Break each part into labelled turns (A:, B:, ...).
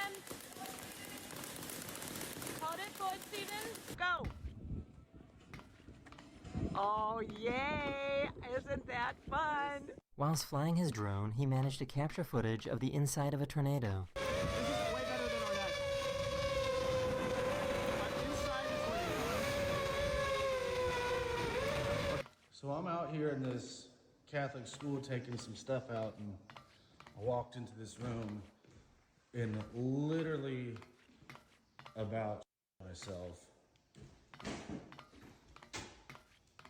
A: Steven. Hold it forward, Steven. Go. Oh, yay! Isn't that fun?
B: Whilst flying his drone, he managed to capture footage of the inside of a tornado.
C: This is way better than our net. But inside is way. So I'm out here in this Catholic school taking some stuff out, and I walked into this room and literally about myself.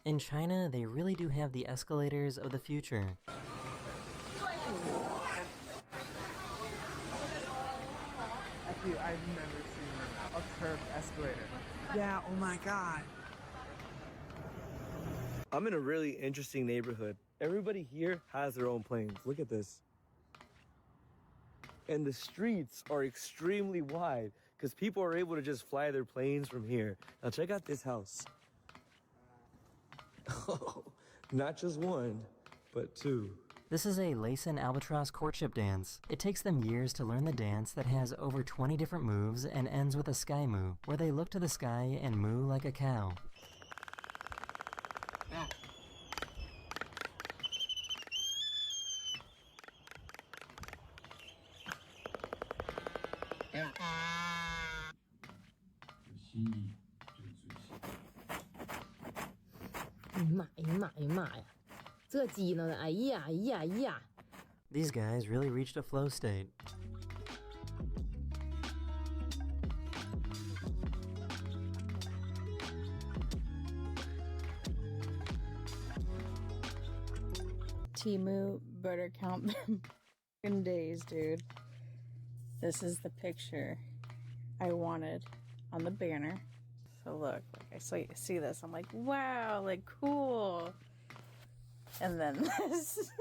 B: In China, they really do have the escalators of the future.
D: Actually, I've never seen a curved escalator. Yeah, oh my god.
E: I'm in a really interesting neighborhood. Everybody here has their own planes. Look at this. And the streets are extremely wide because people are able to just fly their planes from here. Now check out this house. Oh, not just one, but two.
B: This is a lace and albatross courtship dance. It takes them years to learn the dance that has over 20 different moves and ends with a sky moo, where they look to the sky and moo like a cow. These guys really reached a flow state.
F: Temu butter count days, dude. This is the picture I wanted on the banner. So look, like I see this, I'm like, wow, like cool. And then this.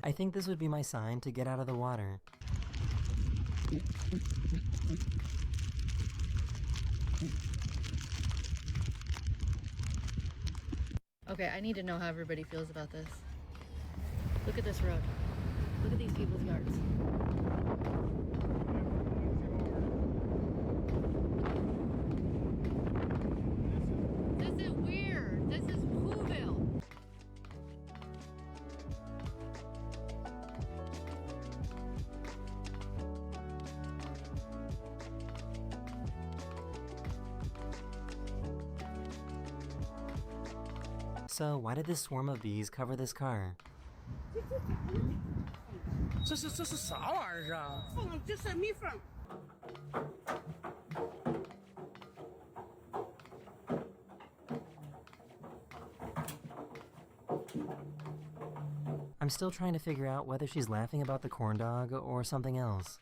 B: I think this would be my sign to get out of the water.
G: Okay, I need to know how everybody feels about this. Look at this road. Look at these people's yards. This is weird. This is Whoville.
B: So why did this swarm of bees cover this car?
D: 这是啥玩意儿啊？
A: 凤，这是蜜蜂。
B: I'm still trying to figure out whether she's laughing about the corn dog or something else.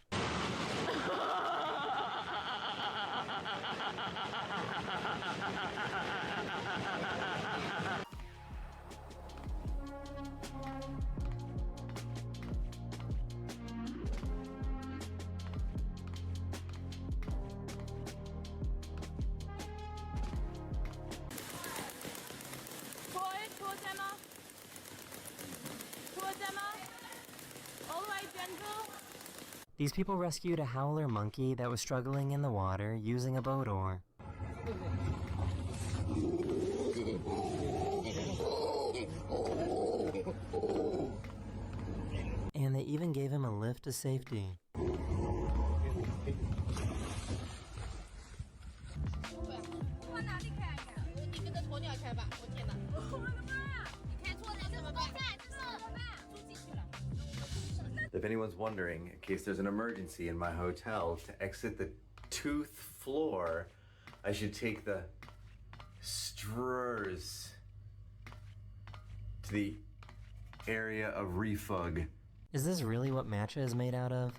A: All right, gentle.
B: These people rescued a howler monkey that was struggling in the water using a boat oar. And they even gave him a lift to safety.
H: If anyone's wondering, in case there's an emergency in my hotel, to exit the tooth floor, I should take the stairs to the area of refug.
B: Is this really what matcha is made out of?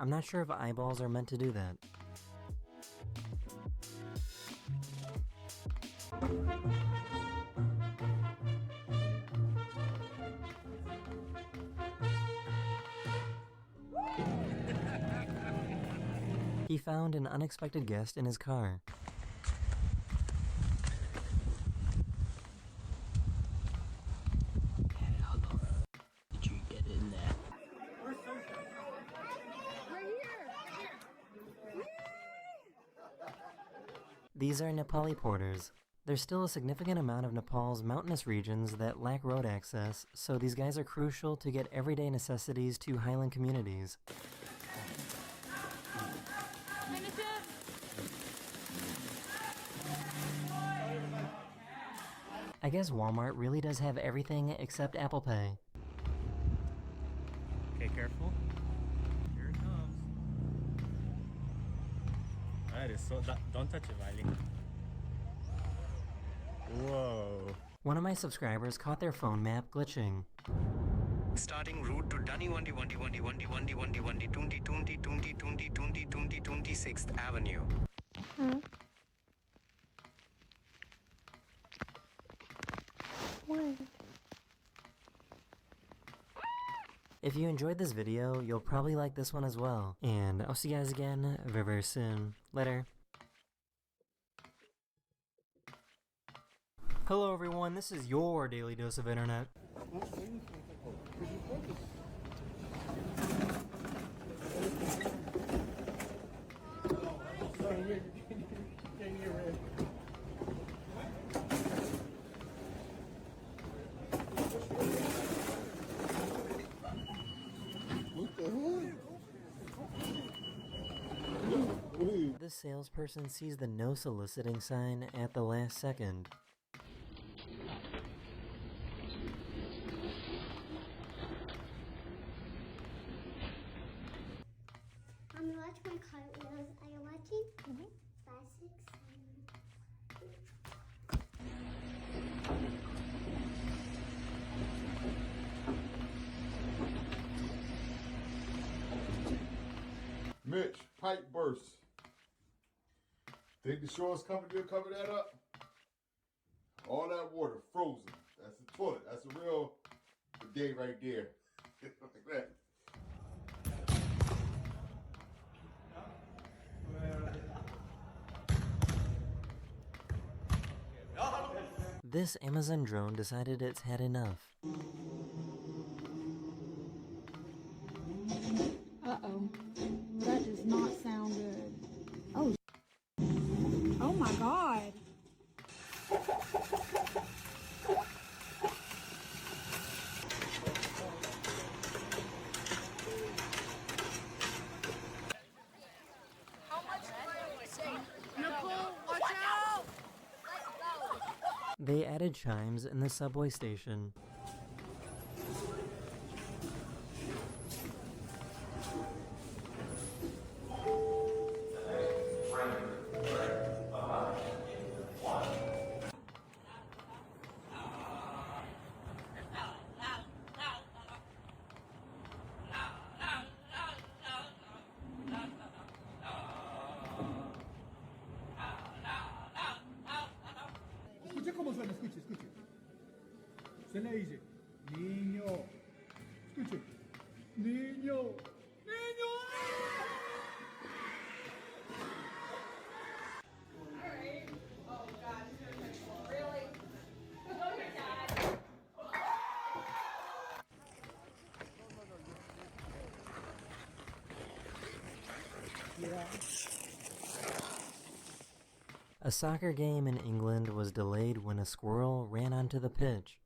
B: I'm not sure if eyeballs are meant to do that. He found an unexpected guest in his car.
I: Did you get in there?
B: These are Nepali porters. There's still a significant amount of Nepal's mountainous regions that lack road access, so these guys are crucial to get everyday necessities to highland communities. I guess Walmart really does have everything except Apple Pay.
J: Okay, careful. Here it comes. That is so... don't touch it, Miley. Whoa.
B: One of my subscribers caught their phone map glitching.
K: Starting route to Dunny 26th Avenue.
B: If you enjoyed this video, you'll probably like this one as well. And I'll see you guys again very, very soon. Later. Hello everyone, this is your daily dose of internet. This salesperson sees the no soliciting sign at the last second.
L: I'm gonna watch my cartwheels. Are you watching? 5, 6, 7.
M: Mitch, pipe burst. Think the shores company will cover that up? All that water frozen. That's the toilet. That's a real day right there. Like that.
B: This Amazon drone decided it's had enough.
N: Uh-oh. That does not sound good. Oh. Oh my God.
A: Nicole, watch out!
B: They added chimes in the subway station.
O: Escuche cómo suena, escuche, escuche. Suena y dice, niño. Escuche. Niño. Niño.
A: Alright. Oh God, really? Go here, Dad.
B: A soccer game in England was delayed when a squirrel ran onto the pitch.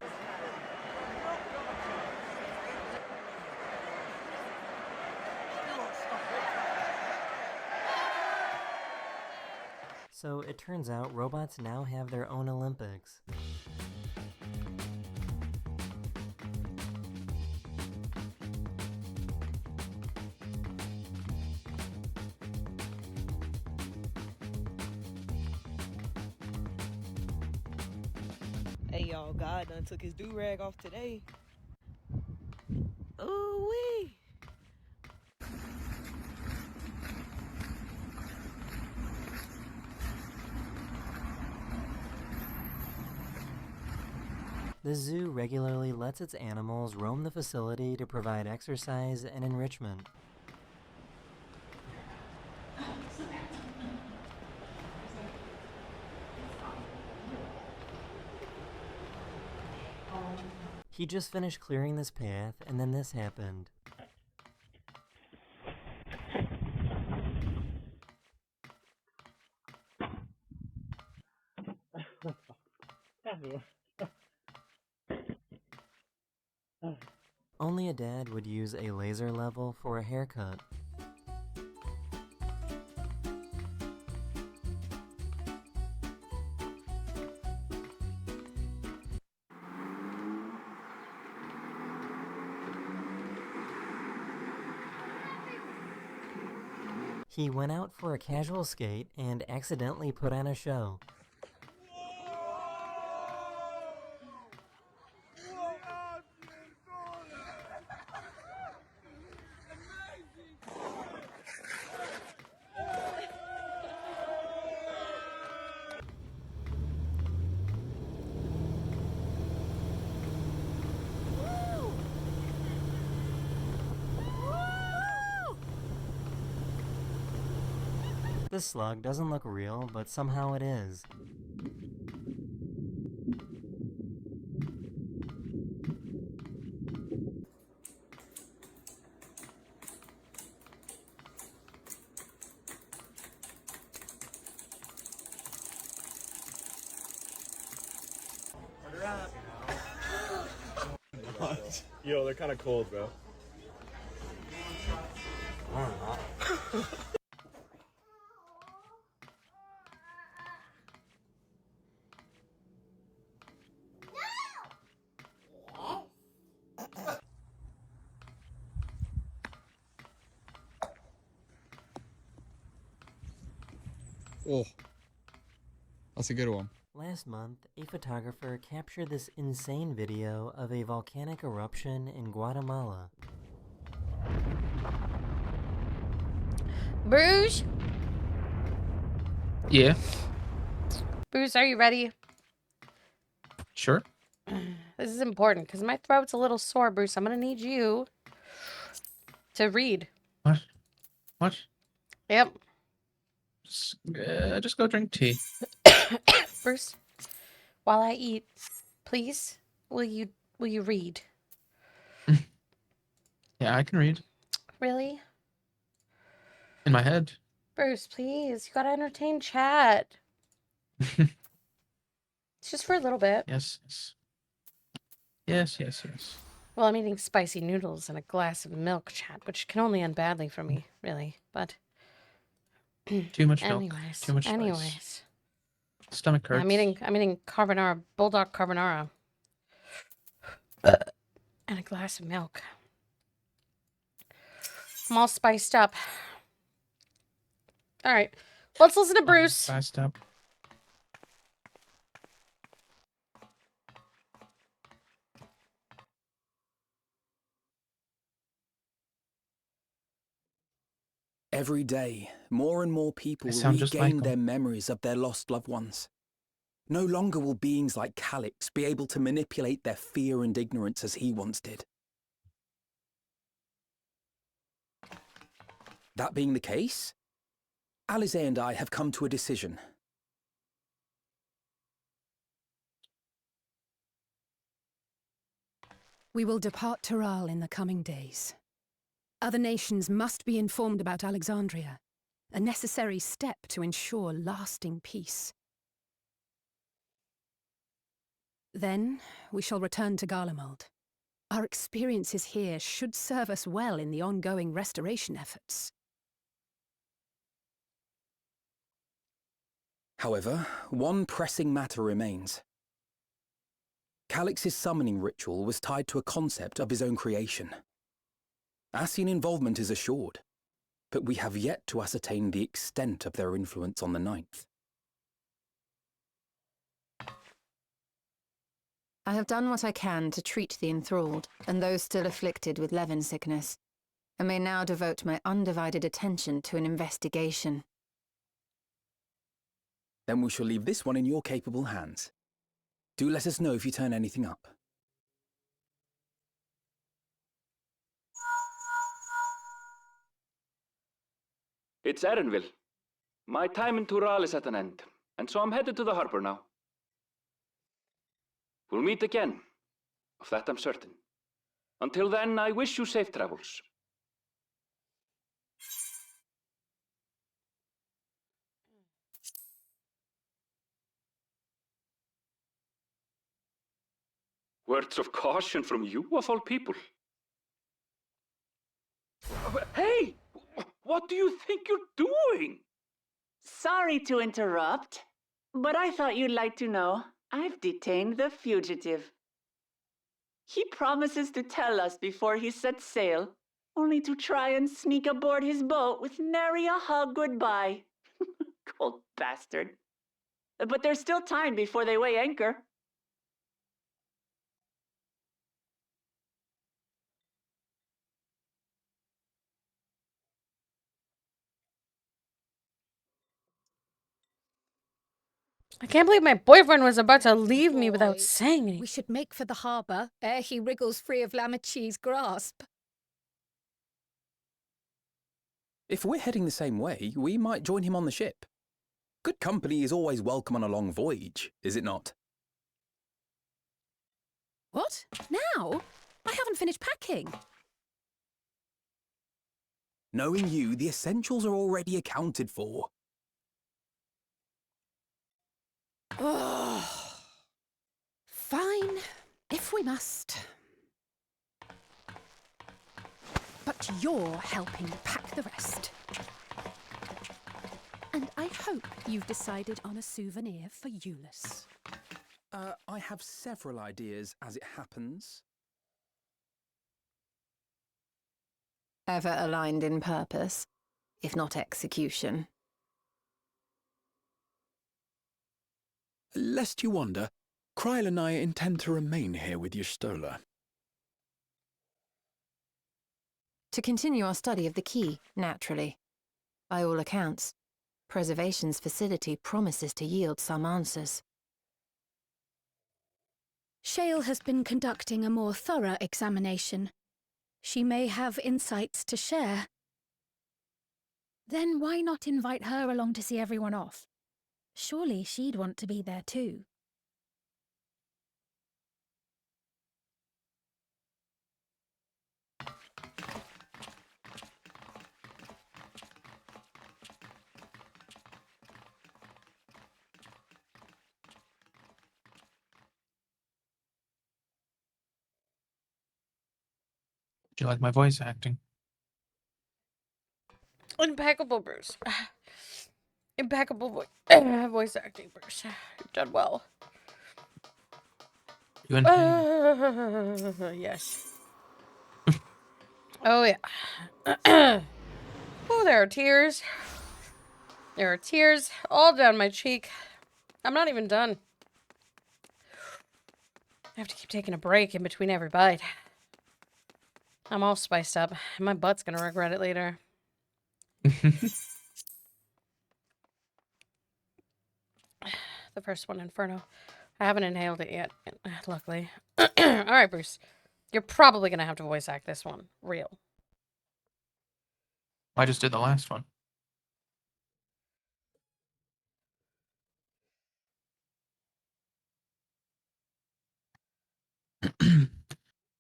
B: So it turns out robots now have their own Olympics.
P: Hey y'all, God done took his do-rag off today. Ooh-wee.
B: the zoo regularly lets its animals roam the facility to provide exercise and enrichment. He just finished clearing this path, and then this happened. Only a dad would use a laser level for a haircut. He went out for a casual skate and accidentally put on a show. This slug doesn't look real, but somehow it is.
J: Yo, they're kind of cold, bro.
Q: Oh, that's a good one.
B: Last month, a photographer captured this insane video of a volcanic eruption in Guatemala.
A: Bruce?
D: Yeah.
A: Bruce, are you ready?
D: Sure.
A: This is important because my throat's a little sore, Bruce. I'm going to need you to read.
D: What? What?
A: Yep.
D: Just go drink tea.
A: Bruce, while I eat, please, will you read?
D: Yeah, I can read.
A: Really?
D: In my head.
A: Bruce, please. You gotta entertain chat. It's just for a little bit.
D: Yes, yes. Yes, yes, yes.
A: Well, I'm eating spicy noodles and a glass of milk, chat, which can only end badly for me, really. But
D: Too much milk.
A: anyways,
D: Too much spice.
A: anyways.
D: Stomach hurts.
A: I'm eating carbonara, bulldog carbonara, and a glass of milk. I'm all spiced up. All right, let's listen to Bruce.
D: Spiced up.
R: Every day, more and more people
D: I sound just like
R: regain
D: him.
R: their memories of their lost loved ones. No longer will beings like Calix be able to manipulate their fear and ignorance as he once did. That being the case, Alize and I have come to a decision.
S: We will depart Taral in the coming days. Other nations must be informed about Alexandria, a necessary step to ensure lasting peace. Then, we shall return to Garlemald. Our experiences here should serve us well in the ongoing restoration efforts.
R: However, one pressing matter remains. Calix's summoning ritual was tied to a concept of his own creation. Ascian involvement is assured, but we have yet to ascertain the extent of their influence on the Ninth.
T: I have done what I can to treat the enthralled and those still afflicted with Levin sickness, and may now devote my undivided attention to an investigation.
R: Then we shall leave this one in your capable hands. Do let us know if you turn anything up.
U: It's Erenville. My time in Tural is at an end, and so I'm headed to the harbor now. We'll meet again, of that I'm certain. Until then, I wish you safe travels. Words of caution from you, of all people. Hey! What do you think you're doing?
V: Sorry to interrupt, but I thought you'd like to know I've detained the fugitive. He promises to tell us before he sets sail, only to try and sneak aboard his boat with nary a hug goodbye. Cold bastard. But there's still time before they weigh anchor.
A: I can't believe my boyfriend was about to leave me without
S: Boy,
A: saying anything.
S: We should make for the harbour ere he wriggles free of Lamachi's grasp.
R: If we're heading the same way, we might join him on the ship. Good company is always welcome on a long voyage, is it not?
S: What? Now? I haven't finished packing.
R: Knowing you, the essentials are already accounted for.
S: Oh. Fine, if we must. But you're helping pack the rest. And I hope you've decided on a souvenir for Euless.
R: I have several ideas as it happens.
T: Ever aligned in purpose, if not execution.
W: Lest you wonder, Kryl and I intend to remain here with Yestola.
T: To continue our study of the key, naturally. By all accounts, Preservation's facility promises to yield some answers.
S: Shale has been conducting a more thorough examination. She may have insights to share. Then why not invite her along to see everyone off? Surely she'd want to be there too.
X: Do you like my voice acting?
A: Impeccable, Bruce. Impeccable voice acting, Bruce. You've done well.
X: You in pain?
A: Yes. Oh, yeah. Oh, there are tears. There are tears all down my cheek. I'm not even done. I have to keep taking a break in between every bite. I'm all spiced up. My butt's gonna regret it later. The first one, Inferno. I haven't inhaled it yet, luckily. Alright, Bruce. You're probably gonna have to voice act this one. Real.
X: I just did the last one.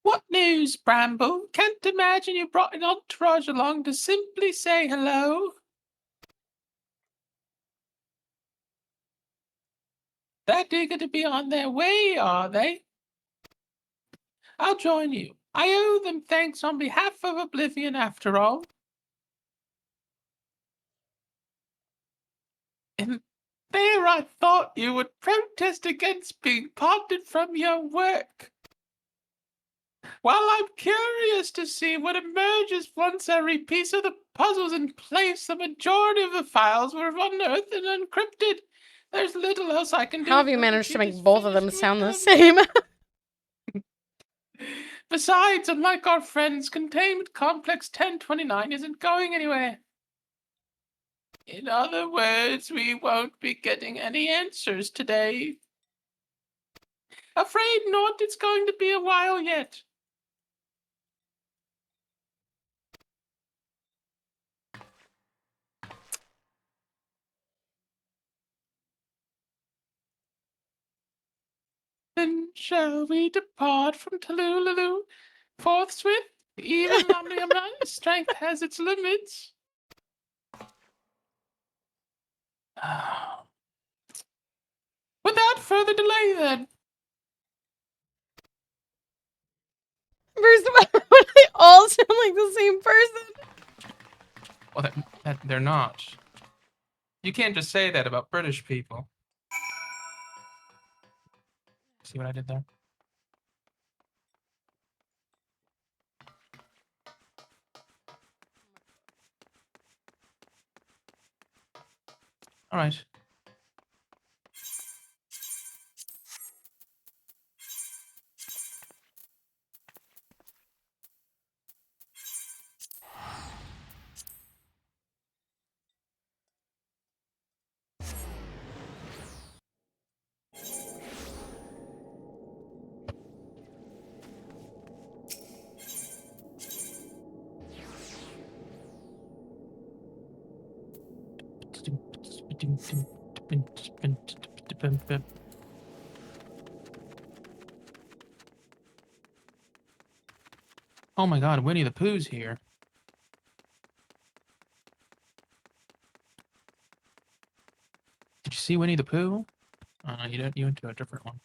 X: What news, Bramble? Can't imagine you brought an entourage along to simply say hello. That eager to be on their way, are they? I'll join you. I owe them thanks on behalf of Oblivion, after all. And there I thought you would protest against being parted from your work. While I'm curious to see what emerges once every piece of the puzzle's in place, the majority of the files were unearthed and encrypted. There's little else I can do.
A: How have you managed to make both of them sound the same?
X: Besides, unlike our friends, Containment Complex 1029 isn't going anywhere. In other words, we won't be getting any answers today. Afraid not, it's going to be a while yet. Then shall we depart from Talululu? Forthwith, even Lamniamna's strength has its limits. Without further delay, then.
A: Bruce, why do they all sound like the same person?
X: Well, they're not. You can't just say that about British people. See what I did there? All right. Oh my God, Winnie the Pooh's here. Did you see Winnie the Pooh? You didn't. You went to a different one.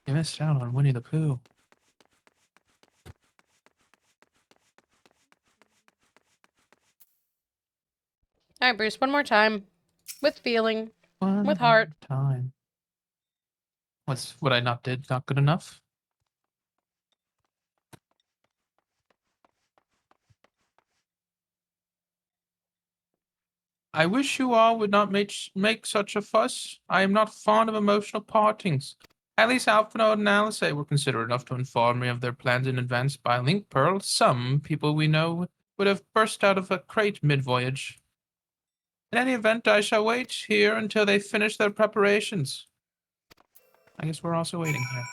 X: You missed out on Winnie the Pooh.
A: All right, Bruce, one more time. With feeling.
X: One
A: With heart.
X: time. What I not did not good enough? I wish you all would not make such a fuss. I am not fond of emotional partings. At least Alphinaud and Alice were considerate enough to inform me of their plans in advance by link pearl. Some people we know would have burst out of a crate mid-voyage. In any event, I shall wait here until they finish their preparations. I guess we're also waiting here.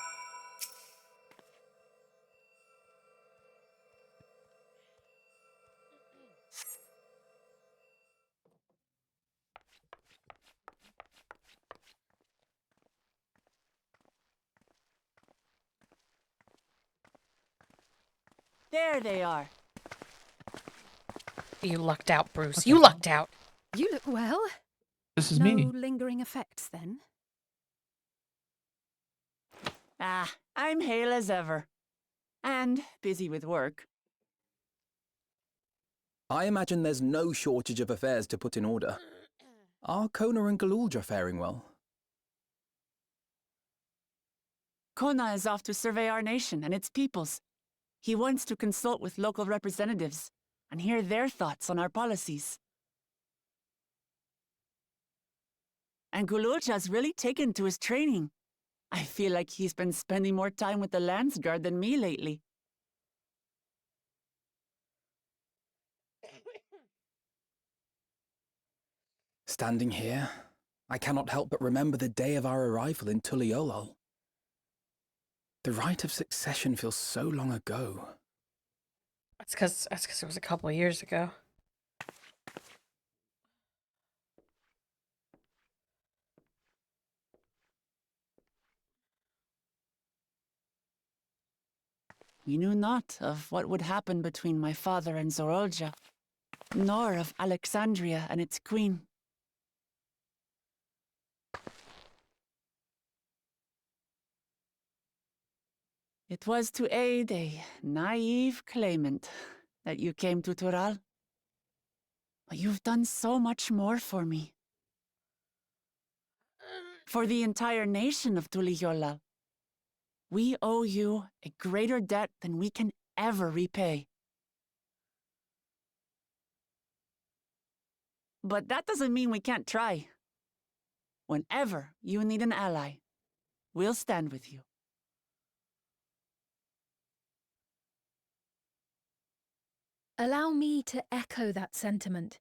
V: There they are.
A: You lucked out, Bruce. You lucked out.
S: You look well.
X: This is
S: no
X: me.
S: lingering effects, then?
V: Ah, I'm hale as ever. And busy with work.
R: I imagine there's no shortage of affairs to put in order. Are Kona and Galuldra faring well?
V: Kona is off to survey our nation and its peoples. He wants to consult with local representatives and hear their thoughts on our policies. And Galuldра's really taken to his training. I feel like he's been spending more time with the Landsguard than me lately.
R: Standing here, I cannot help but remember the day of our arrival in Tuliolol. The rite of succession feels so long ago.
A: That's because it was a couple of years ago.
V: We knew not of what would happen between my father and Zorolja, nor of Alexandria and its queen. It was to aid a naive claimant that you came to Tural. But you've done so much more for me. For the entire nation of Tuliyollal. We owe you a greater debt than we can ever repay. But that doesn't mean we can't try. Whenever you need an ally, we'll stand with you.
S: Allow me to echo that sentiment.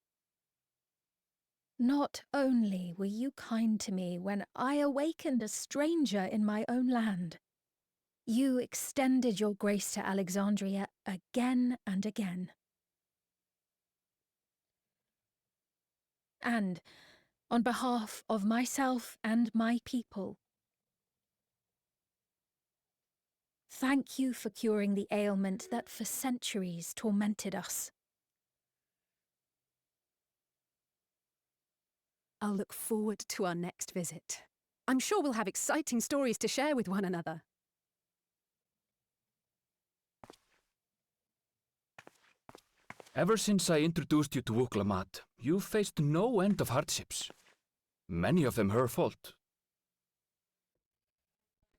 S: Not only were you kind to me when I awakened a stranger in my own land, you extended your grace to Alexandria again and again. And on behalf of myself and my people. Thank you for curing the ailment that for centuries tormented us.
C: I'll look forward to our next visit. I'm sure we'll have exciting stories to share with one another.
U: Ever since I introduced you to Wuklamat, you've faced no end of hardships. Many of them her fault.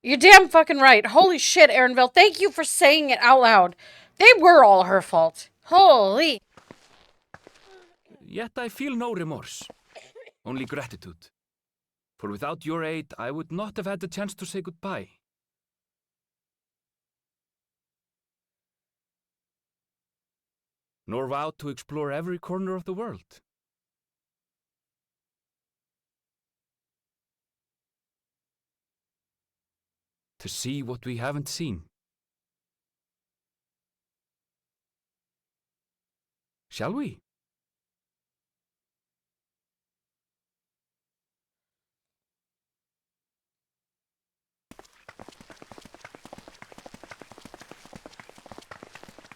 A: You're damn fucking right. Holy shit, Aaronville. Thank you for saying it out loud. They were all her fault. Holy.
U: Yet I feel no remorse, only gratitude. For without your aid, I would not have had the chance to say goodbye. Nor vowed to explore every corner of the world. To see what we haven't seen. Shall we?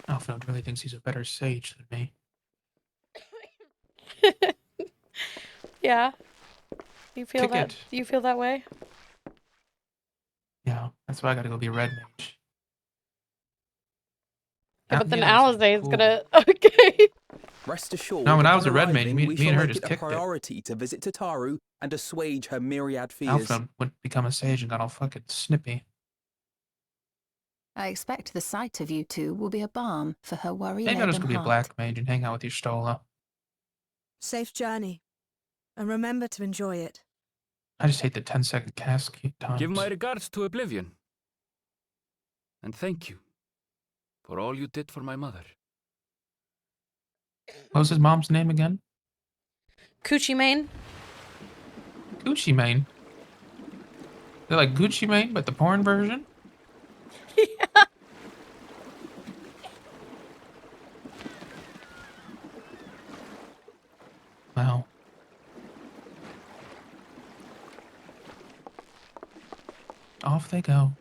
X: Alfred really thinks he's a better sage than me.
A: Yeah. You feel that?
X: Ticket.
A: You feel that way?
X: Yeah, that's why I gotta go be a red mage.
A: Yeah, but then
X: Yeah, that's
A: Alizade's
X: cool.
A: gonna... Okay.
R: Rest assured,
X: No, when I was
R: upon
X: a red mage,
R: arriving,
X: me
R: we
X: and
R: shall
X: her
R: make
X: just
R: it a
X: kicked it.
R: priority to visit Tataru and assuage her myriad fears.
X: Alfred would become a sage and got all fucking snippy.
T: I expect the sight of you two will be a balm for her
X: Maybe I'll just
T: worry-laden
X: go be a
T: heart.
X: black mage and hang out with you, Stola.
E: Safe journey. And remember to enjoy it.
X: I just hate the 10-second cast times.
U: Give my regards to Oblivion. And thank you for all you did for my mother.
X: What was his mom's name again?
A: Coochie Mane.
X: Gucci Mane. They're like Gucci Mane, but the porn version?
A: Yeah.
X: Wow. Off they go.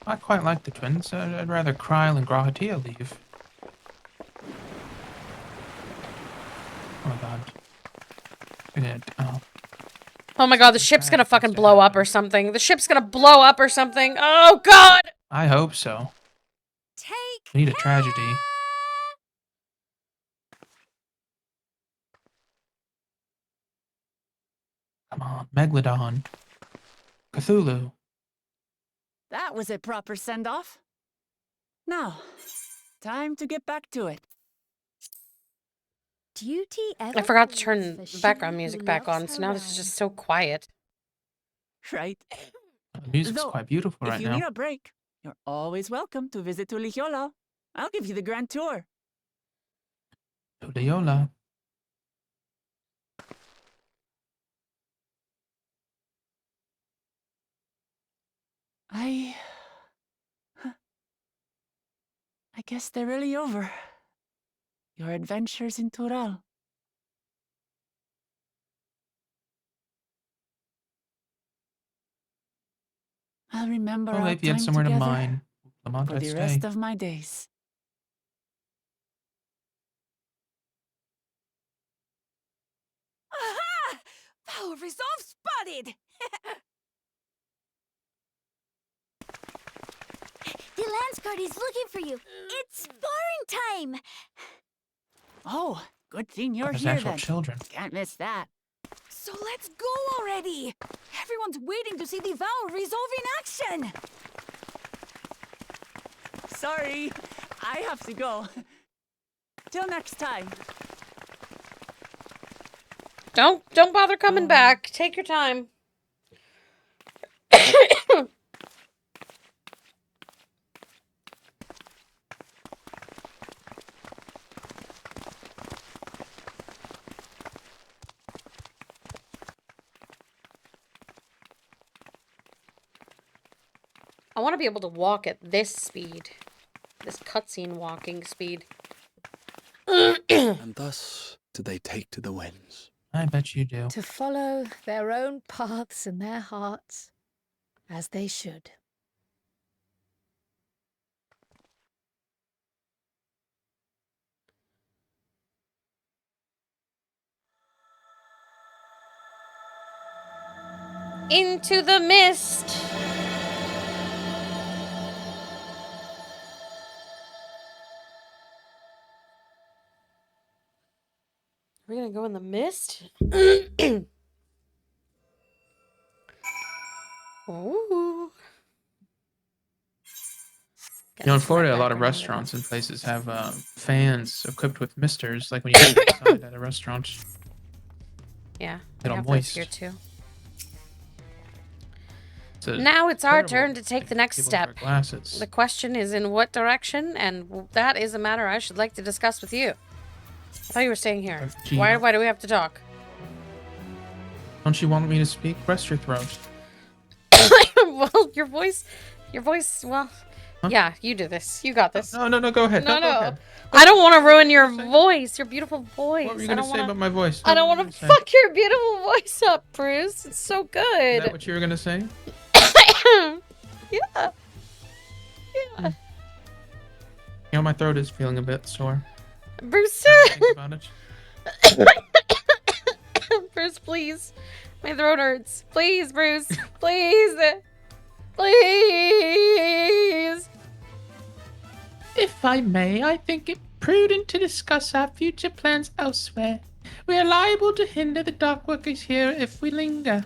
X: I quite like the twins. I'd rather Kryl and Grahatia leave. Oh my god.
A: Oh my god, the ship's gonna fucking blow up or something. The ship's gonna blow up or something. Oh god!
X: I hope so. We need a tragedy. Come on, Megalodon. Cthulhu.
V: That was a proper send-off. Now, time to get back to it.
S: Duty ever
A: I forgot to
S: calls
A: turn
S: for she
A: background
S: who
A: music back
S: loves
A: on, so
S: her
A: now this is
S: realm.
A: just so quiet.
V: Right.
X: The music's
V: Though,
X: quite beautiful
V: if
X: right
V: you
X: now.
V: need a break, you're always welcome to visit Ulijola. I'll give you the grand tour.
X: Udiola.
V: I guess they're really over. Your adventures in Tural. I'll remember
X: Well,
V: our
X: if you had
V: time
X: somewhere to
V: together
X: mine, Lamont,
V: for
X: I'd
V: the
X: stay.
V: rest of my days.
E: Aha! Power resolve spotted!
L: The Lance Guard is looking for you. It's sparring time.
V: Oh, good thing you're
X: There's
V: here
X: actual
V: then.
X: children.
V: Can't miss that.
E: So let's go already! Everyone's waiting to see the Vow resolve in action!
V: Sorry, I have to go. Till next time.
A: Don't bother coming back. Take your time. I want to be able to walk at this speed. This cutscene walking speed.
W: and thus do they take to the winds.
X: I bet you do.
S: To follow their own paths in their hearts, as they should.
A: Into the mist. We're gonna go in the mist? Ooh.
X: You know, in Florida, a lot of restaurants and places have fans equipped with misters, like when you go inside at a restaurant.
A: Yeah,
X: Get
A: we
X: all
A: have
X: moist.
A: those here too.
X: It's
A: Now it's our
X: terrible
A: turn to take the next
X: people
A: step.
X: wear glasses.
A: The question is in what direction, and that is a matter I should like to discuss with you. I thought you were staying here. Why do we have to talk?
X: Don't you want me to speak? Rest your throat.
A: Well, your voice, well, yeah, you do this. You got this.
X: No, go ahead.
A: No,
X: Go ahead.
A: I don't want to ruin your voice, your beautiful voice.
X: What were you going to say about my voice?
A: I don't want to fuck your beautiful voice up, Bruce. It's so good.
X: Is that what you were going to say?
A: Yeah.
X: You know, my throat is feeling a bit sore.
A: Bruce.
X: Think about it.
A: Bruce, please. My throat hurts. Please, Bruce. Please. Please.
X: If I may, I think it prudent to discuss our future plans elsewhere. We are liable to hinder the dock workers here if we linger.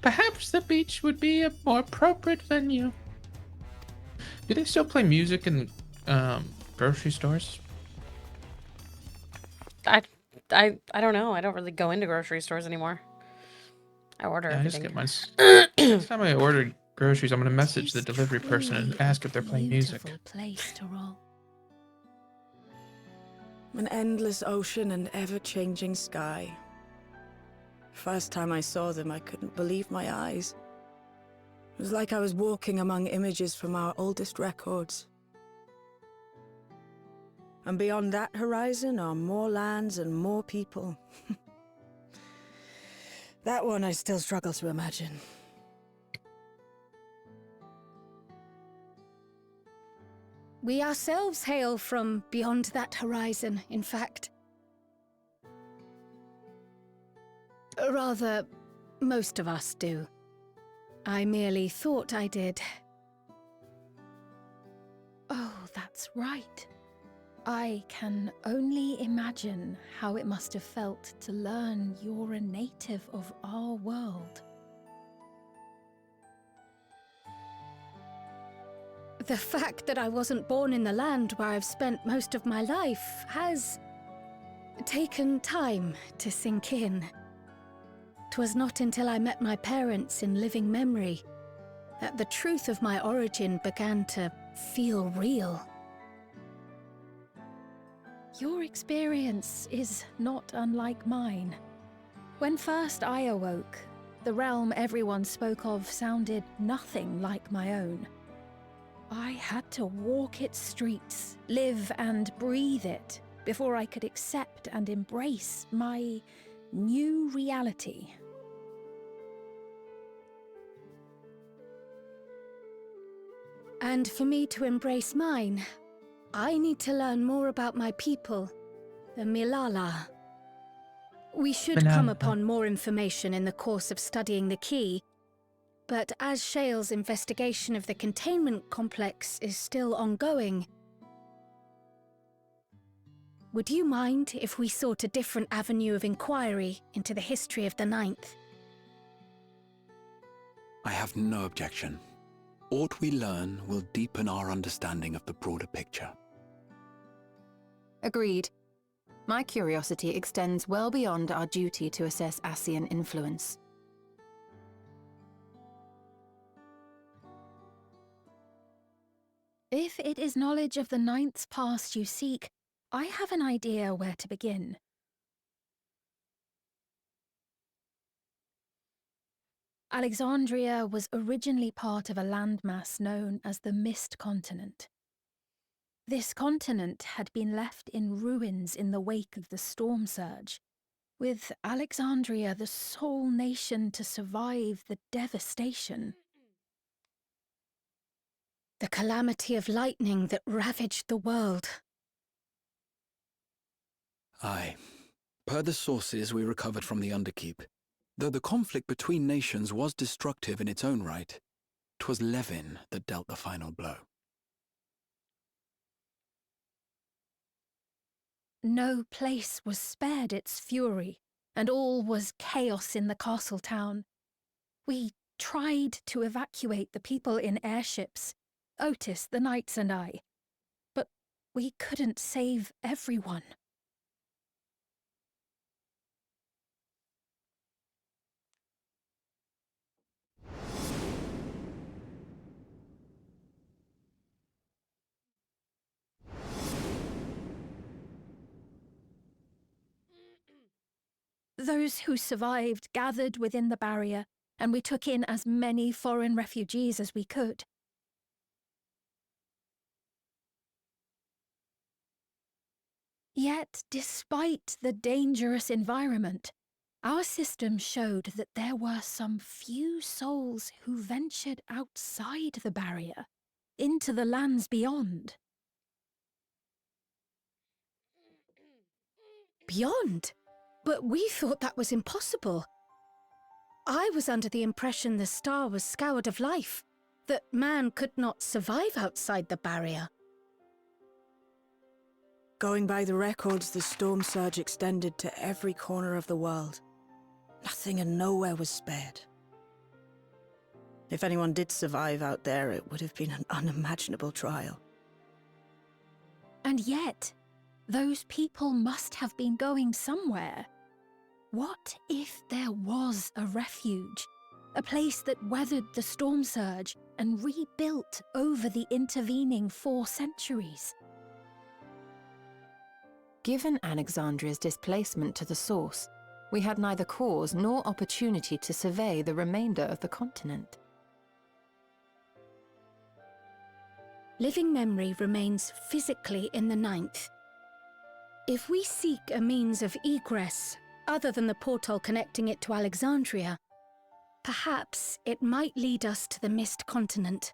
X: Perhaps the beach would be a more appropriate venue. Do they still play music in grocery stores?
A: I don't know. I don't really go into grocery stores anymore. I order everything.
X: I just get my... Next time I order groceries, I'm going to message the delivery person and ask if they're playing music.
S: Place to roll.
F: An endless ocean and ever-changing sky. First time I saw them, I couldn't believe my eyes. It was like I was walking among images from our oldest records. And beyond that horizon are more lands and more people. That one I still struggle to imagine.
S: We ourselves hail from beyond that horizon, in fact. Rather, most of us do. I merely thought I did. Oh, that's right. I can only imagine how it must have felt to learn you're a native of our world. The fact that I wasn't born in the land where I've spent most of my life has taken time to sink in. 'Twas not until I met my parents in living memory that the truth of my origin began to feel real. Your experience is not unlike mine. When first I awoke, the realm everyone spoke of sounded nothing like my own. I had to walk its streets, live and breathe it, before I could accept and embrace my new reality. And for me to embrace mine, I need to learn more about my people, the Milala. We should come upon more information in the course of studying the key, but as Shale's investigation of the containment complex is still ongoing, would you mind if we sought a different avenue of inquiry into the history of the Ninth?
W: I have no objection. Aught we learn will deepen our understanding of the broader picture.
T: Agreed. My curiosity extends well beyond our duty to assess Ascian influence.
S: If it is knowledge of the Ninth's past you seek, I have an idea where to begin. Alexandria was originally part of a landmass known as the Mist Continent. This continent had been left in ruins in the wake of the storm surge, with Alexandria the sole nation to survive the devastation. The calamity of lightning that ravaged the world.
W: Aye. Per the sources we recovered from the Underkeep, though the conflict between nations was destructive in its own right, 'twas Levin that dealt the final blow.
S: No place was spared its fury, and all was chaos in the castle town. We tried to evacuate the people in airships, Otis, the knights and I, but we couldn't save everyone. Those who survived gathered within the barrier, and we took in as many foreign refugees as we could. Yet, despite the dangerous environment, our system showed that there were some few souls who ventured outside the barrier, into the lands beyond.
G: Beyond? But we thought that was impossible. I was under the impression the star was scoured of life, that man could not survive outside the barrier.
F: Going by the records, the storm surge extended to every corner of the world. Nothing and nowhere was spared. If anyone did survive out there, it would have been an unimaginable trial.
S: And yet, those people must have been going somewhere. What if there was a refuge? A place that weathered the storm surge and rebuilt over the intervening 4 centuries?
T: Given Alexandria's displacement to the source, we had neither cause nor opportunity to survey the remainder of the continent.
G: Living memory remains physically in the 9th. If we seek a means of egress other than the portal connecting it to Alexandria, perhaps it might lead us to the Mist Continent.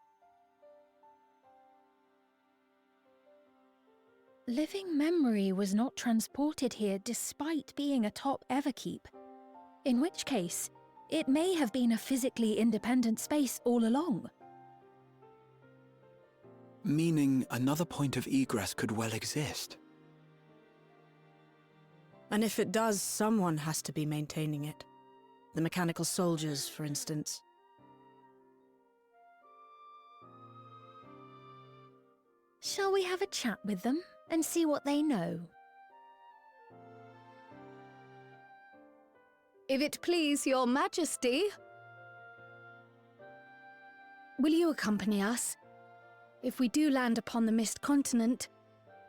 S: Living memory was not transported here despite being a top Everkeep, in which case, it may have been a physically independent space all along.
W: Meaning another point of egress could well exist.
F: And if it does, someone has to be maintaining it. The mechanical soldiers, for instance.
S: Shall we have a chat with them and see what they know?
G: If it please your majesty. Will you accompany us? If we do land upon the Mist Continent,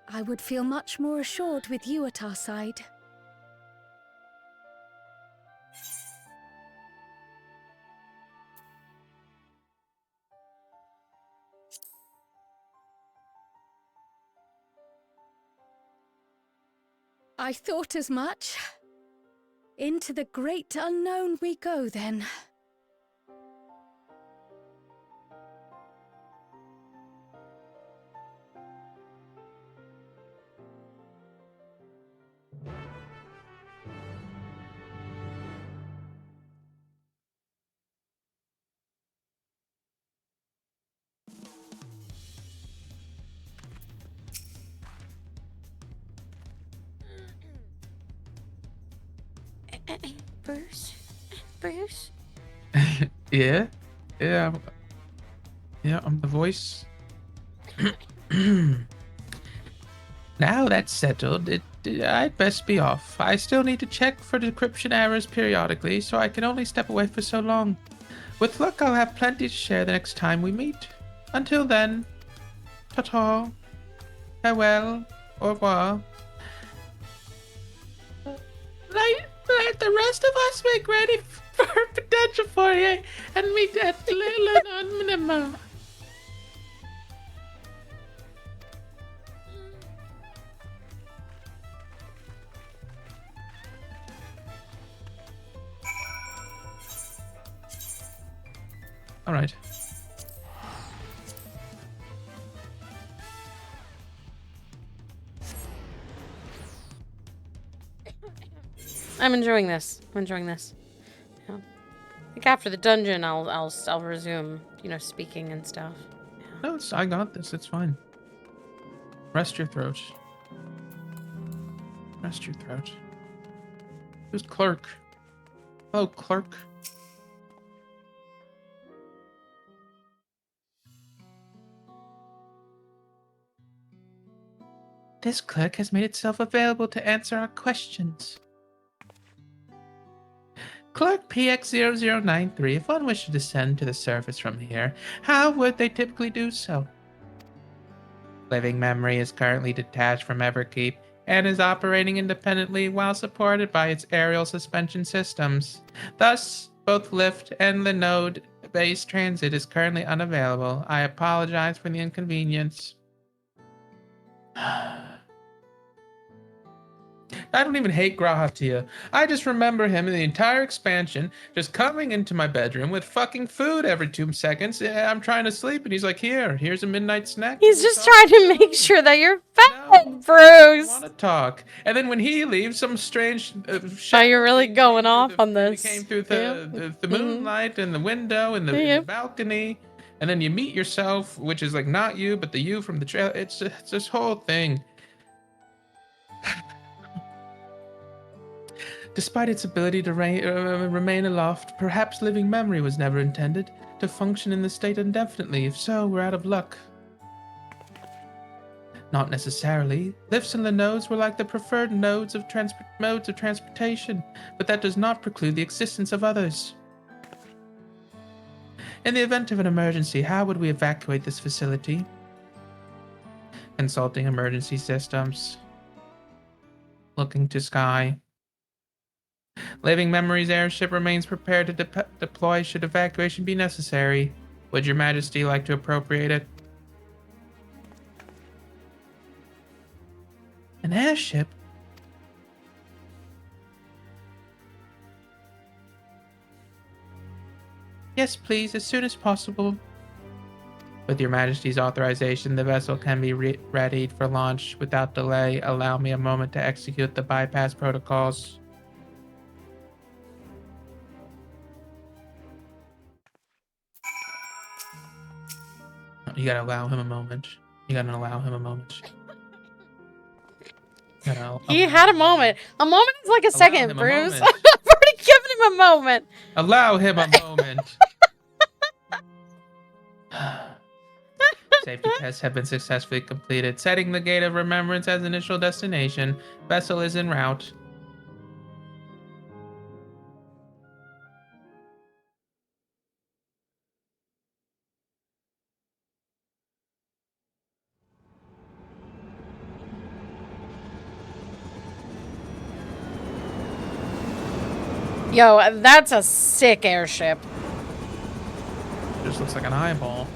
G: I would feel much more assured with you at our side. I thought as much. Into the great unknown we go, then.
A: Bruce? Bruce?
X: Yeah? Yeah, I'm the voice. Now that's settled, I'd best be off. I still need to check for decryption errors periodically, so I can only step away for so long. With luck, I'll have plenty to share the next time we meet. Until then, ta-ta, farewell, au revoir. Let the rest of us make ready for potential for you and meet at little minimum. All right.
A: I'm enjoying this. I'm enjoying this. Yeah. I think after the dungeon, I'll resume, you know, speaking and stuff.
X: No, I got this. It's fine. Rest your throat. Rest your throat. Who's Clerk? Hello, Clerk. This clerk has made itself available to answer our questions. Clerk PX0093, if one wished to descend to the surface from here, how would they typically do so? Living memory is currently detached from Everkeep and is operating independently while supported by its aerial suspension systems. Thus, both lift and the node-based transit is currently unavailable. I apologize for the inconvenience. I don't even hate Grahatia. I just remember him in the entire expansion just coming into my bedroom with fucking food every 2 seconds. I'm trying to sleep and he's like, here's a midnight snack.
A: He's just trying to make sure that you're fed, Bruce.
X: I want to talk. And then when he leaves, some strange
A: Oh, you're really going off on this.
X: came through the moonlight and the window and the balcony. And then you meet yourself, which is like not you, but the you from the trail. It's this whole thing. Despite its ability to remain aloft, perhaps living memory was never intended to function in this state indefinitely. If so, we're out of luck. Not necessarily. Lifts and the nodes were like the preferred modes of transportation, but that does not preclude the existence of others. In the event of an emergency, how would we evacuate this facility? Consulting emergency systems. Looking to sky. Living Memory's airship remains prepared to deploy should evacuation be necessary. Would Your Majesty like to appropriate it? An airship? Yes, please, as soon as possible. With Your Majesty's authorization, the vessel can be readied for launch without delay. Allow me a moment to execute the bypass protocols. You gotta allow him a moment. You gotta allow him a moment.
A: He had a moment. A moment is like a second,
X: him a
A: Bruce.
X: moment.
A: I've already given him a moment.
X: Allow him a moment. Safety tests have been successfully completed. Setting the Gate of Remembrance as initial destination. Vessel is en route.
A: Yo, that's a sick airship.
X: Just looks like an eyeball.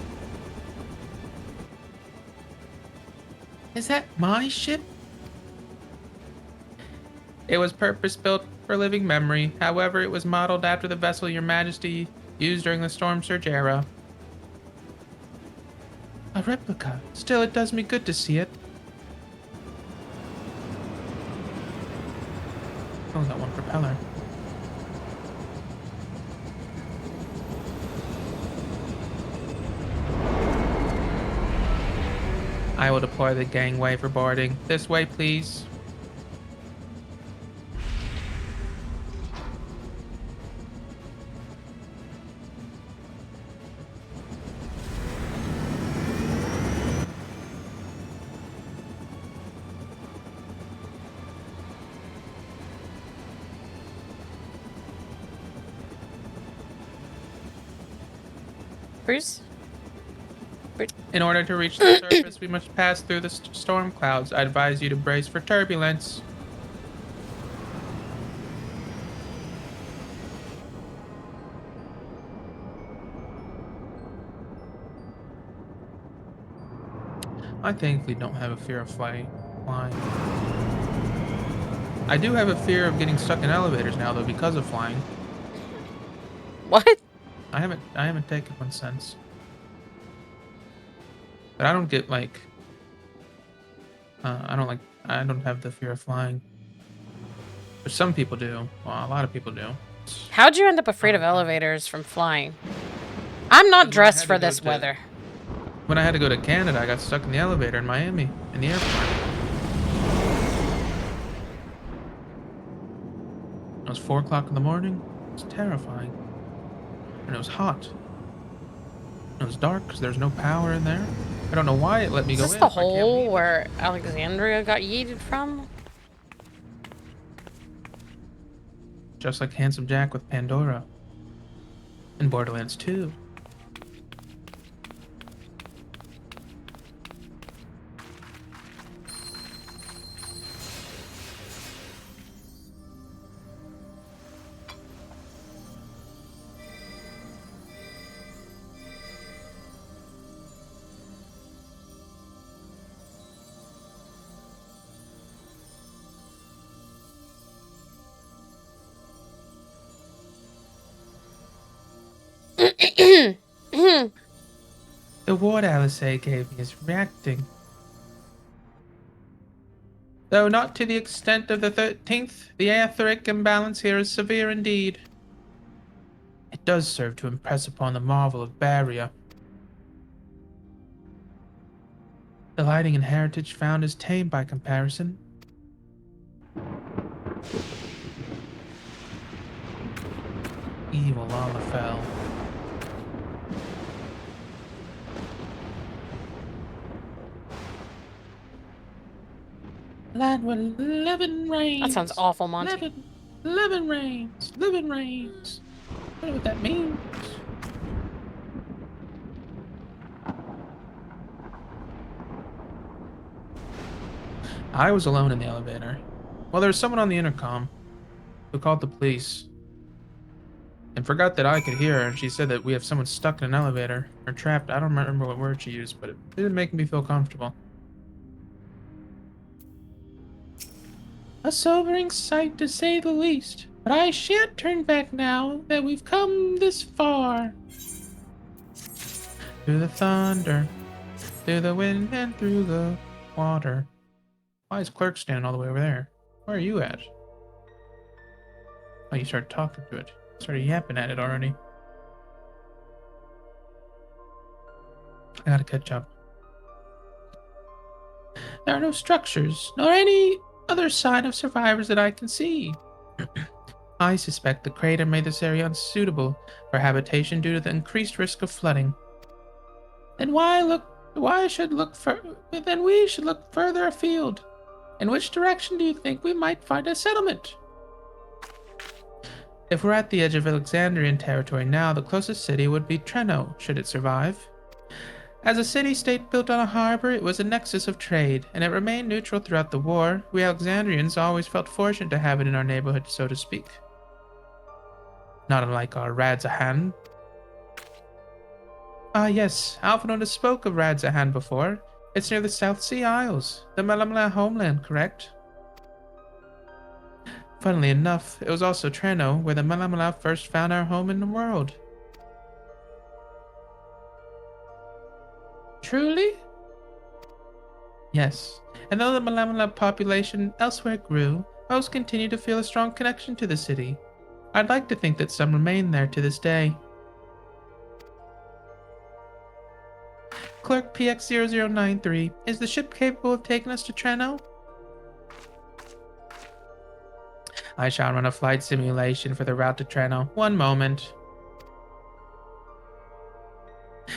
X: Is that my ship? It was purpose-built for living memory. However, it was modeled after the vessel Your Majesty used during the Storm Surge era. A replica. Still, it does me good to see it. Only got one propeller. I will deploy the gangway for boarding. This way, please.
A: Bruce?
X: In order to reach the surface, we must pass through the storm clouds. I advise you to brace for turbulence. I thankfully don't have a fear of flying. I do have a fear of getting stuck in elevators now, though, because of flying.
A: What?
X: I haven't taken one since. But I don't get like I don't have the fear of flying. But some people do. Well, a lot of people do.
A: How'd you end up afraid of elevators from flying? I'm not dressed for this weather.
X: When I had to go to Canada, I got stuck in the elevator in Miami, in the airport. It was 4 o'clock in the morning. It was terrifying. And it was hot. And it was dark because there's no power in there. I don't know why it let me
A: Is
X: go
A: this
X: in.
A: the hole where Alexandria got yeeted from?
X: Just like Handsome Jack with Pandora. In Borderlands 2. The ward Alice gave me is reacting. Though not to the extent of the 13th, the etheric imbalance here is severe indeed. It does serve to impress upon the marvel of barrier. The lighting and heritage found is tame by comparison. Evil on the fell. Land where 11 rains.
A: That sounds awful, Monty.
L: 11 rains. 11 rains. I don't know what that means.
X: I was alone in the elevator. Well, there was someone on the intercom who called the police and forgot that I could hear her, and she said that we have someone stuck in an elevator or trapped. I don't remember what word she used, but it didn't make me feel comfortable.
L: A sobering sight, to say the least. But I shan't turn back now that we've come this far.
X: Through the thunder, through the wind, and through the water. Why is Clerk standing all the way over there? Where are you at? Oh, you started talking to it. Started yapping at it already. I gotta catch up.
L: There are no structures, nor any other sign of survivors that I can see.
X: I suspect the crater made this area unsuitable for habitation due to the increased risk of flooding.
L: Then we should look further afield. In which direction do you think we might find a settlement?
X: If we're at the edge of Alexandrian territory now, the closest city would be Treno, should it survive. As a city-state built on a harbor, it was a nexus of trade, and it remained neutral throughout the war. We Alexandrians always felt fortunate to have it in our neighborhood, so to speak. Not unlike our Radzahan. Ah yes, Alphonota spoke of Radzahan before. It's near the South Sea Isles, the Melamla homeland, correct? Funnily enough, it was also Treno where the Melamla first found our home in the world.
L: Truly?
X: Yes, and though the Melamla population elsewhere grew, most continue to feel a strong connection to the city. I'd like to think that some remain there to this day. Clerk PX0093, is the ship capable of taking us to Treno? I shall run a flight simulation for the route to Treno. One moment.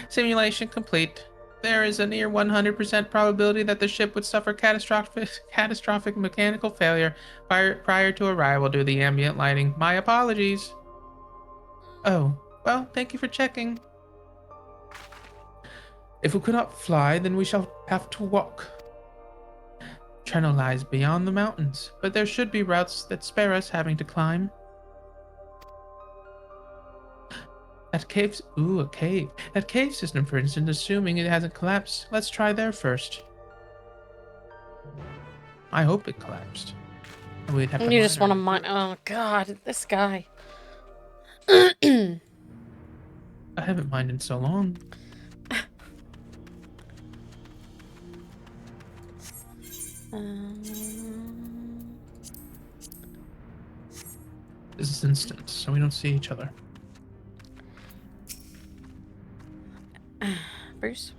X: Simulation complete. There is a near 100% probability that the ship would suffer catastrophic mechanical failure prior to arrival due to the ambient lighting. My apologies. Oh, well, thank you for checking. If we could not fly, then we shall have to walk. Treno lies beyond the mountains, but there should be routes that spare us having to climb. That cave's... Ooh, a cave. That cave system, for instance, assuming it hasn't collapsed. Let's try there first. I hope it collapsed. We'd have to
A: You just want to mine. Oh, God, this guy.
L: I haven't mined in so long. This is instant, so we don't see each other.
A: Bruce?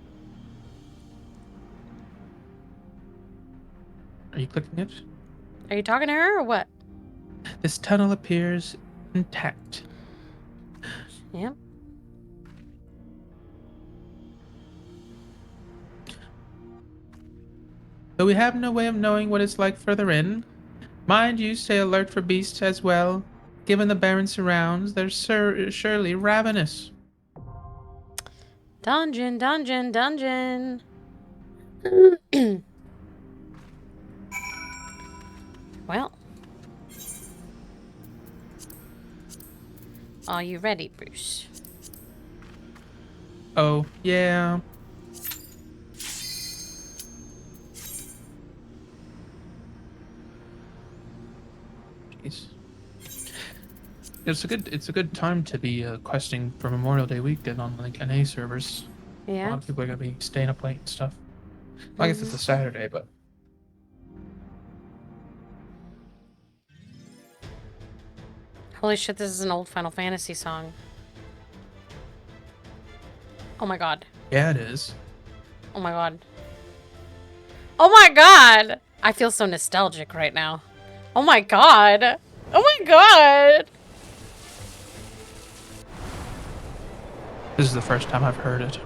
L: Are you clicking it?
A: Are you talking to her or what?
L: This tunnel appears intact.
A: Yep.
L: Though we have no way of knowing what it's like further in. Mind you, stay alert for beasts as well. Given the barren surrounds, they're surely ravenous.
A: Dungeon, dungeon, dungeon. Well. Are you ready, Bruce?
L: Oh, yeah. Jeez. It's a good time to be questing for Memorial Day weekend on like NA servers.
A: Yeah.
L: A lot of people are gonna be staying up late and stuff. I guess it's a Saturday, but
A: Holy shit, this is an old Final Fantasy song. Oh my god.
L: yeah, it is.
A: Oh my god. Oh my god! I feel so nostalgic right now. Oh my god. Oh my god!
L: This is the first time I've heard it.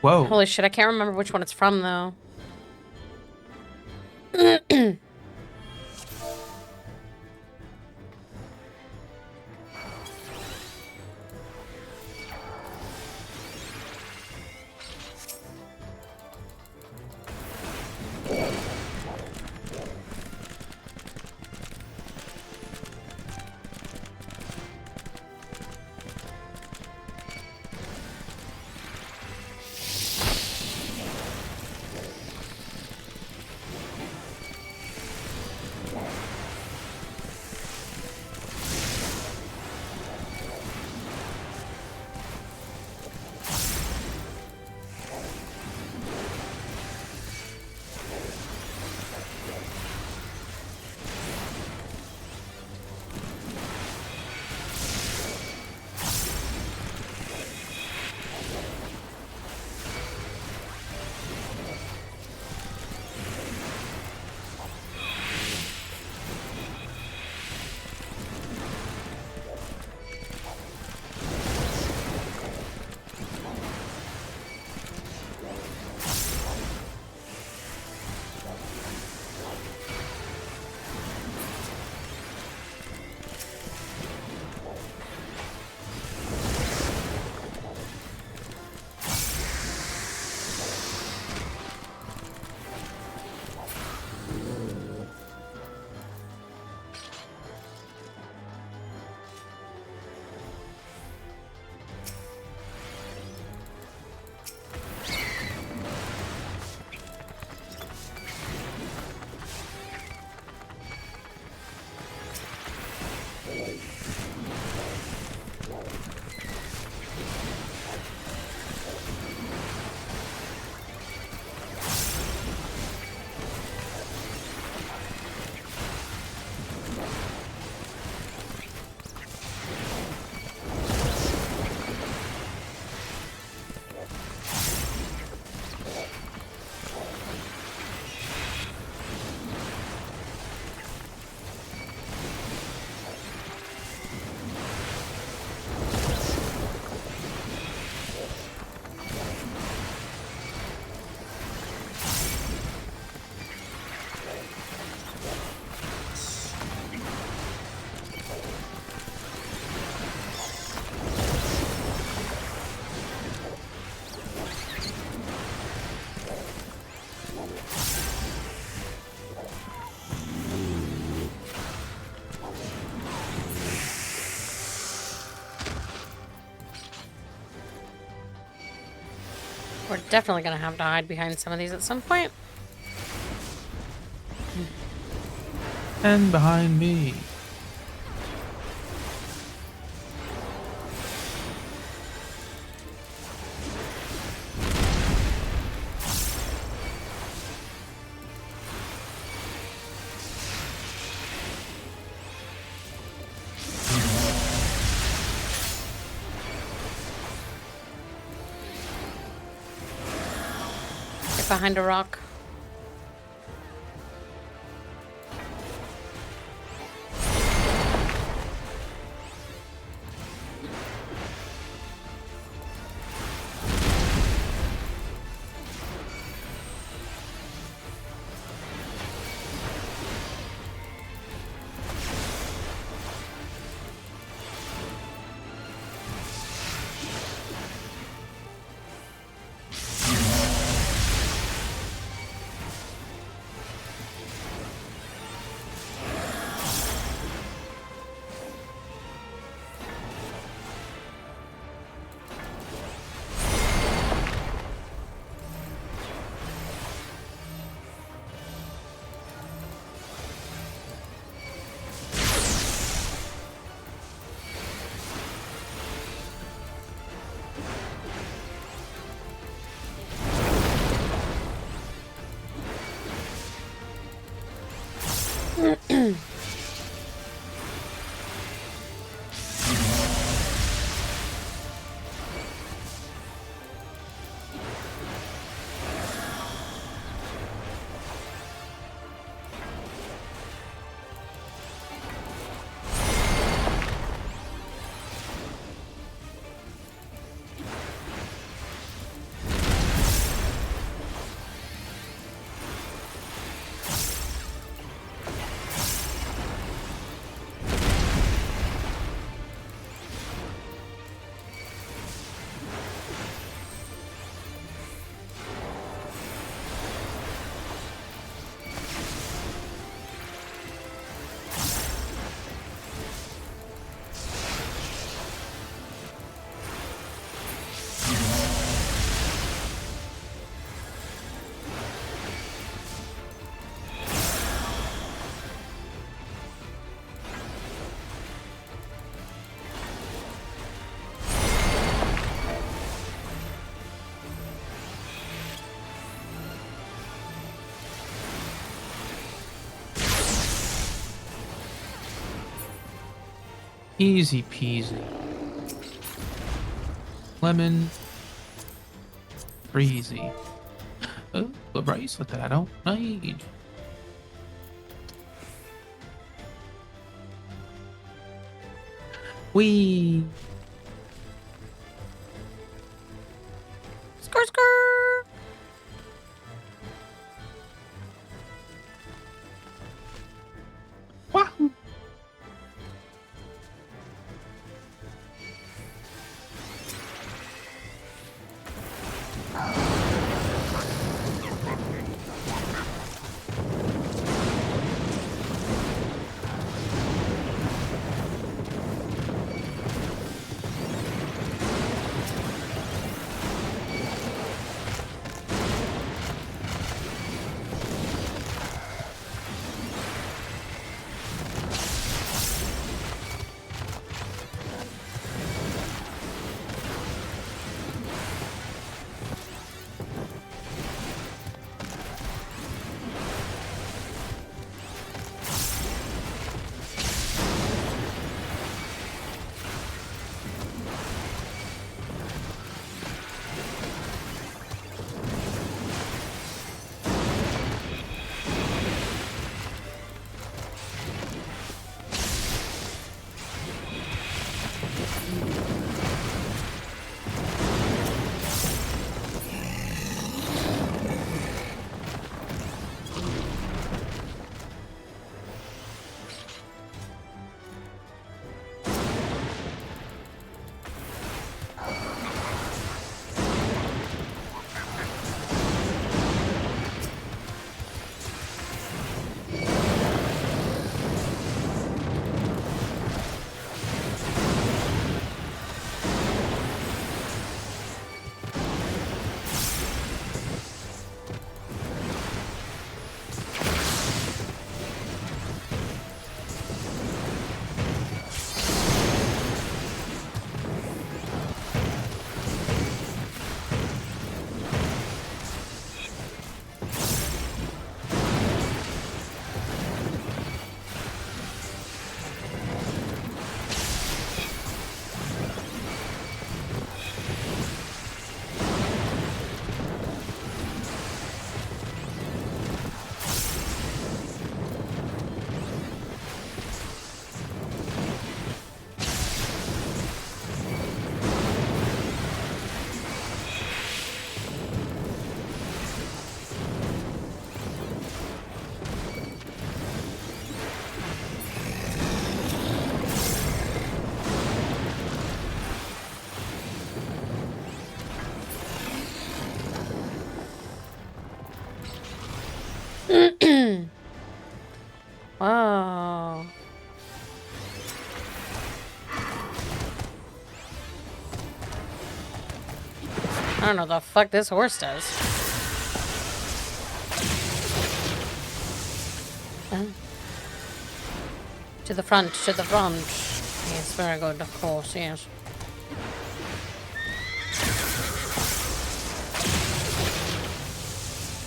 L: Whoa.
A: Holy shit, I can't remember which one it's from though. We're definitely gonna have to hide behind some of these at some point.
L: And behind me.
A: behind a rock.
L: Easy peasy. Lemon. Breezy. Oh, a bracelet that I don't need. Wee.
A: Skr skr.
L: Wahoo.
A: I don't know what the fuck this horse does. To the front, to the front. Yes, very good, of course, yes.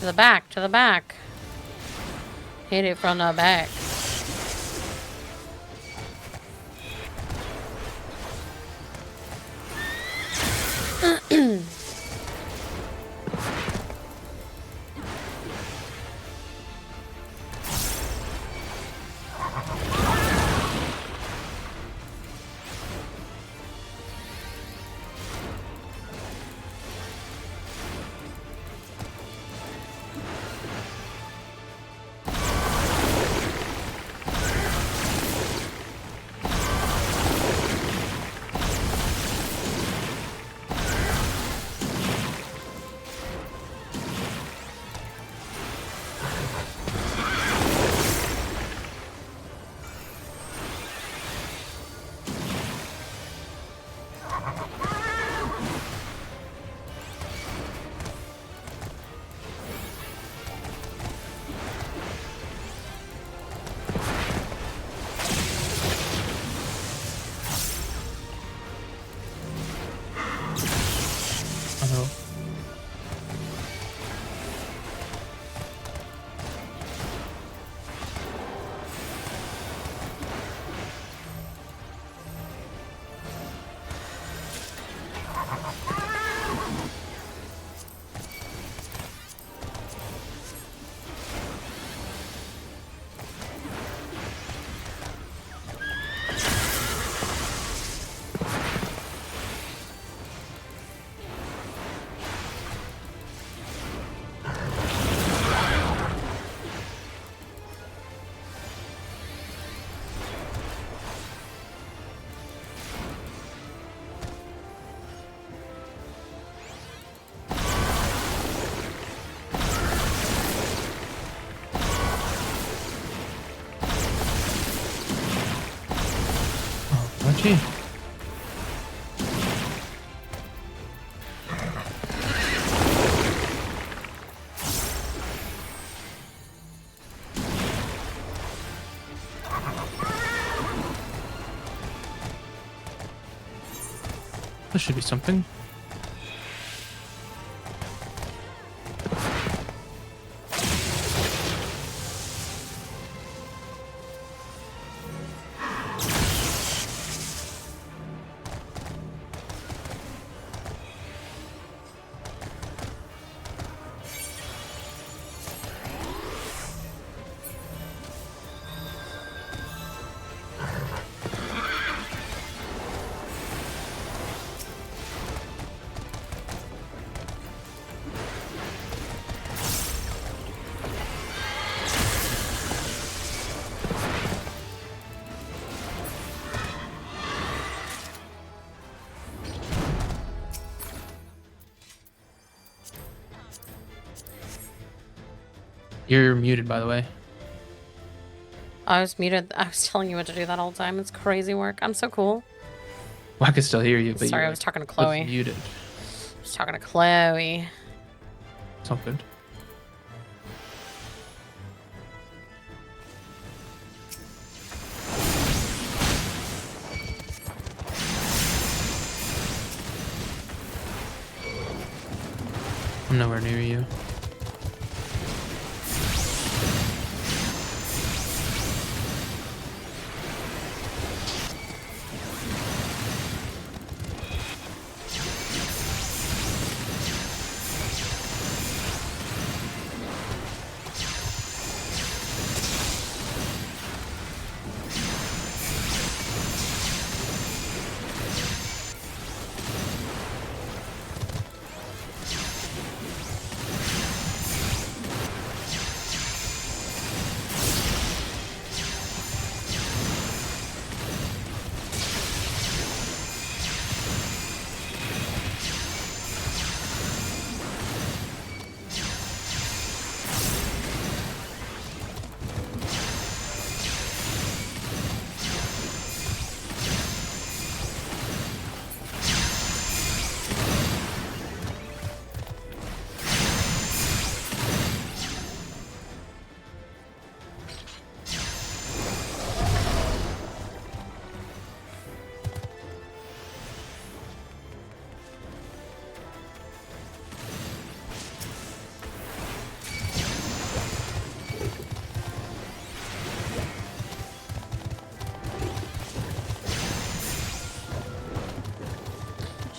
A: To the back, to the back. Hit it from the back.
L: Gee. There should be something. You're muted, by the way.
A: I was muted. I was telling you what to do that whole time. It's crazy work. I'm so cool.
L: Well, I can still hear you, but
A: sorry,
L: you're
A: I was talking to Chloe.
L: muted.
A: I was talking to Chloe.
L: It's all good. I'm nowhere near you.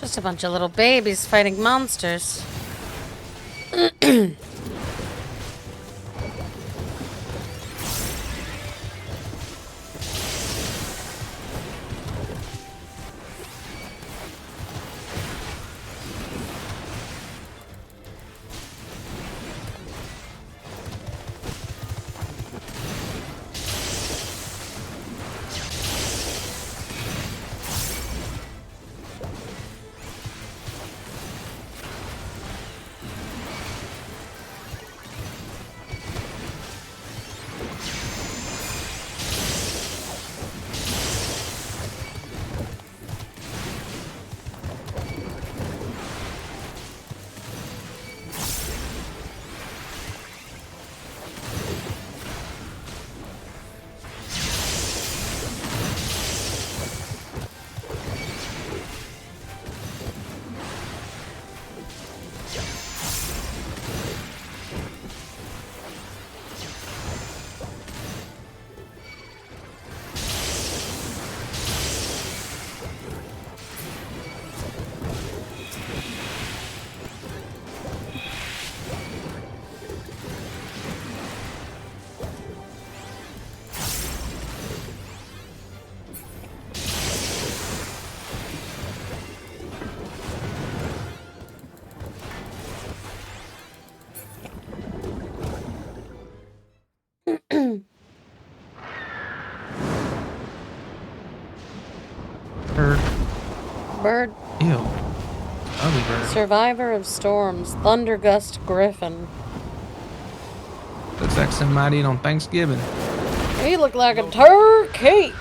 A: Just a bunch of little babies fighting monsters.
L: Bird.
A: Bird.
L: Ew. Ugly bird.
A: Survivor of storms. Thundergust Griffin.
L: Looks like somebody on Thanksgiving.
A: He looked like a turkey.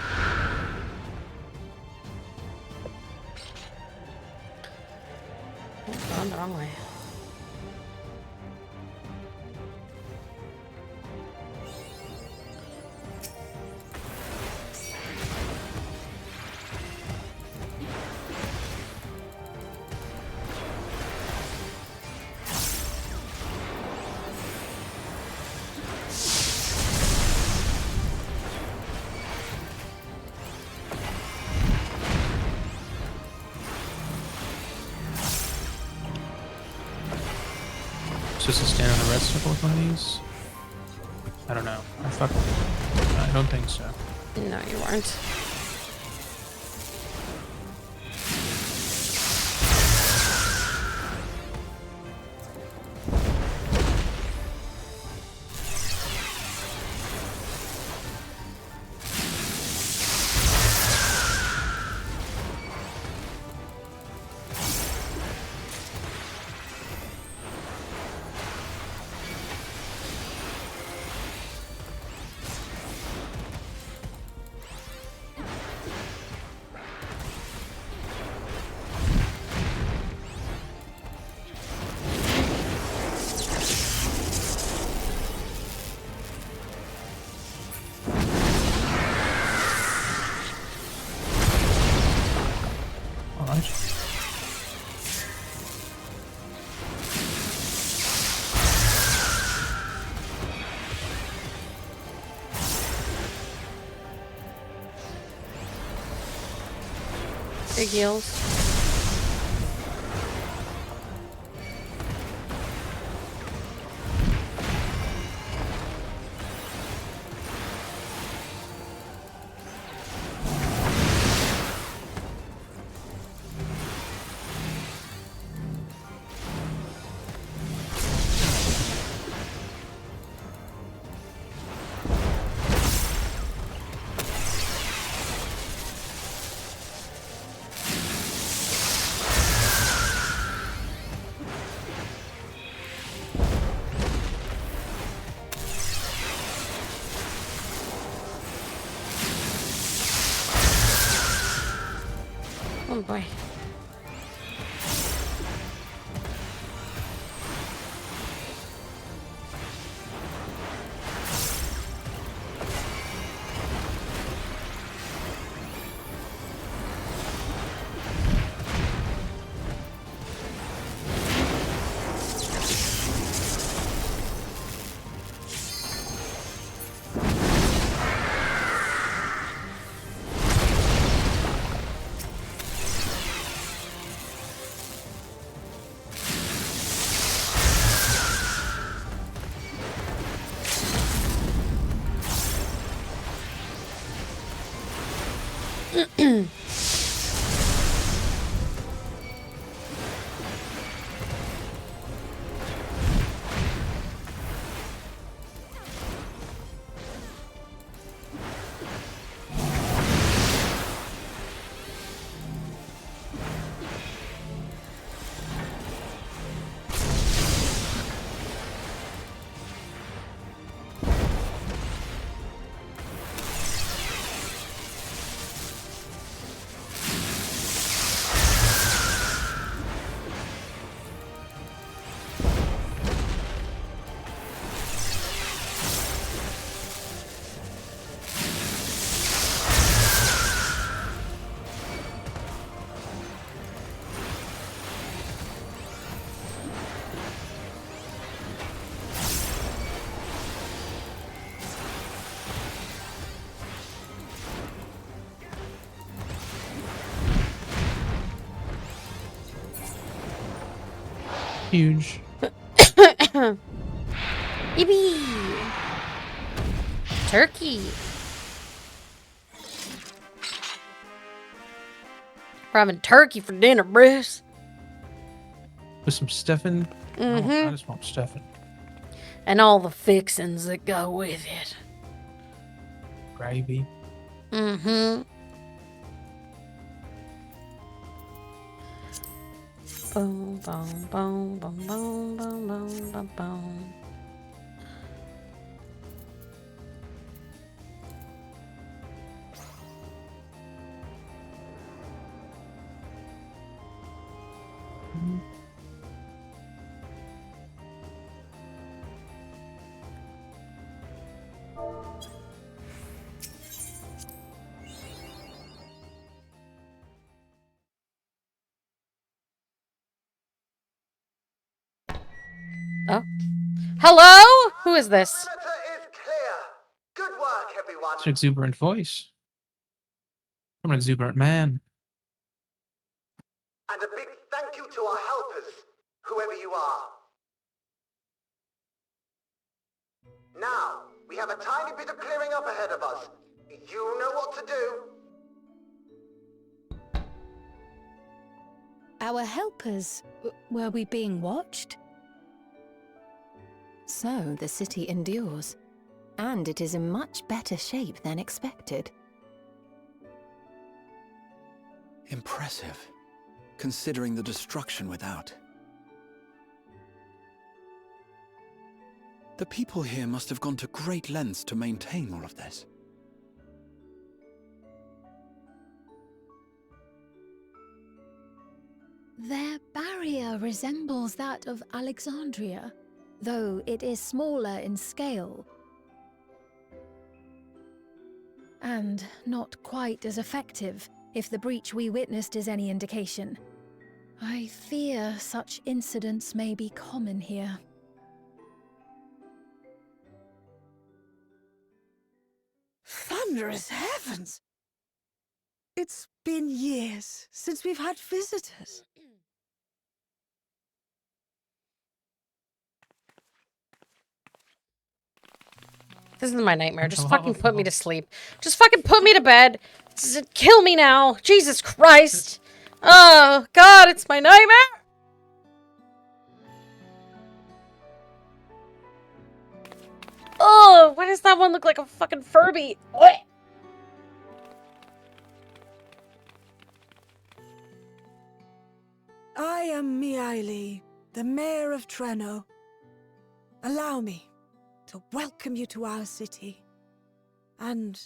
A: Oh, gone the wrong way.
L: Supposed to stand on the red circle with one of these? I don't know. I don't think so.
A: No, you weren't. Big heels. Oh boy.
L: Huge.
A: Yippee! Turkey. We're having turkey for dinner, Bruce.
L: With some stuffing.
A: Mm-hmm.
L: Oh, I just want stuffing.
A: And all the fixings that go with it.
L: Gravy.
A: Mm-hmm. Boom, boom, boom, boom, boom, boom, boom, boom, boom. Oh. Hello? Who is this?
L: It's an exuberant voice. I'm an exuberant man.
H: And a big thank you to our helpers, whoever you are. Now, we have a tiny bit of clearing up ahead of us. You know what to do.
G: Our helpers, were we being watched?
T: So the city endures, and it is in much better shape than expected.
W: Impressive, considering the destruction without. The people here must have gone to great lengths to maintain all of this.
G: Their barrier resembles that of Alexandria, though it is smaller in scale. And not quite as effective, if the breach we witnessed is any indication. I fear such incidents may be common here.
F: Thunderous heavens! It's been years since we've had visitors.
A: This is my nightmare. Just fucking put me to sleep. Just fucking put me to bed. Kill me now. Jesus Christ. Oh, God, it's my nightmare. Oh, why does that one look like a fucking Furby? What?
F: I am Miaili, the Mayor of Treno. Allow me to welcome you to our city. And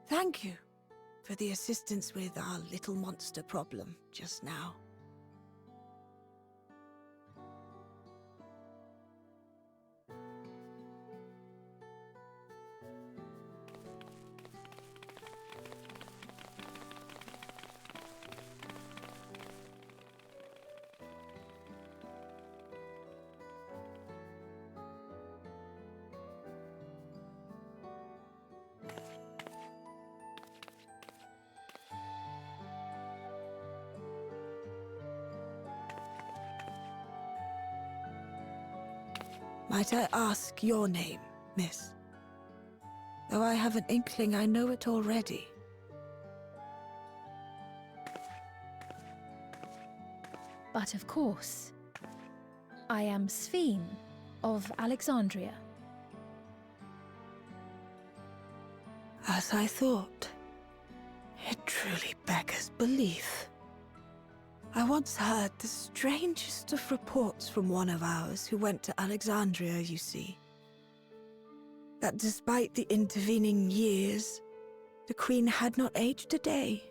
F: thank you for the assistance with our little monster problem just now. Might I ask your name, miss? Though I have an inkling I know it already.
S: But of course, I am Sphene of Alexandria.
F: As I thought. It truly beggars belief. I once heard the strangest of reports from one of ours who went to Alexandria, you see. That despite the intervening years, the Queen had not aged a day.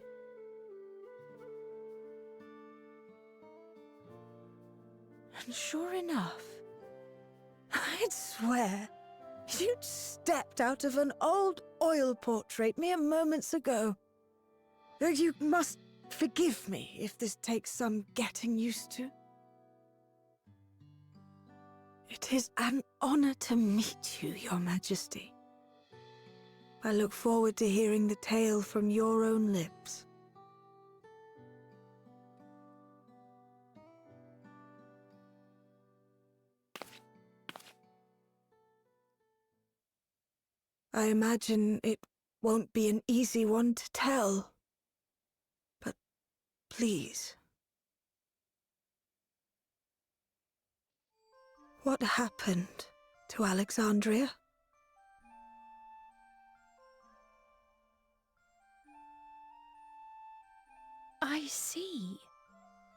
F: And sure enough, I'd swear, you'd stepped out of an old oil portrait mere moments ago. Though you must forgive me if this takes some getting used to. It is an honor to meet you, Your Majesty. I look forward to hearing the tale from your own lips. I imagine it won't be an easy one to tell. But please. What happened to Alexandria?
S: I see.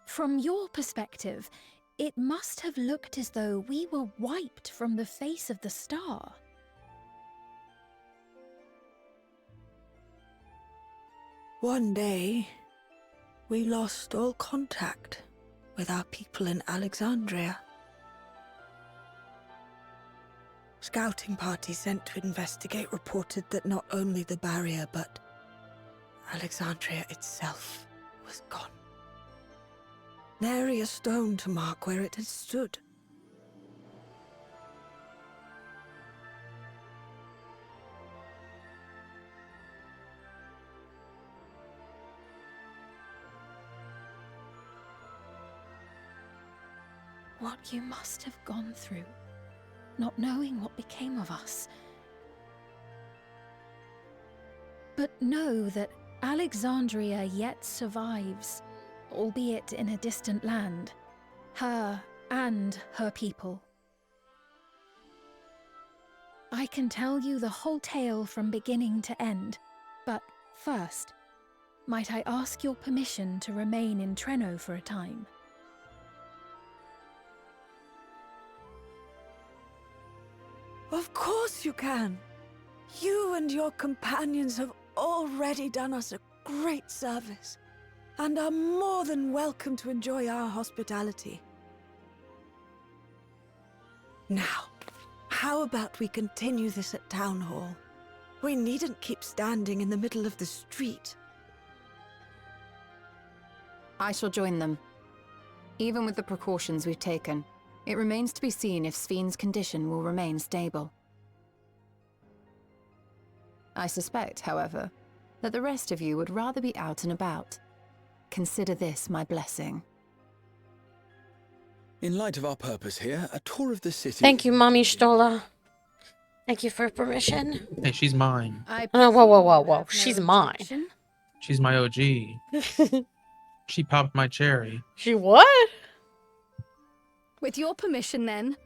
S: From your perspective, it must have looked as though we were wiped from the face of the star.
F: One day, we lost all contact with our people in Alexandria. Scouting parties sent to investigate reported that not only the barrier, but Alexandria itself was gone. Nary a stone to mark where it had stood.
S: What you must have gone through, not knowing what became of us. But know that Alexandria yet survives, albeit in a distant land. Her and her people. I can tell you the whole tale from beginning to end, but first, might I ask your permission to remain in Treno for a time?
F: Of course you can. You and your companions have already done us a great service, and are more than welcome to enjoy our hospitality. Now, how about we continue this at Town Hall? We needn't keep standing in the middle of the street.
T: I shall join them. Even with the precautions we've taken, it remains to be seen if Sphene's condition will remain stable. I suspect, however, that the rest of you would rather be out and about. Consider this my blessing.
W: In light of our purpose here, a tour of the city...
A: Thank you, Mommy Stola. Thank you for permission.
L: Hey, she's mine.
A: Whoa, whoa, whoa, whoa. She's mine.
L: She's my OG. She popped my cherry.
A: She what?
G: With your permission, then.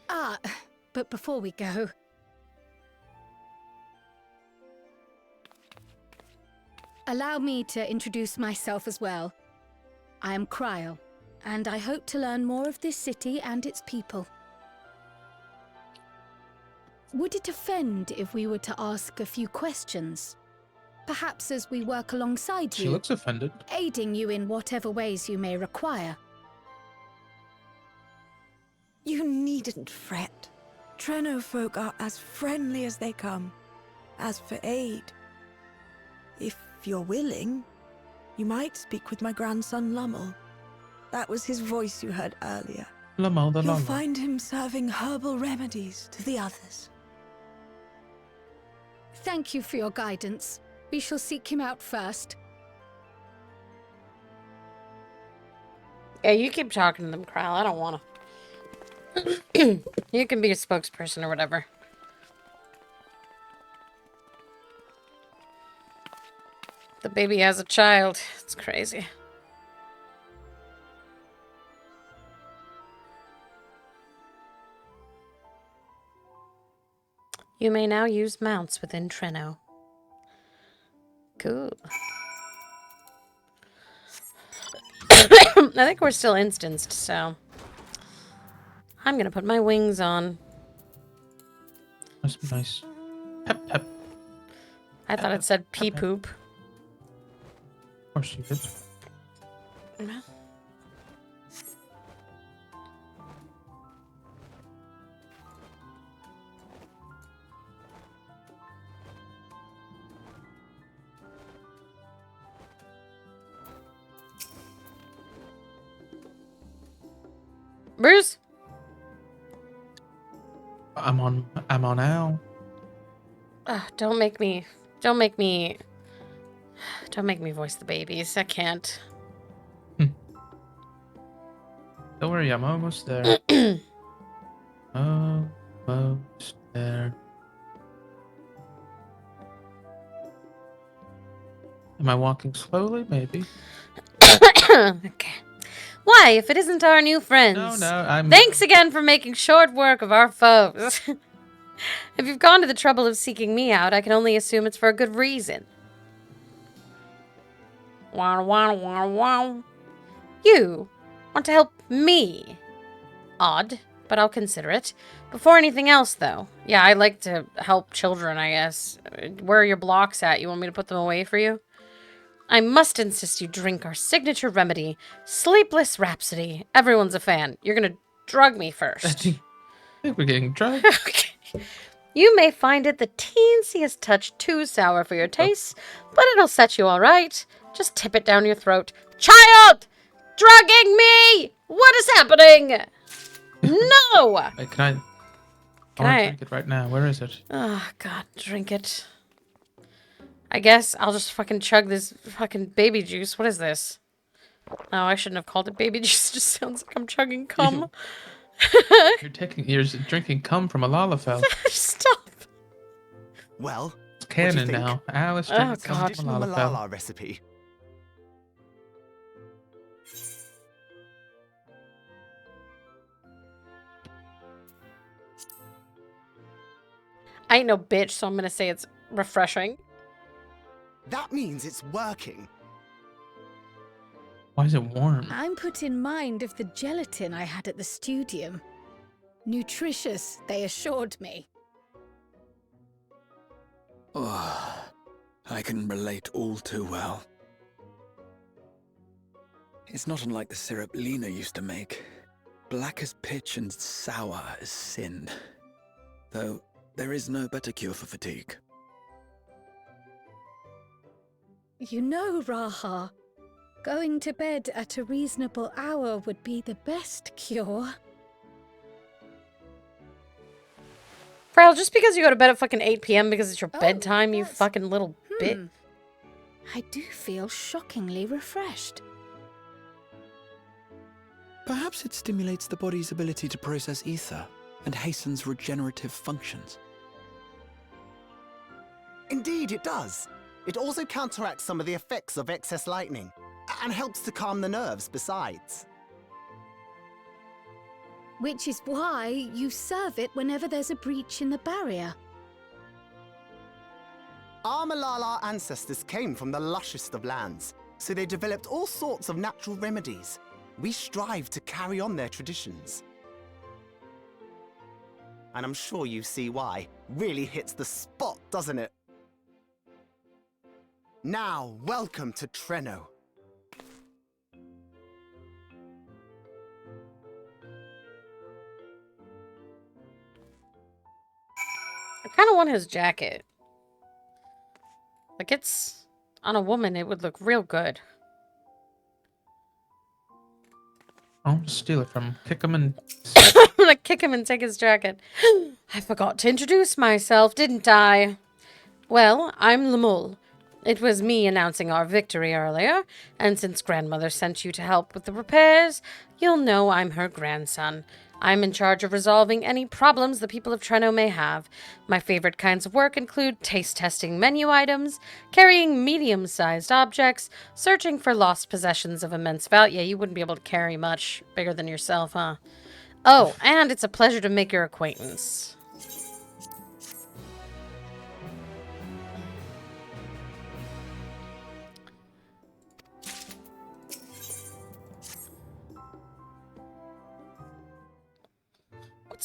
G: But before we go... Allow me to introduce myself as well. I am Cryle, and I hope to learn more of this city and its people. Would it offend if we were to ask a few questions? Perhaps as we work alongside you.
L: She looks offended.
G: Aiding you in whatever ways you may require.
F: You needn't fret. Treno folk are as friendly as they come. As for aid, if you're willing, you might speak with my grandson Lummel. That was his voice you heard earlier.
L: Lummel the
F: You'll
L: Lummel.
F: find him serving herbal remedies to the others.
G: Thank you for your guidance. We shall seek him out first.
A: Yeah, you keep talking to them, Cryle. I don't want to. You can be a spokesperson or whatever. The baby has a child. It's crazy. You may now use mounts within Treno. Cool. I think we're still instanced, so I'm gonna put my wings on.
L: Must be nice. Pep, pep.
A: I thought it said pee poop.
L: Of course you did.
A: Bruce?
L: I'm on now.
A: Don't make me voice the babies. I can't.
L: Don't worry, I'm almost there. Almost there. Am I walking slowly? Maybe.
A: Okay. Why, if it isn't our new friends?
L: No, I'm...
A: Thanks again for making short work of our foes. If you've gone to the trouble of seeking me out, I can only assume it's for a good reason. Wow, wow, wow, wow. You want to help me? Odd, but I'll consider it. Before anything else, though. Yeah, I like to help children, I guess. Where are your blocks at? You want me to put them away for you? I must insist you drink our signature remedy, Sleepless Rhapsody. Everyone's a fan. You're gonna drug me first.
L: I think we're getting drugged.
A: Okay. You may find it the teensiest touch too sour for your tastes, but it'll set you all right. Just tip it down your throat. Child! Drugging me! What is happening? No!
L: Wait, can I want to drink it right now. Where is it?
A: Oh, God, drink it. I guess I'll just fucking chug this fucking baby juice. What is this? No, I shouldn't have called it baby juice. It just sounds like I'm chugging cum.
L: You're drinking cum from a Lalafell.
A: Stop.
I: Well,
L: it's canon now. Alice drinks cum from a Lalafell.
I: Malala recipe.
A: I ain't no bitch, so I'm gonna say it's refreshing.
I: That means it's working.
L: Why is it warm?
G: I'm put in mind of the gelatin I had at the studium. Nutritious, they assured me.
W: Oh, I can relate all too well. It's not unlike the syrup Lena used to make. Black as pitch and sour as sin. Though there is no better cure for fatigue.
G: You know, Raha, going to bed at a reasonable hour would be the best cure.
A: Frel, just because you go to bed at fucking 8 p.m. because it's your bedtime, you fucking little bit.
G: I do feel shockingly refreshed.
W: Perhaps it stimulates the body's ability to process ether and hastens regenerative functions.
I: Indeed, it does. It also counteracts some of the effects of excess lightning, and helps to calm the nerves besides.
G: Which is why you serve it whenever there's a breach in the barrier.
I: Our Malala ancestors came from the lushest of lands, so they developed all sorts of natural remedies. We strive to carry on their traditions. And I'm sure you see why. Really hits the spot, doesn't it? Now, welcome to Treno.
A: I kind of want his jacket. Like, it's on a woman, it would look real good.
L: I'll steal it from him. Kick him and...
A: I'm gonna kick him and take his jacket. I forgot to introduce myself, didn't I? Well, I'm Lemul. It was me announcing our victory earlier, and since grandmother sent you to help with the repairs, you'll know I'm her grandson. I'm in charge of resolving any problems the people of Treno may have. My favorite kinds of work include taste-testing menu items, carrying medium-sized objects, searching for lost possessions of immense value. Yeah, you wouldn't be able to carry much bigger than yourself, huh? Oh, and it's a pleasure to make your acquaintance.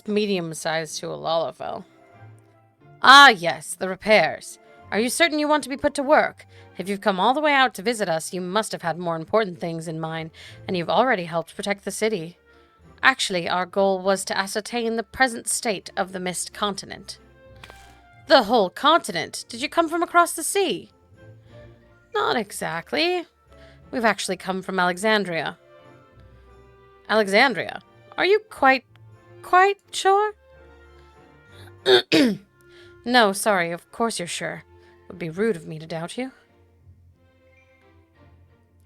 A: That's medium-sized to a Lalafell. Ah, yes, the repairs. Are you certain you want to be put to work? If you've come all the way out to visit us, you must have had more important things in mind, and you've already helped protect the city. Actually, our goal was to ascertain the present state of the Mist Continent. The whole continent? Did you come from across the sea? Not exactly. We've actually come from Alexandria. Alexandria? Are you quite sure? No, sorry, of course you're sure. It would be rude of me to doubt you.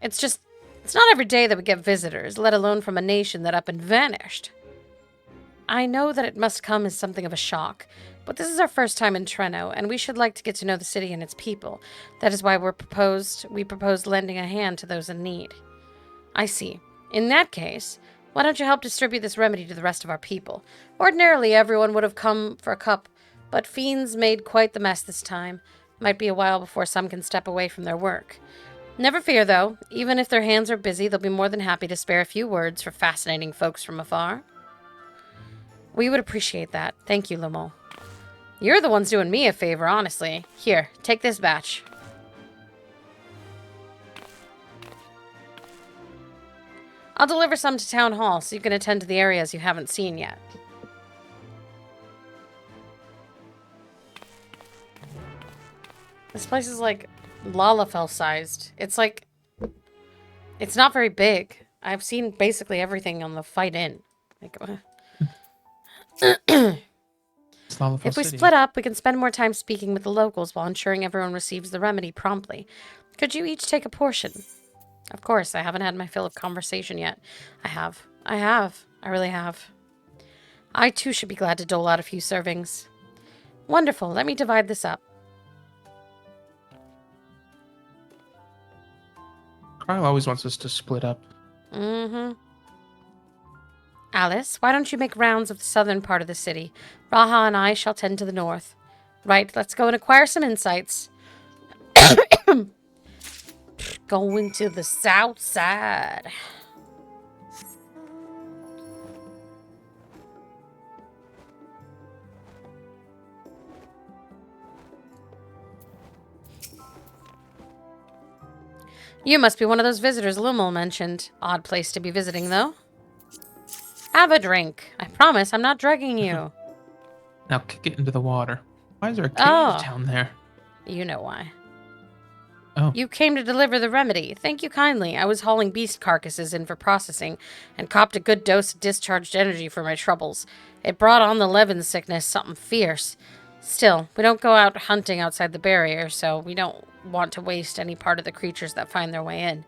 A: It's not every day that we get visitors, let alone from a nation that up and vanished. I know that it must come as something of a shock, but this is our first time in Treno, and we should like to get to know the city and its people. That is why we proposed lending a hand to those in need. I see. In that case, why don't you help distribute this remedy to the rest of our people? Ordinarily, everyone would have come for a cup, but fiends made quite the mess this time. Might be a while before some can step away from their work. Never fear, though. Even if their hands are busy, they'll be more than happy to spare a few words for fascinating folks from afar. We would appreciate that. Thank you, Lamol. You're the ones doing me a favor, honestly. Here, take this batch. I'll deliver some to Town Hall so you can attend to the areas you haven't seen yet. This place is like Lalafell sized. It's like, it's not very big. I've seen basically everything on the Fight Inn. Like, if we split up, we can spend more time speaking with the locals while ensuring everyone receives the remedy promptly. Could you each take a portion? Of course, I haven't had my fill of conversation yet. I have. I really have. I too should be glad to dole out a few servings. Wonderful. Let me divide this up.
L: Carl always wants us to split up.
A: Mm-hmm. Alice, why don't you make rounds of the southern part of the city? Raha and I shall tend to the north. Right, let's go and acquire some insights. Going to the south side. You must be one of those visitors Lumel mentioned. Odd place to be visiting, though. Have a drink. I promise I'm not drugging you.
L: Now kick it into the water. Why is there a cave down there?
A: You know why.
L: Oh.
A: You came to deliver the remedy. Thank you kindly. I was hauling beast carcasses in for processing and copped a good dose of discharged energy for my troubles. It brought on the Levin sickness, something fierce. Still, we don't go out hunting outside the barrier, so we don't want to waste any part of the creatures that find their way in.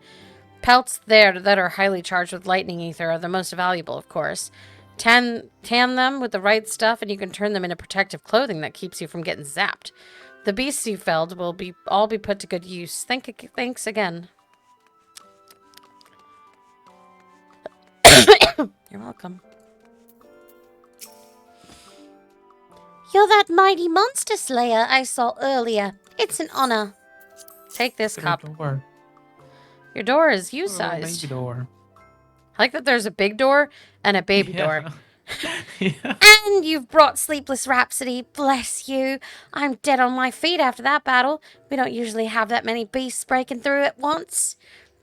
A: Pelts there that are highly charged with lightning ether are the most valuable, of course. Tan them with the right stuff and you can turn them into protective clothing that keeps you from getting zapped. The beasts you felled will all be put to good use. Thanks again. You're welcome.
K: You're that mighty monster slayer I saw earlier. It's an honor.
A: Take this cup.
L: Door.
A: Your door is you-sized.
L: Baby door.
A: I like that there's a big door and a baby door.
K: And you've brought Sleepless Rhapsody. Bless you. I'm dead on my feet after that battle. We don't usually have that many beasts breaking through at once.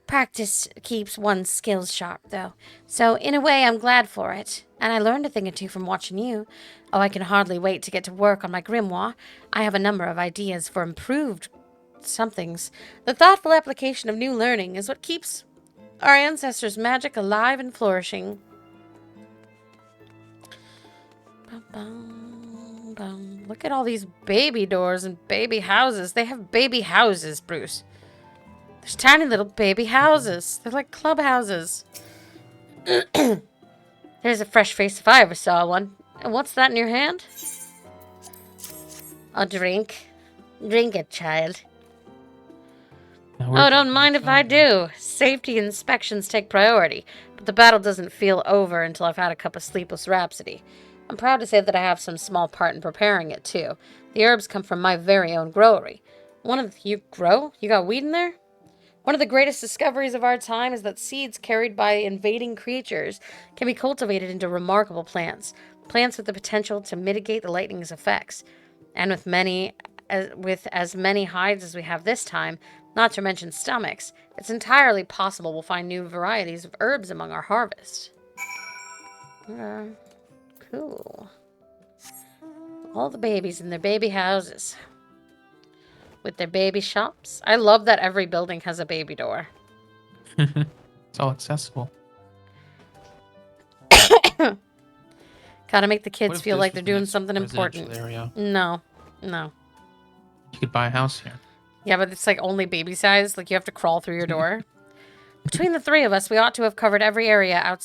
K: Practice keeps one's skills sharp, though. So, in a way, I'm glad for it. And I learned a thing or two from watching you. Oh, I can hardly wait to get to work on my grimoire. I have a number of ideas for improved somethings. The thoughtful application of new learning is what keeps our ancestors' magic alive and flourishing. Look at all these baby doors and baby houses. They have baby houses, Bruce. There's tiny little baby houses. They're like clubhouses. There's a fresh face if I ever saw one. And what's that in your hand? A drink. Drink it, child. Oh, don't mind if I do. Safety inspections take priority, but the battle doesn't feel over until I've had a cup of Sleepless Rhapsody. I'm proud to say that I have some small part in preparing it, too. The herbs come from my very own growery. You grow? You got weed in there? One of the greatest discoveries of our time is that seeds carried by invading creatures can be cultivated into remarkable plants.
A: Plants with the potential to mitigate the lightning's effects. And with as many hides as we have this time, not to mention stomachs, it's entirely possible we'll find new varieties of herbs among our harvest. Cool. All the babies in their baby houses. With their baby shops. I love that every building has a baby door.
L: It's all accessible.
A: Gotta make the
L: What
A: kids
L: if
A: feel
L: this
A: like
L: was
A: they're
L: the
A: doing
L: next
A: something
L: residential
A: important.
L: area?
A: No.
L: You could buy a house here.
A: Yeah, but it's like only baby size. Like you have to crawl through your door. Between the three of us, we ought to have covered every area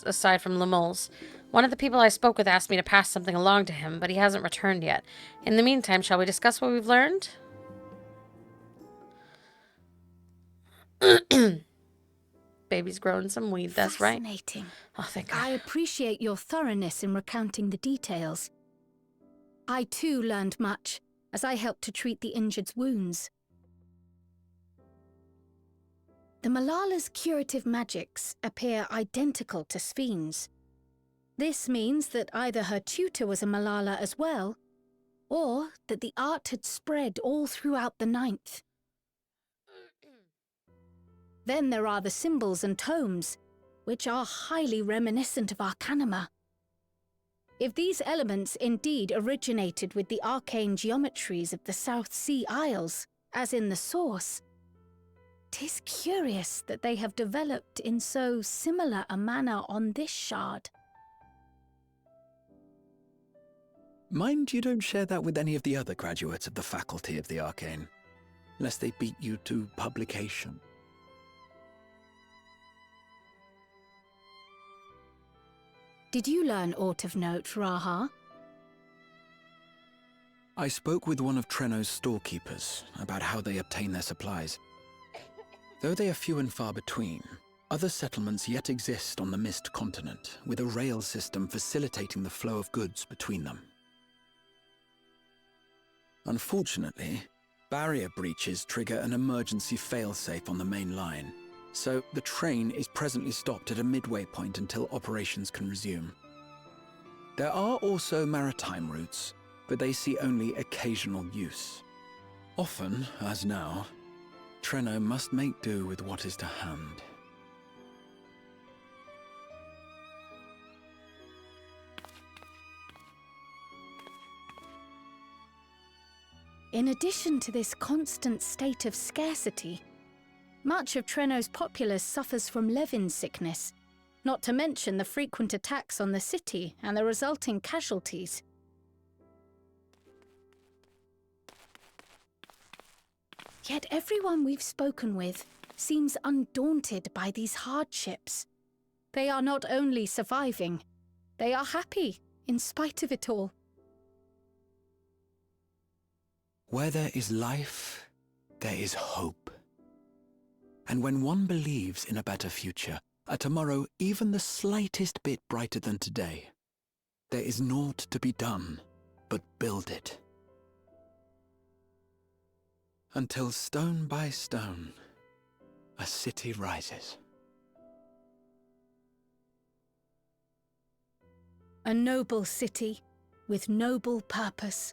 A: aside from Lemul's. One of the people I spoke with asked me to pass something along to him, but he hasn't returned yet. In the meantime, shall we discuss what we've learned? Baby's growing some weed, that's right.
G: Fascinating.
A: Oh, thank God.
G: I appreciate your thoroughness in recounting the details. I too learned much, as I helped to treat the injured's wounds. The Malala's curative magics appear identical to Spheen's. This means that either her tutor was a Malala as well, or that the art had spread all throughout the Ninth. Then there are the symbols and tomes, which are highly reminiscent of Arcanima. If these elements indeed originated with the arcane geometries of the South Sea Isles, as in the source, 'tis curious that they have developed in so similar a manner on this shard.
W: Mind you don't share that with any of the other graduates of the Faculty of the Arcane, lest they beat you to publication.
G: Did you learn aught of note, Raha?
W: I spoke with one of Treno's storekeepers about how they obtain their supplies. Though they are few and far between, other settlements yet exist on the Mist continent, with a rail system facilitating the flow of goods between them. Unfortunately, barrier breaches trigger an emergency failsafe on the main line, so the train is presently stopped at a midway point until operations can resume. There are also maritime routes, but they see only occasional use. Often, as now, Treno must make do with what is to hand.
G: In addition to this constant state of scarcity, much of Treno's populace suffers from Levin sickness, not to mention the frequent attacks on the city and the resulting casualties. Yet everyone we've spoken with seems undaunted by these hardships. They are not only surviving, they are happy in spite of it all.
W: Where there is life, there is hope. And when one believes in a better future, a tomorrow even the slightest bit brighter than today, there is naught to be done but build it. Until stone by stone, a city rises.
G: A noble city with noble purpose.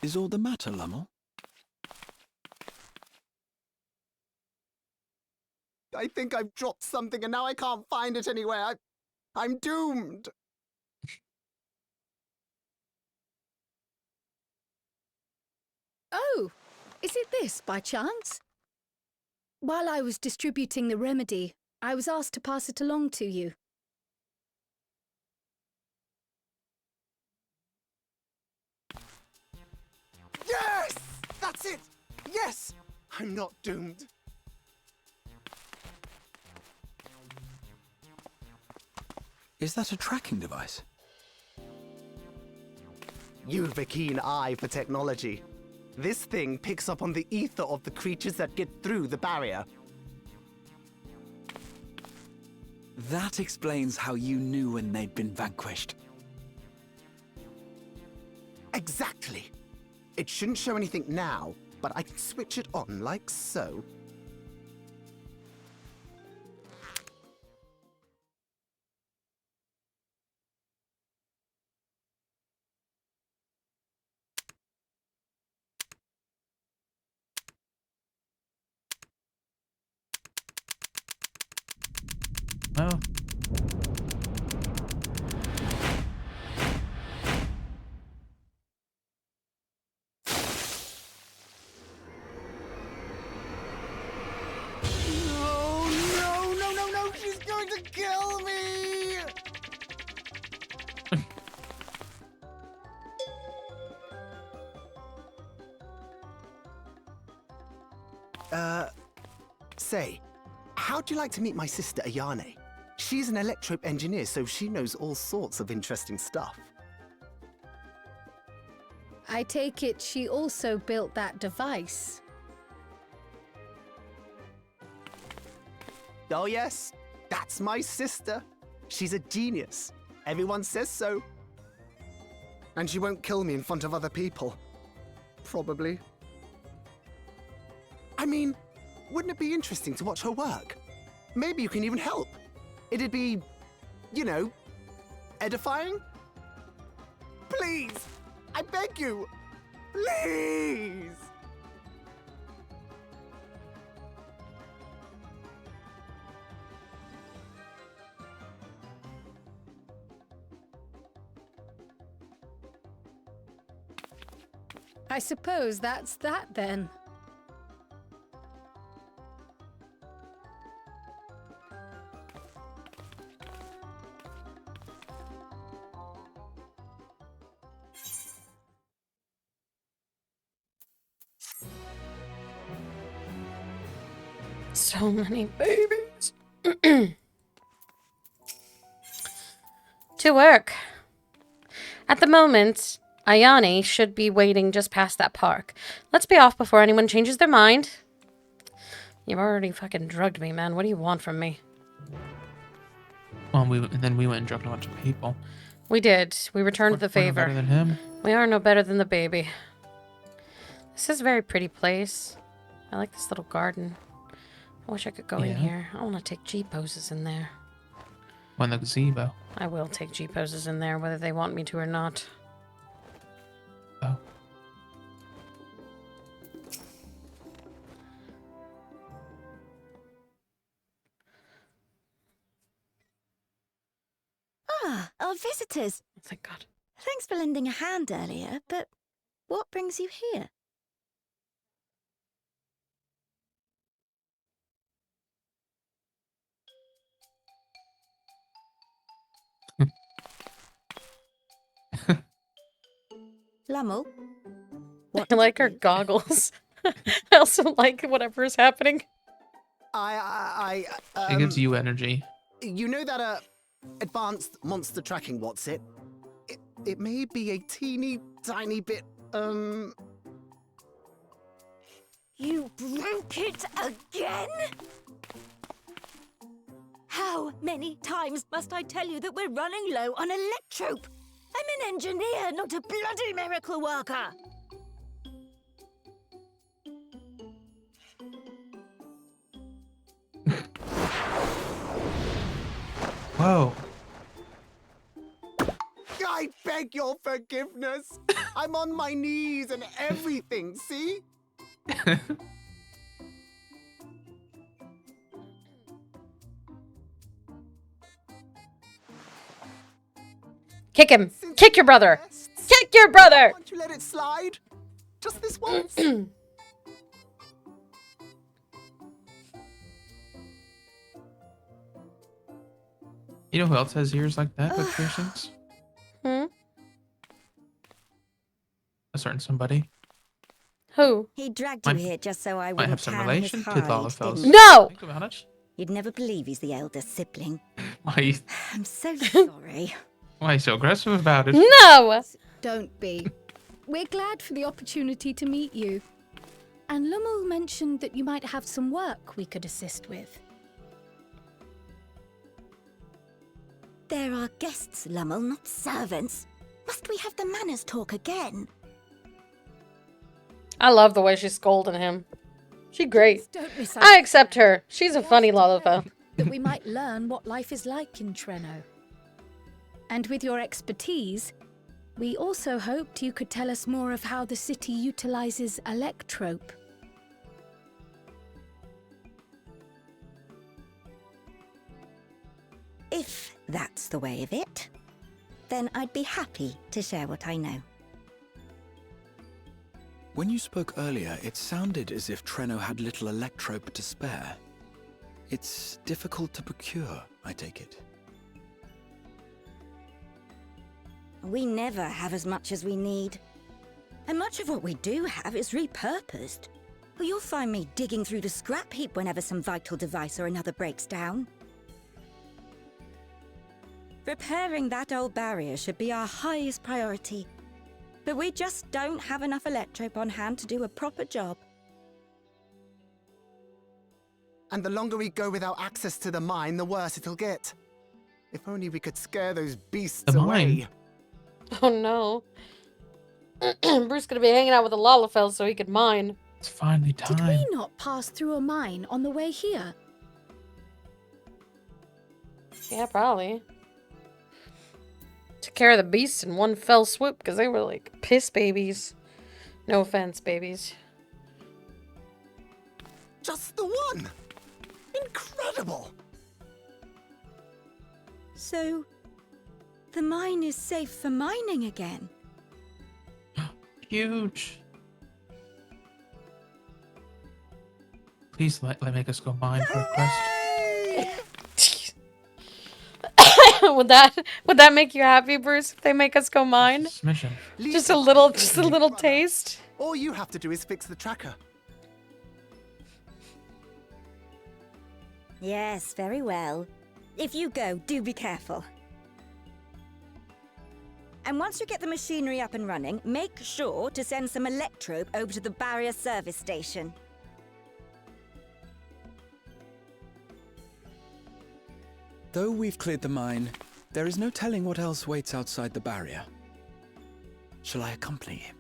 W: Is all the matter, Lummel?
I: I think I've dropped something and now I can't find it anywhere. I'm doomed.
G: Oh, is it this by chance? While I was distributing the remedy, I was asked to pass it along to you.
I: Yes! That's it! Yes! I'm not doomed.
W: Is that a tracking device?
I: You've a keen eye for technology. This thing picks up on the ether of the creatures that get through the barrier.
W: That explains how you knew when they'd been vanquished.
I: Exactly. It shouldn't show anything now, but I can switch it on like so.
L: Well.
I: No, she's going to kill me! Say, how'd you like to meet my sister Ayane? She's an electrope engineer, so she knows all sorts of interesting stuff.
G: I take it she also built that device.
I: Oh yes, that's my sister. She's a genius. Everyone says so. And she won't kill me in front of other people. Probably. I mean, wouldn't it be interesting to watch her work? Maybe you can even help. It'd be, you know, edifying? Please! I beg you! Please!
G: I suppose that's that then.
A: So many babies. To work. At the moment, Ayane should be waiting just past that park. Let's be off before anyone changes their mind. You've already fucking drugged me, man. What do you want from me?
L: Well, then we went and drugged a bunch of people.
A: We did. We returned the favor.
L: We're no better than him.
A: We are no better than the baby. This is a very pretty place. I like this little garden. I wish I could go in here. I want to take G poses in there.
L: When the gazebo.
A: I will take G poses in there, whether they want me to or not.
L: Oh.
E: Ah, our visitors.
A: Thank God.
E: Thanks for lending a hand earlier, but what brings you here? Lummel?
A: I like her goggles. I also like whatever is happening.
L: It gives you energy.
I: You know that, advanced monster tracking, what's it? It may be a teeny tiny bit,
E: You broke it again? How many times must I tell you that we're running low on electrope? I'm an engineer, not a bloody miracle worker.
L: Whoa.
I: I beg your forgiveness. I'm on my knees and everything, see?
A: Kick him! Kick your brother! Kick your brother!
I: Won't you let it slide? Just this once?
L: You know who else has ears like that with piercings?
A: Hmm?
L: A certain somebody.
A: Who?
E: He dragged you here just so I wouldn't
L: have some
E: tan
L: relation
E: his
L: to
E: hide,
L: Thalafels.
E: didn't you?
A: No!
L: Think about it.
E: You'd never believe he's the elder sibling.
L: Why?
E: I'm so sorry.
L: Why are you so aggressive about it?
A: No!
G: Don't be. We're glad for the opportunity to meet you. And Lummel mentioned that you might have some work we could assist with.
E: There are guests, Lummel, not servants. Must we have the manners talk again?
A: I love the way she's scolding him. She great.
G: Don't
A: I accept her. She's a funny Lullaby.
G: that we might learn what life is like in Treno. And with your expertise, we also hoped you could tell us more of how the city utilizes electrope.
E: If that's the way of it, then I'd be happy to share what I know.
W: When you spoke earlier, it sounded as if Treno had little electrope to spare. It's difficult to procure, I take it.
E: We never have as much as we need. And much of what we do have is repurposed. Well, you'll find me digging through the scrap heap whenever some vital device or another breaks down. Repairing that old barrier should be our highest priority. But we just don't have enough electrope on hand to do a proper job.
I: And the longer we go without access to the mine, the worse it'll get. If only we could scare those beasts away.
A: Oh no. Bruce gonna be hanging out with the Lalafell so he could mine.
L: It's finally time.
G: Did we not pass through a mine on the way here?
A: Yeah, probably. Took care of the beasts in one fell swoop because they were like piss babies. No offense, babies.
I: Just the one! Incredible!
E: So, the mine is safe for mining again?
L: Huge. Please let make us go mine for a quest.
A: would that make you happy, Bruce, if they make us go mine?
L: Mission.
A: Just a little taste.
I: All you have to do is fix the tracker.
E: Yes, very well. If you go, do be careful. And once you get the machinery up and running, make sure to send some electrope over to the barrier service station.
W: Though we've cleared the mine, there is no telling what else waits outside the barrier. Shall I accompany you?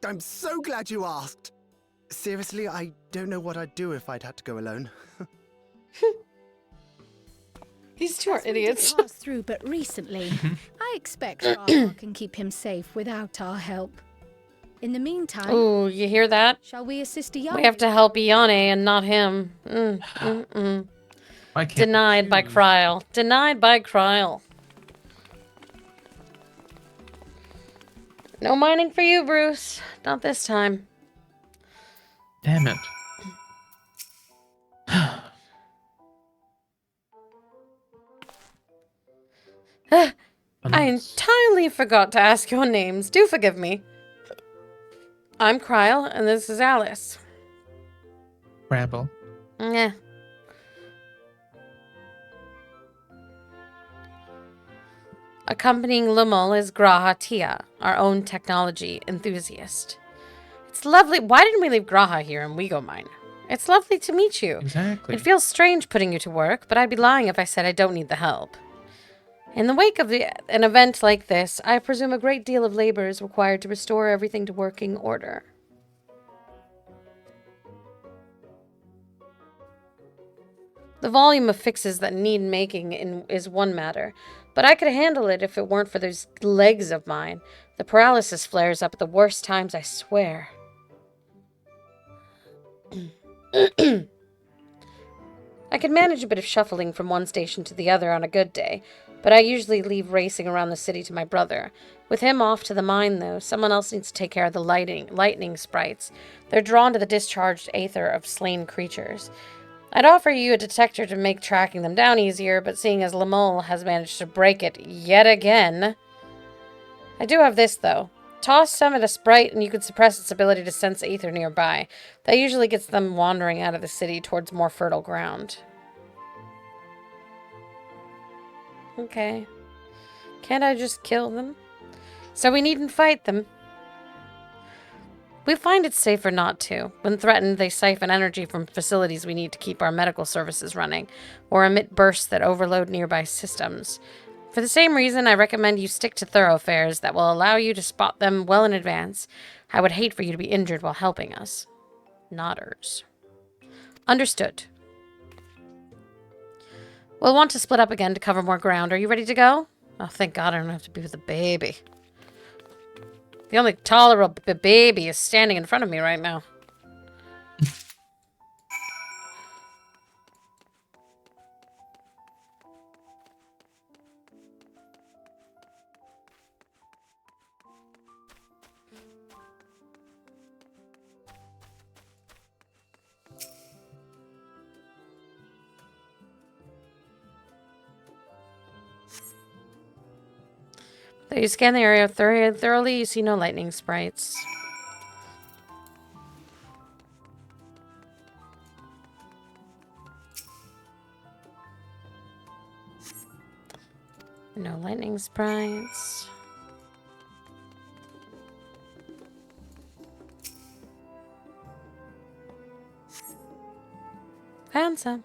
I: I'm so glad you asked. Seriously, I don't know what I'd do if I'd had to go alone.
A: These two are idiots.
G: Passed through but recently. I expect Raha can keep him safe without our help. In the meantime...
A: Ooh, you hear that?
G: Shall we assist Iane?
A: We have to help Iane and not him.
L: I can't
A: Denied by Kryl. Denied by Kryl. No mining for you, Bruce. Not this time.
L: Damn it.
A: I entirely forgot to ask your names. Do forgive me. I'm Kryl, and this is Alice.
L: Ramble.
A: Yeah. Accompanying Lumul is Graha Tia, our own technology enthusiast. It's lovely. Why didn't we leave Graha here and we go mine? It's lovely to meet you.
L: Exactly.
A: It feels strange putting you to work, but I'd be lying if I said I don't need the help. In the wake of an event like this, I presume a great deal of labor is required to restore everything to working order. The volume of fixes that need making is one matter, but I could handle it if it weren't for those legs of mine. The paralysis flares up at the worst times, I swear. I could manage a bit of shuffling from one station to the other on a good day, but I usually leave racing around the city to my brother. With him off to the mine, though, someone else needs to take care of the lightning sprites. They're drawn to the discharged aether of slain creatures. I'd offer you a detector to make tracking them down easier, but seeing as Lumul has managed to break it yet again... I do have this, though. Toss some at a sprite and you could suppress its ability to sense aether nearby. That usually gets them wandering out of the city towards more fertile ground. Okay. Can't I just kill them? So we needn't fight them. We find it safer not to. When threatened, they siphon energy from facilities we need to keep our medical services running, or emit bursts that overload nearby systems. For the same reason, I recommend you stick to thoroughfares that will allow you to spot them well in advance. I would hate for you to be injured while helping us. Nodders. Understood. We'll want to split up again to cover more ground. Are you ready to go? Oh, thank God I don't have to be with the baby. The only tolerable baby is standing in front of me right now. Though you scan the area thoroughly, you see no lightning sprites. No lightning sprites. Found some.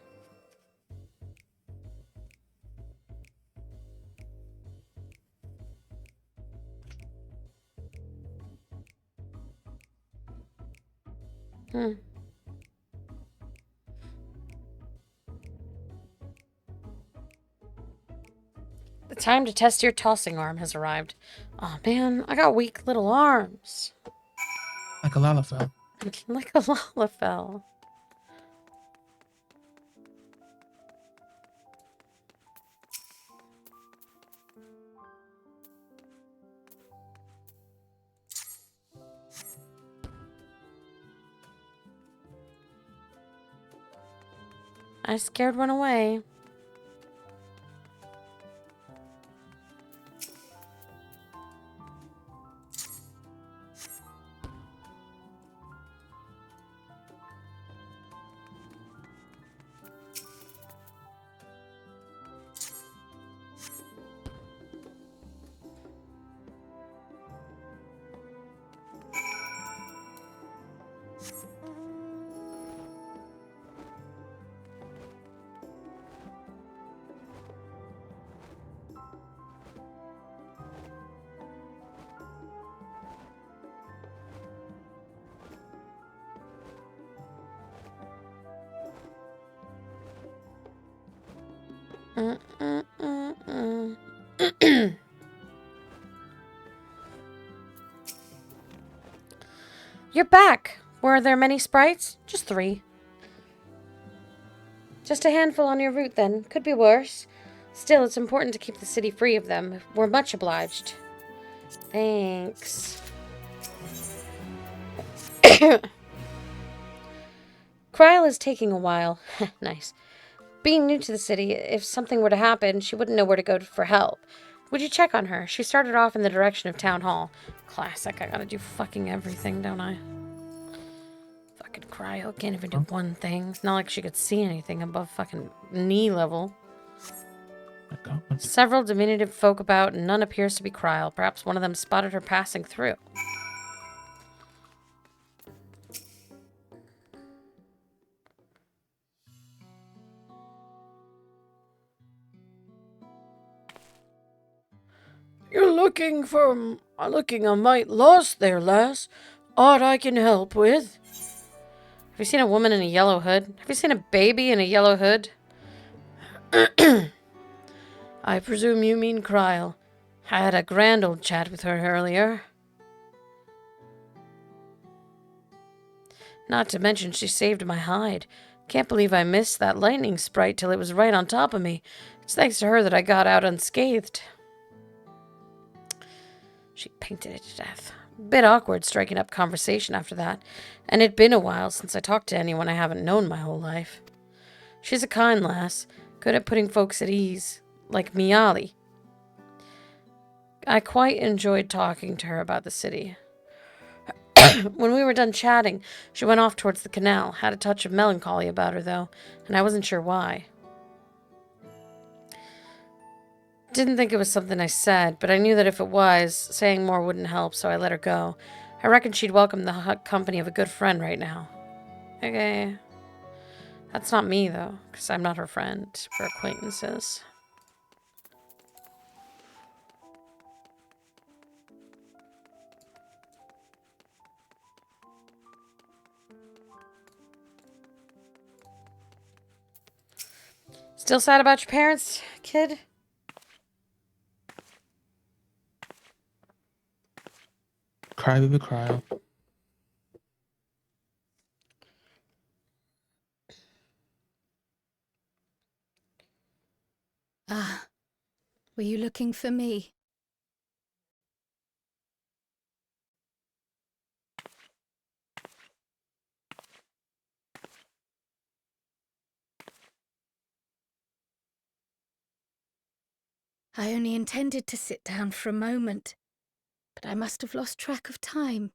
A: The time to test your tossing arm has arrived. Oh man, I got weak little arms.
L: Like a lalafell.
A: Like a lalafell. I scared one away. You're back. Were there many sprites? Just 3. Just a handful on your route, then. Could be worse. Still, it's important to keep the city free of them. We're much obliged. Thanks. Kryl is taking a while. Nice. Being new to the city, if something were to happen, she wouldn't know where to go for help. Would you check on her? She started off in the direction of Town Hall. Classic. I gotta do fucking everything, don't I? Fucking Cryo can't even do one thing. It's not like she could see anything above fucking knee level. Several diminutive folk about, and none appears to be Cryo. Perhaps one of them spotted her passing through. You're looking a mite lost there, lass. Aught I can help with? Have you seen a woman in a yellow hood? Have you seen a baby in a yellow hood? I presume you mean Kryl. I had a grand old chat with her earlier. Not to mention she saved my hide. Can't believe I missed that lightning sprite till it was right on top of me. It's thanks to her that I got out unscathed. She painted it to death. Bit awkward striking up conversation after that, and it'd been a while since I talked to anyone I haven't known my whole life. She's a kind lass, good at putting folks at ease, like Miali. I quite enjoyed talking to her about the city. When we were done chatting, she went off towards the canal, had a touch of melancholy about her, though, and I wasn't sure why. Didn't think it was something I said, but I knew that if it was, saying more wouldn't help, so I let her go. I reckon she'd welcome the company of a good friend right now. Okay. That's not me, though, because I'm not her friend. We're acquaintances. Still sad about your parents, kid?
L: Cry, baby, cry.
G: Ah, were you looking for me? I only intended to sit down for a moment, but I must have lost track of time.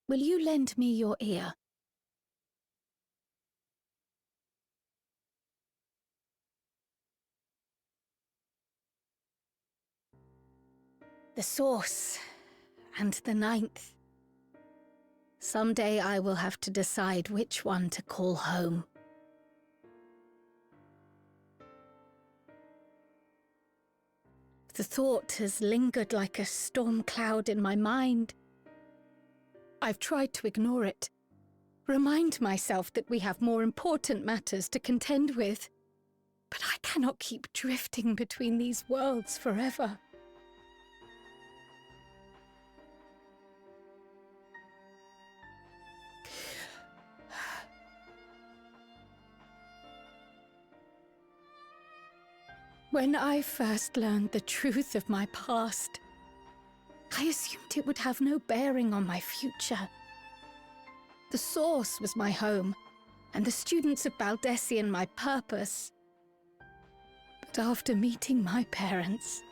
G: Will you lend me your ear? The source and the ninth. Someday I will have to decide which one to call home. The thought has lingered like a storm cloud in my mind. I've tried to ignore it, remind myself that we have more important matters to contend with. But I cannot keep drifting between these worlds forever. When I first learned the truth of my past, I assumed it would have no bearing on my future. The source was my home, and the students of Baldessian my purpose. But after meeting my parents,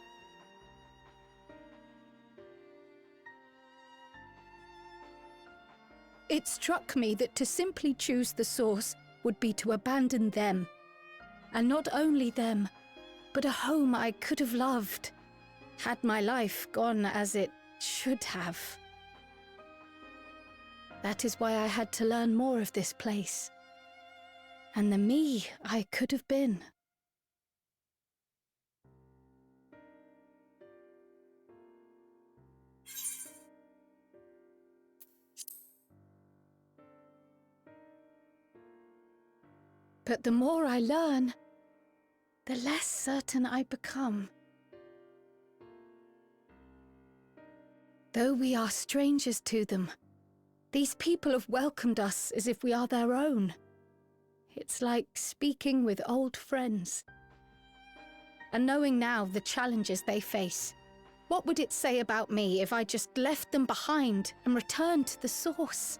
G: it struck me that to simply choose the source would be to abandon them. And not only them, but a home I could have loved, had my life gone as it should have. That is why I had to learn more of this place, and the me I could have been. But the more I learn, the less certain I become. Though we are strangers to them, these people have welcomed us as if we are their own. It's like speaking with old friends. And knowing now the challenges they face, what would it say about me if I just left them behind and returned to the source?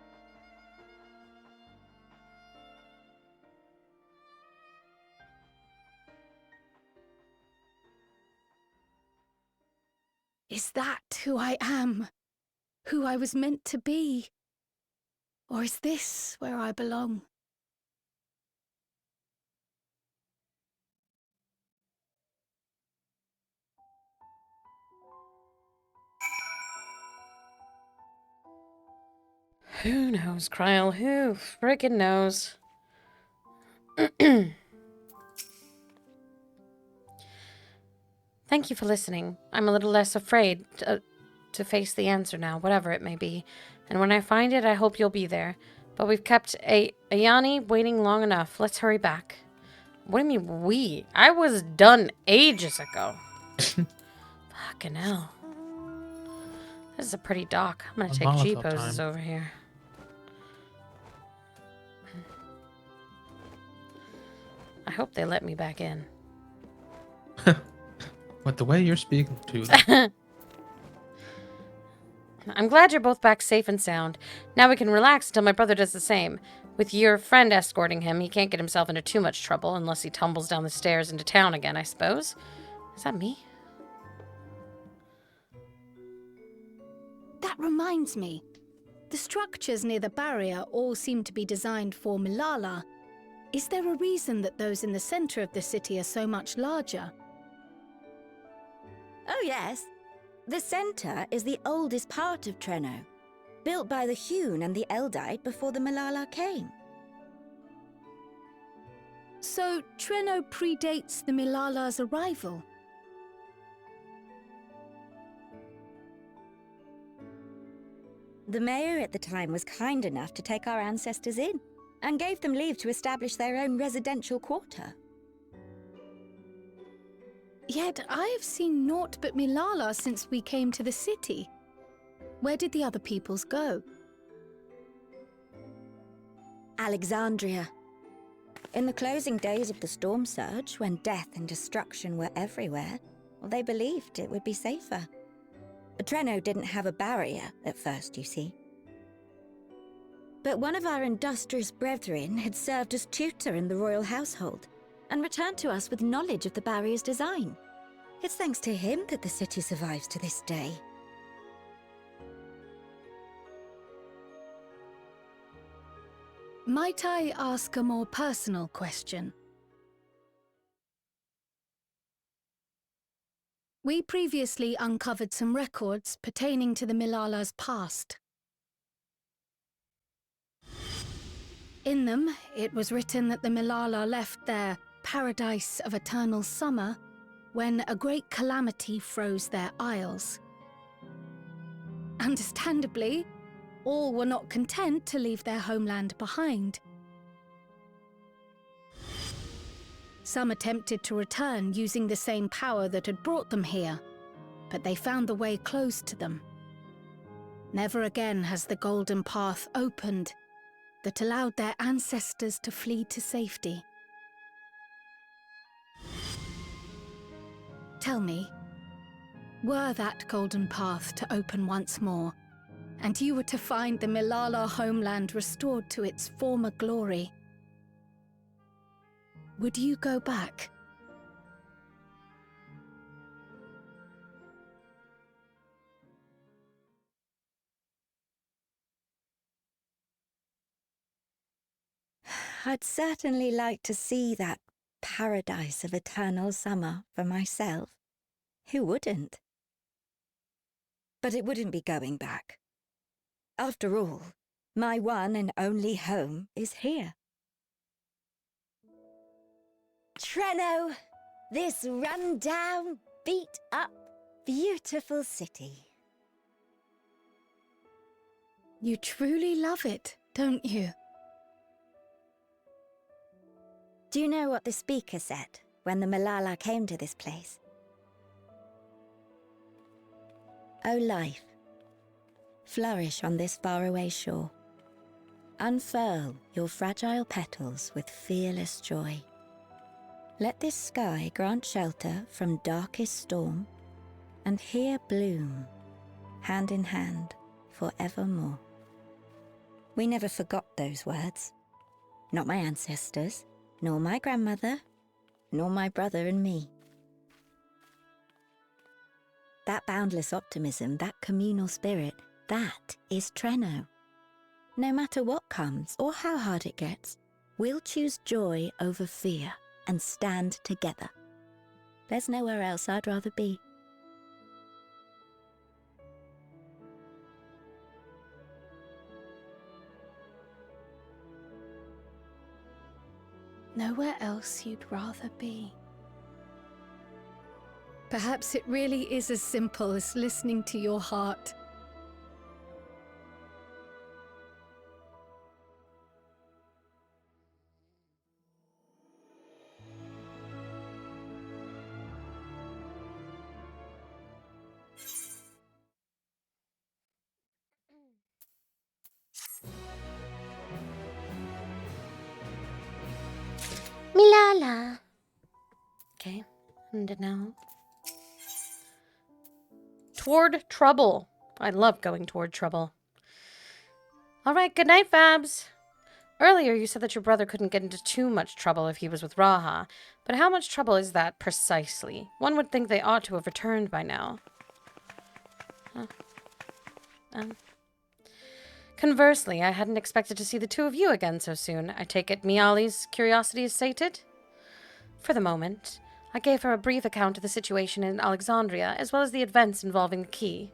G: Is that who I am? Who I was meant to be? Or is this where I belong?
A: Who knows, Kryle? Who frickin' knows? Thank you for listening. I'm a little less afraid to face the answer now, whatever it may be. And when I find it, I hope you'll be there. But we've kept Ayani waiting long enough. Let's hurry back. What do you mean we? I was done ages ago. Fucking hell. This is a pretty dock. I'm gonna take G poses over here. I hope they let me back in.
L: With the way you're speaking to them.
A: I'm glad you're both back safe and sound. Now we can relax until my brother does the same. With your friend escorting him, he can't get himself into too much trouble unless he tumbles down the stairs into town again, I suppose. Is that me?
G: That reminds me. The structures near the barrier all seem to be designed for Milala. Is there a reason that those in the center of the city are so much larger?
E: Oh yes. The centre is the oldest part of Treno, built by the Hune and the Eldite before the Malala came.
G: So Treno predates the Milala's arrival?
E: The mayor at the time was kind enough to take our ancestors in. and gave them leave to establish their own residential quarter.
G: Yet I have seen naught but Milala since we came to the city. Where did the other peoples go?
E: Alexandria. In the closing days of the storm surge, when death and destruction were everywhere, they believed it would be safer. Treno didn't have a barrier at first, you see. But one of our industrious brethren had served as tutor in the royal household and returned to us with knowledge of the barrier's design. It's thanks to him that the city survives to this day.
G: Might I ask a more personal question? We previously uncovered some records pertaining to the Milala's past. In them, it was written that the Milala left their paradise of eternal summer when a great calamity froze their isles. Understandably, all were not content to leave their homeland behind. Some attempted to return using the same power that had brought them here, but they found the way closed to them. Never again has the golden path opened that allowed their ancestors to flee to safety. Tell me, were that golden path to open once more, and you were to find the Milala homeland restored to its former glory, would you go back?
E: I'd certainly like to see that paradise of eternal summer for myself. Who wouldn't? But it wouldn't be going back. After all, my one and only home is here. Treno, this run-down, beat-up, beautiful city.
G: You truly love it, don't you?
E: Do you know what the speaker said when the Milala came to this place? O life, flourish on this faraway shore. Unfurl your fragile petals with fearless joy. Let this sky grant shelter from darkest storm, and here bloom, hand in hand, forevermore. We never forgot those words. Not my ancestors, nor my grandmother, nor my brother and me. That boundless optimism, that communal spirit, that is Treno. No matter what comes or how hard it gets, we'll choose joy over fear and stand together. There's nowhere else I'd rather be.
G: Nowhere else you'd rather be. Perhaps it really is as simple as listening to your heart.
A: Milala. Okay, and now toward trouble. I love going toward trouble. All right, good night, Fabs. Earlier, you said that your brother couldn't get into too much trouble if he was with Raha, but how much trouble is that precisely? One would think they ought to have returned by now. Huh. Conversely, I hadn't expected to see the two of you again so soon. I take it Miali's curiosity is sated? For the moment. I gave her a brief account of the situation in Alexandria, as well as the events involving the key.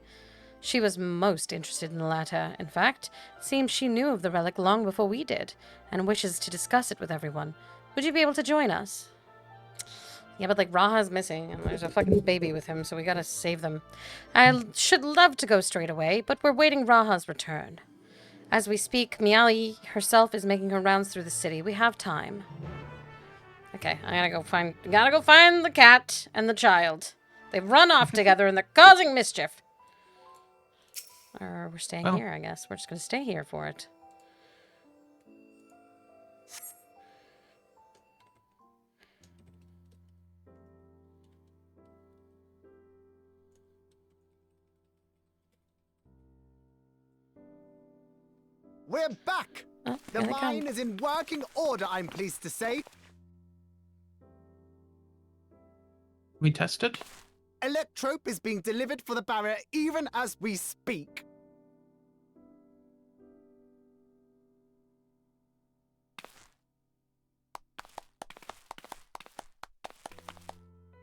A: She was most interested in the latter. In fact, it seems she knew of the relic long before we did, and wishes to discuss it with everyone. Would you be able to join us? Yeah, but like Raha's missing, and there's a fucking baby with him, so we gotta save them. I should love to go straight away, but we're waiting Raha's return. As we speak, Miali herself is making her rounds through the city. We have time. Okay, I gotta go find the cat and the child. They've run off together and they're causing mischief. Or we're staying here, I guess. We're just gonna stay here for it.
I: We're back!
A: Oh,
I: the mine is in working order, I'm pleased to say.
L: We tested.
I: Electrope is being delivered for the barrier even as we speak.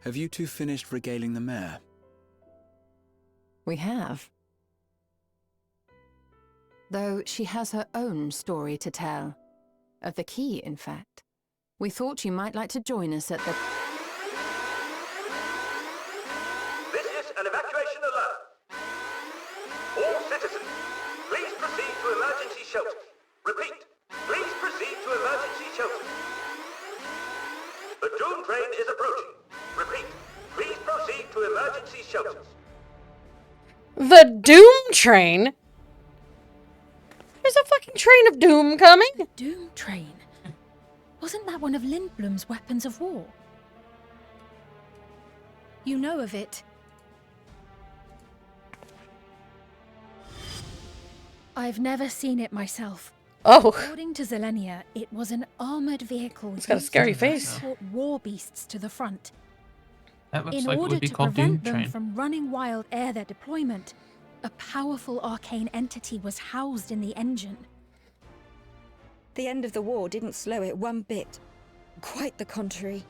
W: Have you two finished regaling the mare?
T: We have. Though she has her own story to tell. Of the key, in fact. We thought you might like to join us at the...
H: This is an evacuation alert. All citizens, please proceed to emergency shelters. Repeat, please proceed to emergency shelters. The Doom train is approaching. Repeat, please proceed to emergency shelters.
A: The Doom train? There's a fucking train of doom coming.
S: The Doom train? Wasn't that one of Lindblom's weapons of war? You know of it. I've never seen it myself.
A: Oh.
S: According to Zelenia, it was an armored vehicle.
A: It's got a scary
S: used to
A: face.
S: transport war beasts to the front.
L: That looks
S: In
L: like it
S: order
L: would be
S: to
L: called Doom
S: prevent them
L: Train.
S: from running wild ere their deployment, a powerful arcane entity was housed in the engine.
E: The end of the war didn't slow it one bit. Quite the contrary.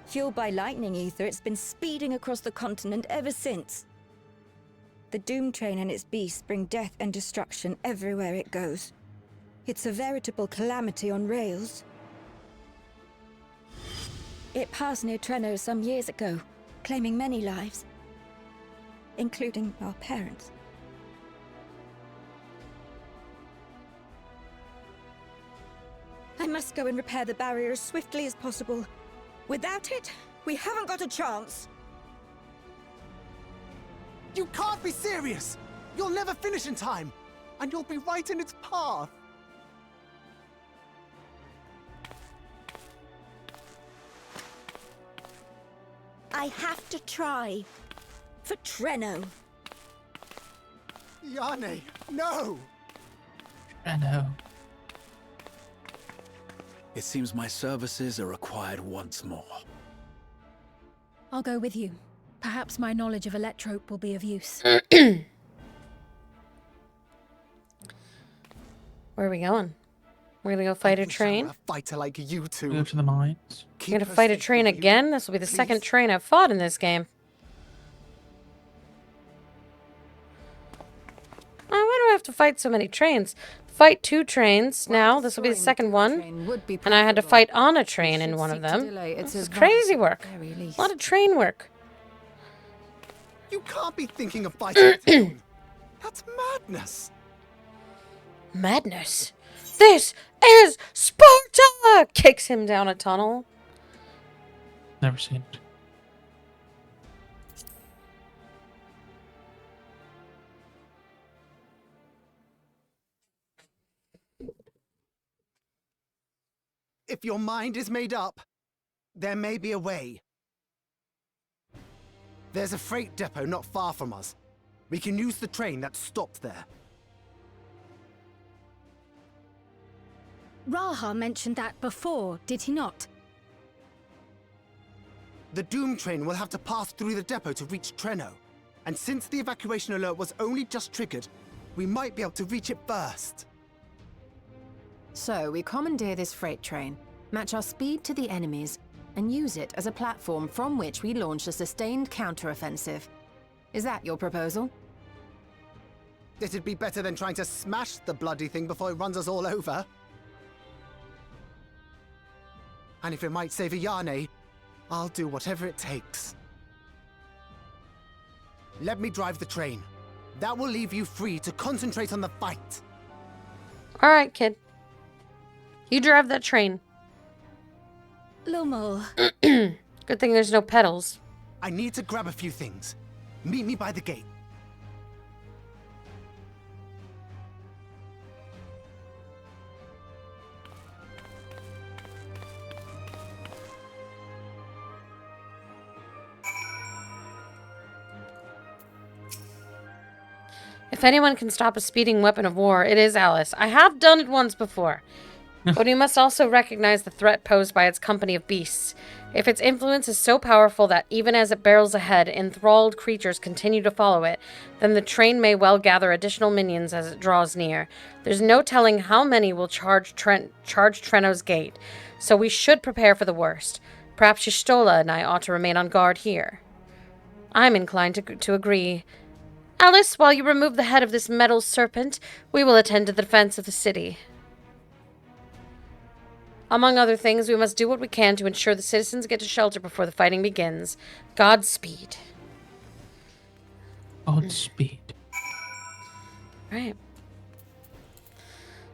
E: Fueled by lightning ether, it's been speeding across the continent ever since. The Doom train and its beasts bring death and destruction everywhere it goes. It's a veritable calamity on rails. It passed near Treno some years ago, claiming many lives, including our parents. I must go and repair the barrier as swiftly as possible. Without it, we haven't got a chance.
I: You can't be serious! You'll never finish in time, and you'll be right in its path.
E: I have to try. For Treno.
I: Yane, no!
L: I know.
W: It seems my services are required once more.
S: I'll go with you. Perhaps my knowledge of Electrope will be of use.
A: Where are we going? We're gonna go fight a train.
I: A fighter like you two.
L: Go to the mines.
A: You're gonna fight a train again? This will be the second train I've fought in this game. Why do I have to fight so many trains? Fight 2 trains now. This will be the second one. And I had to fight on a train in one of them. This is crazy work. A lot of train work.
I: You can't be thinking of fighting it alone. That's madness.
A: Madness? This is Sparta! Kicks him down a tunnel.
L: Never seen it.
I: If your mind is made up, there may be a way. There's a freight depot not far from us. We can use the train that's stopped there.
G: Raha mentioned that before, did he not?
I: The Doom train will have to pass through the depot to reach Treno. And since the evacuation alert was only just triggered, we might be able to reach it first.
T: So we commandeer this freight train, match our speed to the enemy's, and use it as a platform from which we launch a sustained counteroffensive. Is that your proposal?
I: It'd be better than trying to smash the bloody thing before it runs us all over. And if it might save Ayane, I'll do whatever it takes. Let me drive the train. That will leave you free to concentrate on the fight.
A: Alright, kid. You drive that train.
C: Lumul.
A: Good thing there's no pedals.
I: I need to grab a few things. Meet me by the gate.
A: If anyone can stop a speeding weapon of war, it is Alice. I have done it once before. But we must also recognize the threat posed by its company of beasts. If its influence is so powerful that even as it barrels ahead, enthralled creatures continue to follow it, then the train may well gather additional minions as it draws near. There's no telling how many will charge Treno's gate, so we should prepare for the worst. Perhaps Y'shtola and I ought to remain on guard here. I'm inclined to agree. Alice, while you remove the head of this metal serpent, we will attend to the defense of the city. Among other things, we must do what we can to ensure the citizens get to shelter before the fighting begins. Godspeed.
L: Godspeed.
A: Right.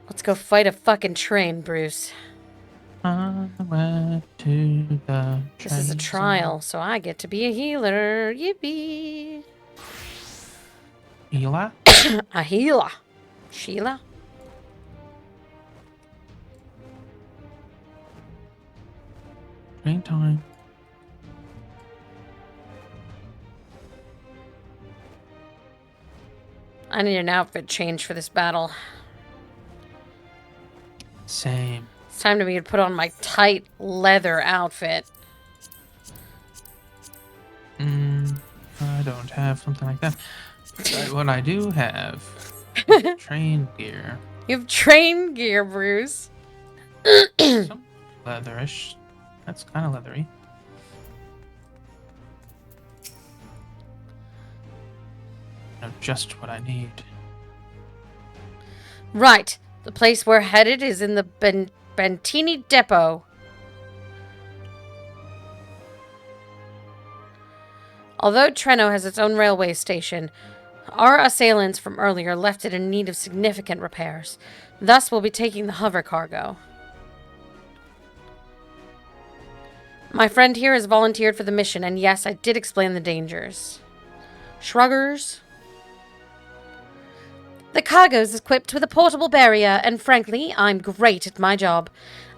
A: Let's go fight a fucking train, Bruce.
L: I went to the
A: This is a trial, so I get to be a healer. Yippee.
L: Sheila?
A: A healer. Sheila?
L: Train time.
A: I need an outfit change for this battle.
L: Same.
A: It's time to me to put on my tight leather outfit.
L: I don't have something like that. But what I do have train gear.
A: You have train gear, Bruce.
L: Some leatherish. That's kind of leathery. Know just what I need.
A: Right. The place we're headed is in the Bentini Depot. Although Treno has its own railway station, our assailants from earlier left it in need of significant repairs. Thus, we'll be taking the hover cargo. My friend here has volunteered for the mission, and yes, I did explain the dangers. Shruggers. The cargo's equipped with a portable barrier, and frankly, I'm great at my job.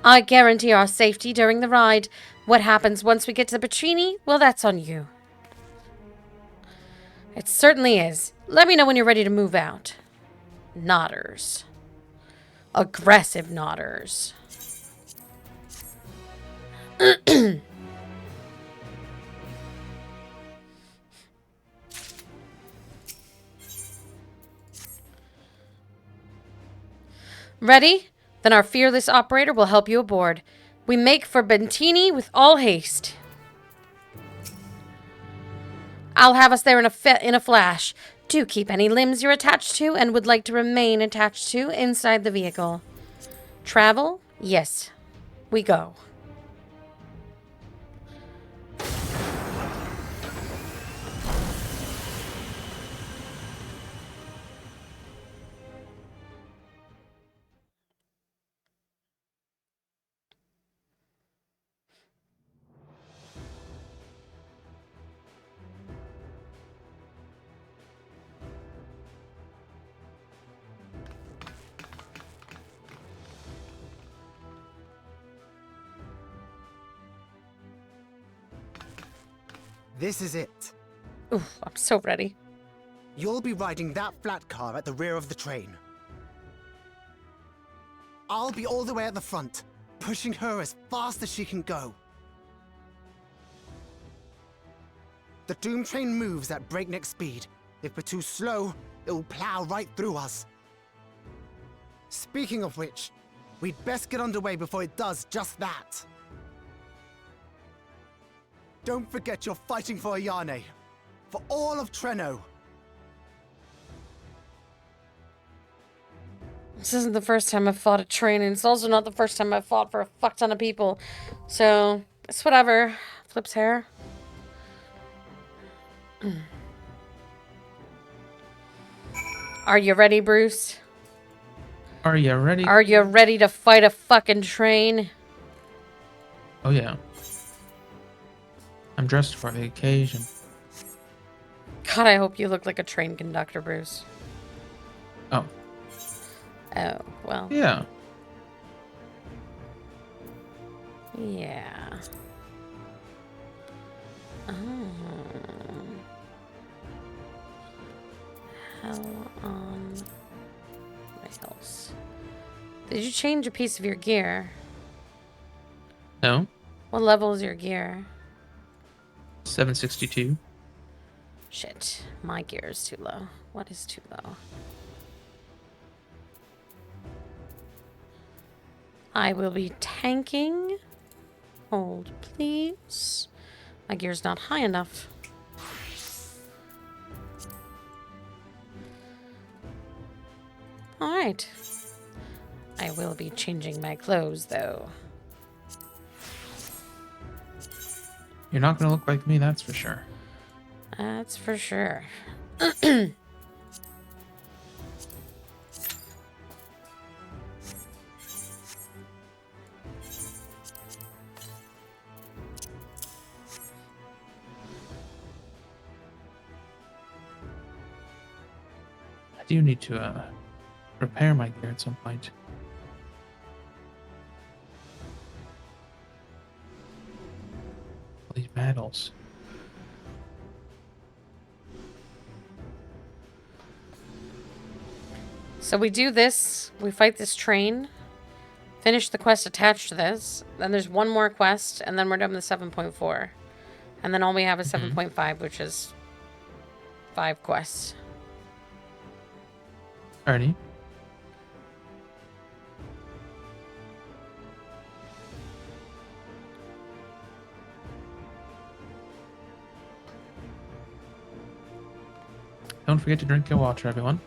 A: I guarantee our safety during the ride. What happens once we get to the Petrini? Well, that's on you. It certainly is. Let me know when you're ready to move out. Nodders. Aggressive nodders. Ready? Then our fearless operator will help you aboard. We make for Bentini with all haste. I'll have us there in a flash. Do keep any limbs you're attached to and would like to remain attached to inside the vehicle. Travel? Yes. We go.
I: This is it.
A: Ooh, I'm so ready.
I: You'll be riding that flat car at the rear of the train. I'll be all the way at the front, pushing her as fast as she can go. The Doom train moves at breakneck speed. If we're too slow, it will plow right through us. Speaking of which, we'd best get underway before it does just that. Don't forget you're fighting for Ayane. For all of Treno.
A: This isn't the first time I've fought a train, and it's also not the first time I've fought for a fuck ton of people. So, it's whatever. Flips hair. Are you ready, Bruce?
L: Are you ready?
A: Are you ready to fight a fucking train?
L: Oh yeah. I'm dressed for the occasion.
A: God, I hope you look like a train conductor, Bruce.
L: Oh.
A: Oh, well.
L: Yeah.
A: Yeah. Hell on rails. Did you change a piece of your gear?
L: No.
A: What level is your gear?
L: 762.
A: Shit. My gear is too low. What is too low? I will be tanking. Hold, please. My gear's not high enough. Alright. I will be changing my clothes, though.
L: You're not gonna look like me, that's for sure.
A: That's for sure.
L: I do need to repair my gear at some point. All these battles.
A: So we do this, we fight this train, finish the quest attached to this, then there's one more quest, and then we're done with 7.4. And then all we have is 7.5, which is 5 quests.
L: Alrighty. Don't forget to drink your water, everyone.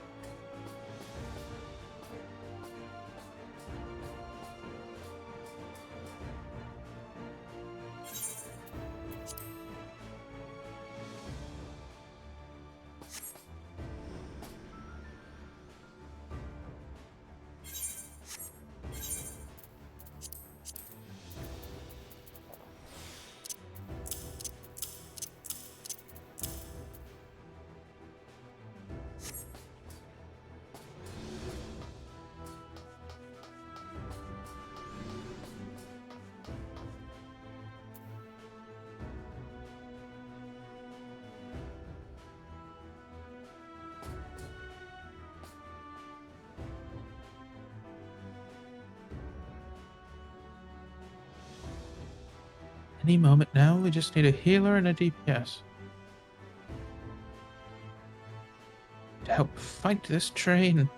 L: Any moment now, we just need a healer and a DPS to help fight this train.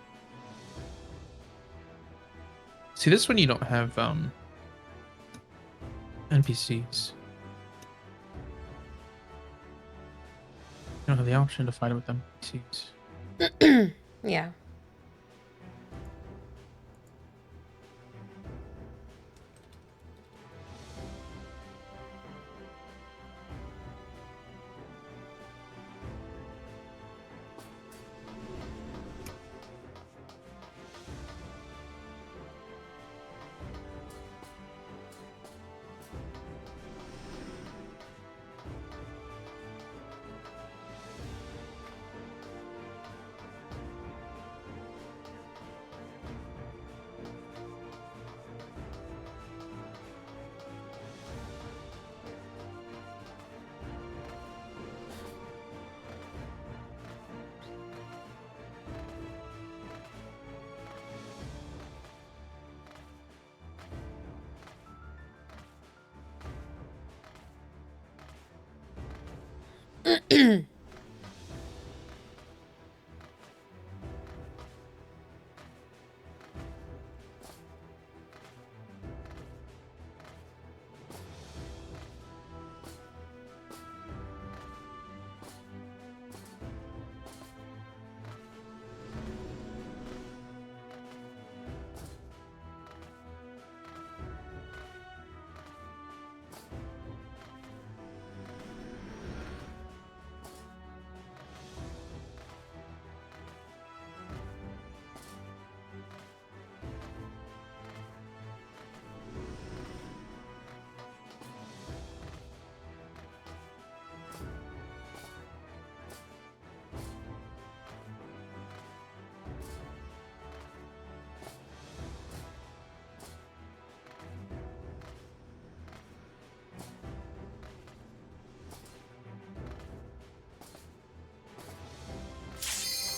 L: See, this one you don't have NPCs. You don't have the option to fight it with NPCs.
A: Yeah.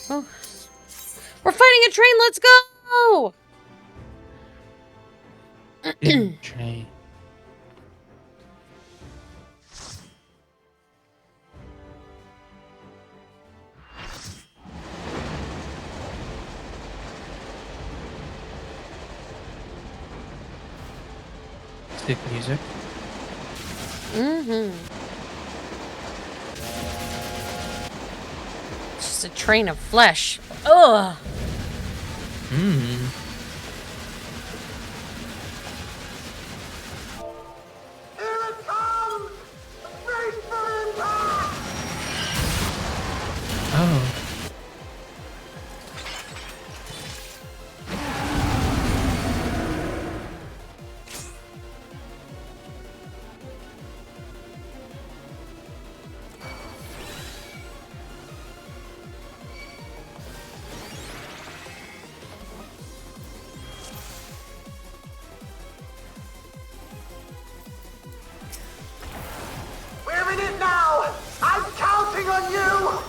A: Oh. We're fighting a train, let's go!
L: Train. Sick music.
A: Mm-hmm. Just a train of flesh. Ugh.
L: Mmm. Oh.
H: We're in it now! I'm counting on you!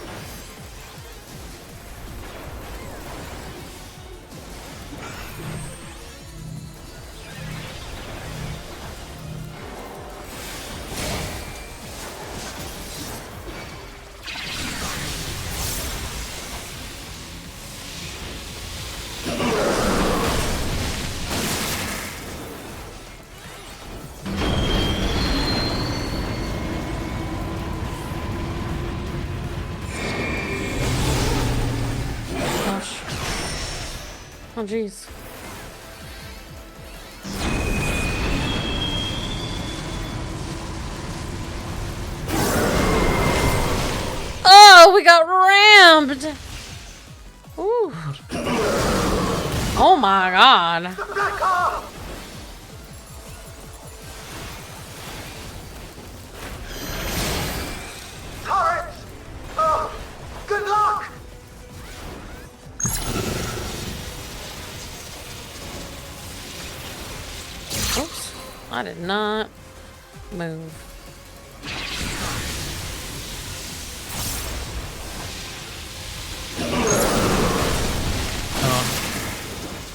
A: Gosh. Oh, jeez. Oh, we got rammed! Ooh. Oh my god.
H: Turrets! Oh, good luck!
A: Oops. I did not move.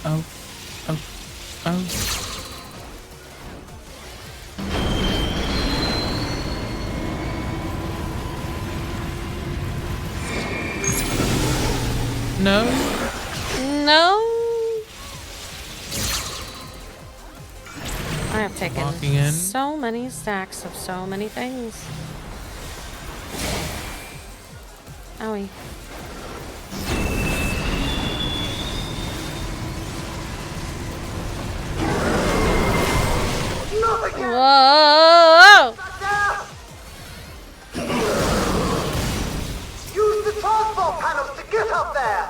L: Oh. Oh. Oh. No.
A: No. I have taken
L: Walking in.
A: so many stacks of so many things. Owie. Whoa!
H: Use the transport panels to get up there!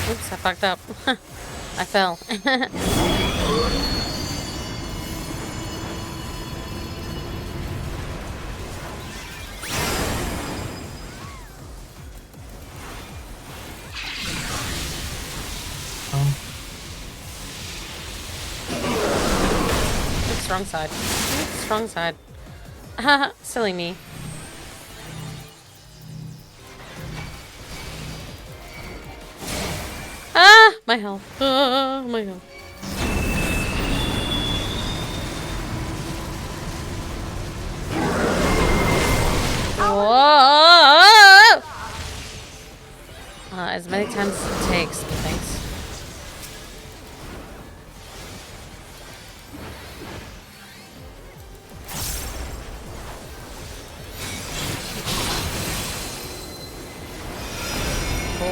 A: Oops, I fucked up. I fell. Strong side. Strong side. Haha, silly me. Ah, my health. Ah, my health. Whoa! As many times as it takes, thanks.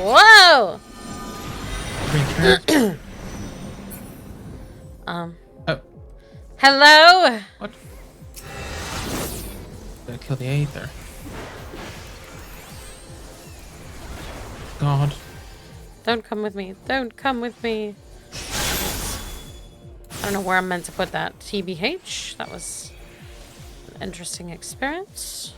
A: Whoa!
L: Oh.
A: Hello?
L: What? Gotta kill the Aether. God.
A: Don't come with me. Don't come with me. I don't know where I'm meant to put that. TBH. That was an interesting experience.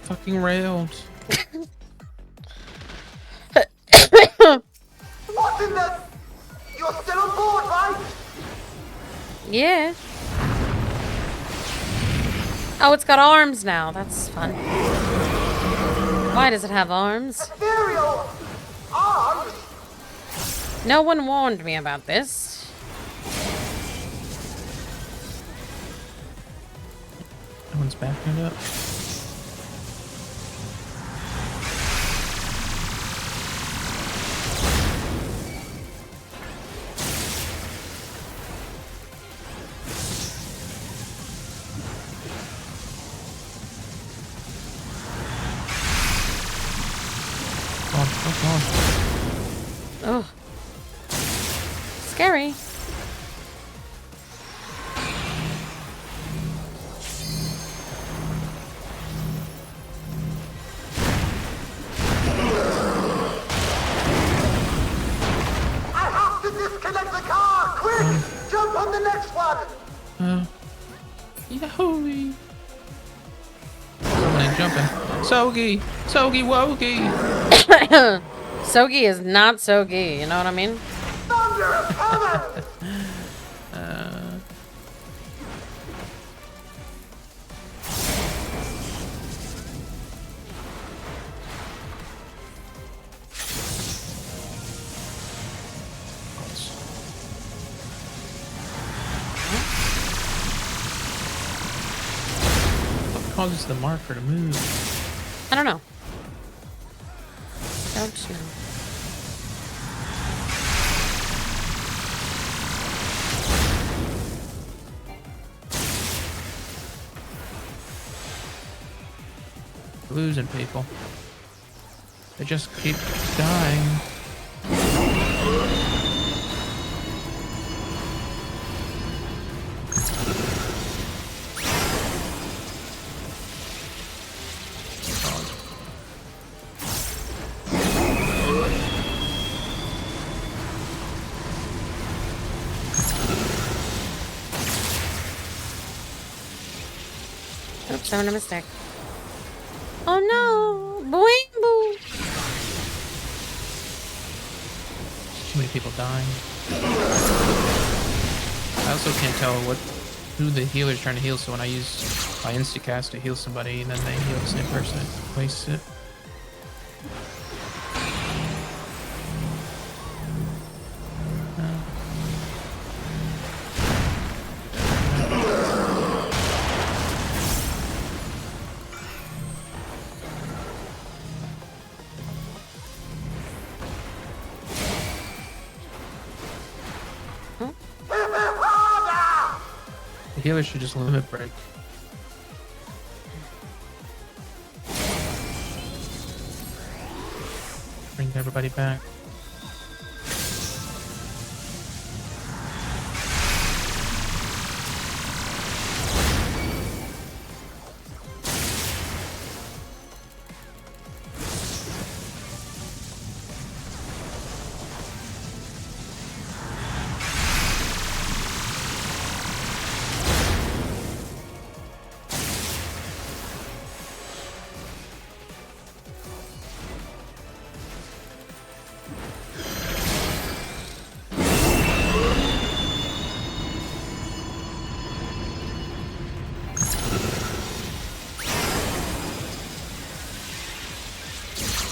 L: fucking railed.
H: What's in the... You're still on board, right?
A: Yeah. Oh, it's got arms now. That's fun. Why does it have arms?
H: Ethereal arms?
A: No one warned me about this.
L: That one's backing it up.
A: Oh. Scary.
H: I have to disconnect the car! Quick! Jump on the next one!
L: Yahoo! Someone ain't jumping. Sogi! Sogi Wogi!
A: Sogi is not Sogi, you know what I mean?
H: Thunder of heaven!
L: What causes the marker to move?
A: I don't know. Don't know.
L: Losing people. They just keep dying.
A: Oops, I made a mistake. Oh no! Boing boo!
L: Too many people dying. I also can't tell who the healer's trying to heal, so when I use my instacast to heal somebody and then they heal the same person, it wastes it. The healer should just limit break. Bring everybody back.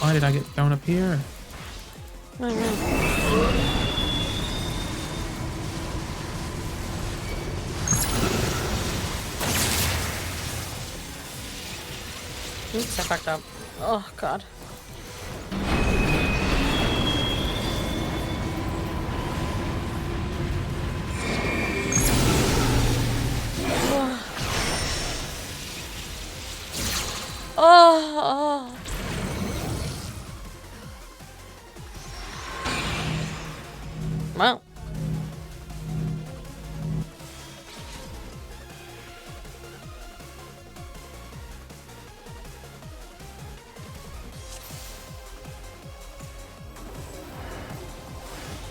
L: Why did I get thrown up here?
A: I don't know. Oops, I fucked up. Oh, God. Oh. Well.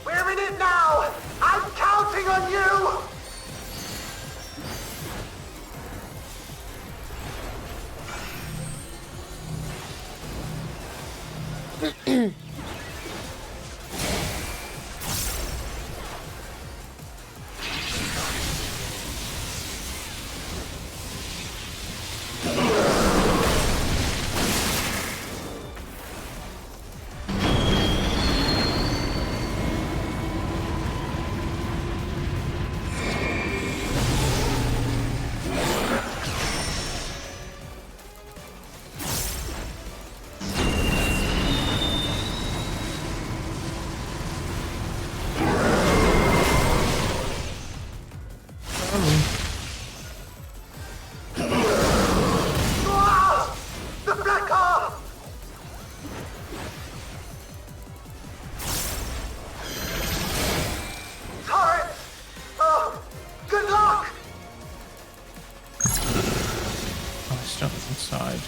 H: We're in it now! I'm counting on you! The black arm! Turret! Oh, good luck!
L: Oh, I stuck inside.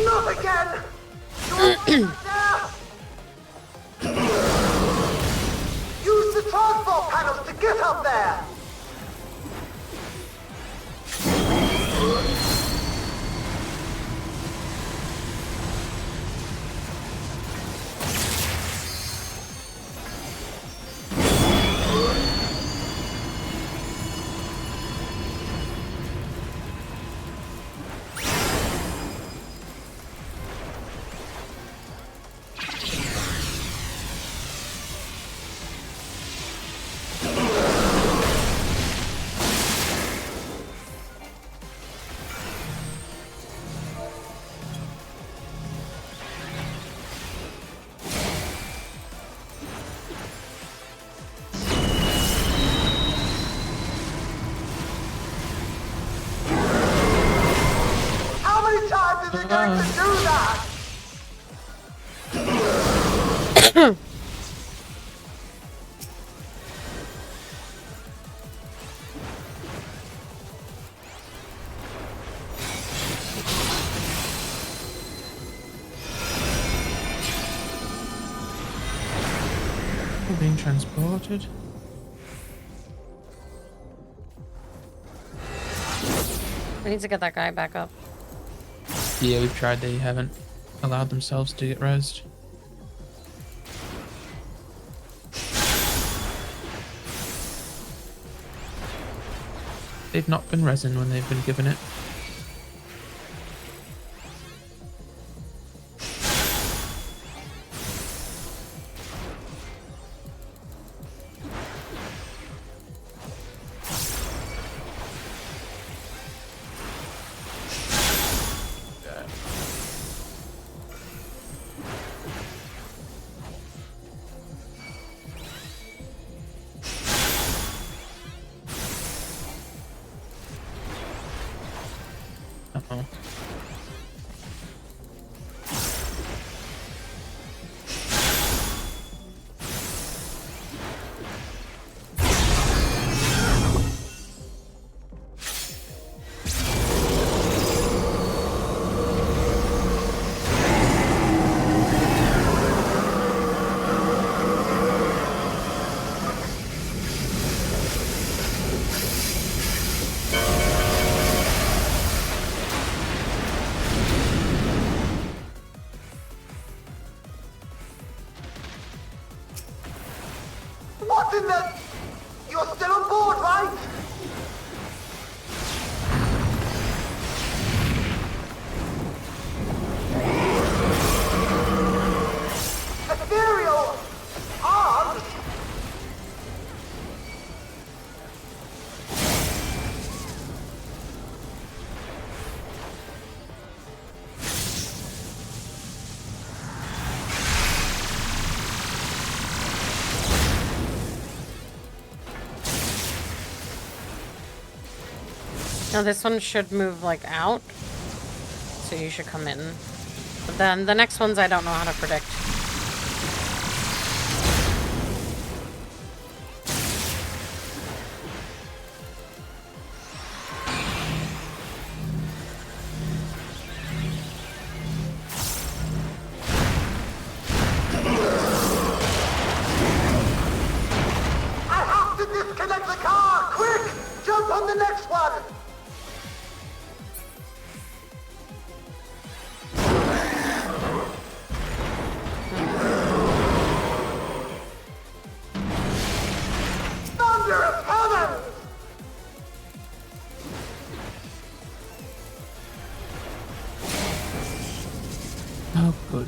H: Not again! Use the transport panels to get up there! How many times is it going to do that?
L: We're being transported.
A: We need to get that guy back up.
L: Yeah, we've tried. They haven't allowed themselves to get rezzed. They've not been resin when they've been given it. Uh-oh.
H: What in the... You're still on board, right? Ethereal... arms?
A: Now this one should move like out. So you should come in. But then the next ones I don't know how to predict.
H: I have to disconnect the car! Quick! Jump on the next one! Thunder of heaven!
L: Oh, good.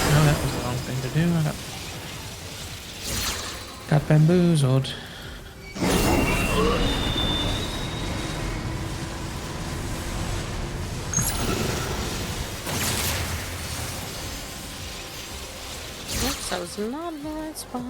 L: No, that was the wrong thing to do. I got bamboozled.
A: Oops, that was not the right spot.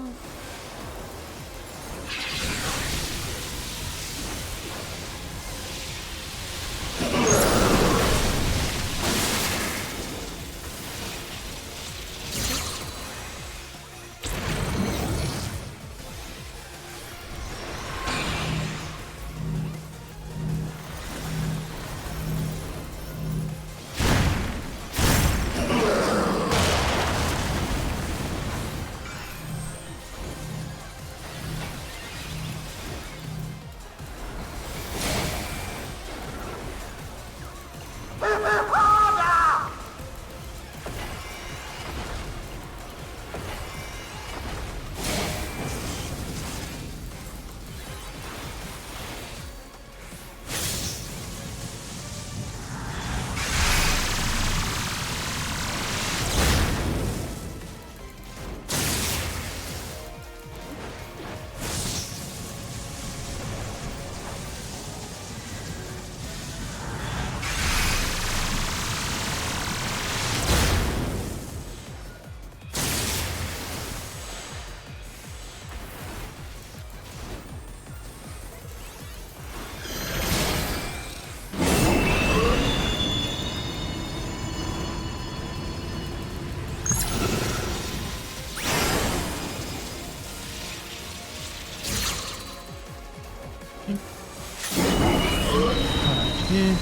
L: Yeah.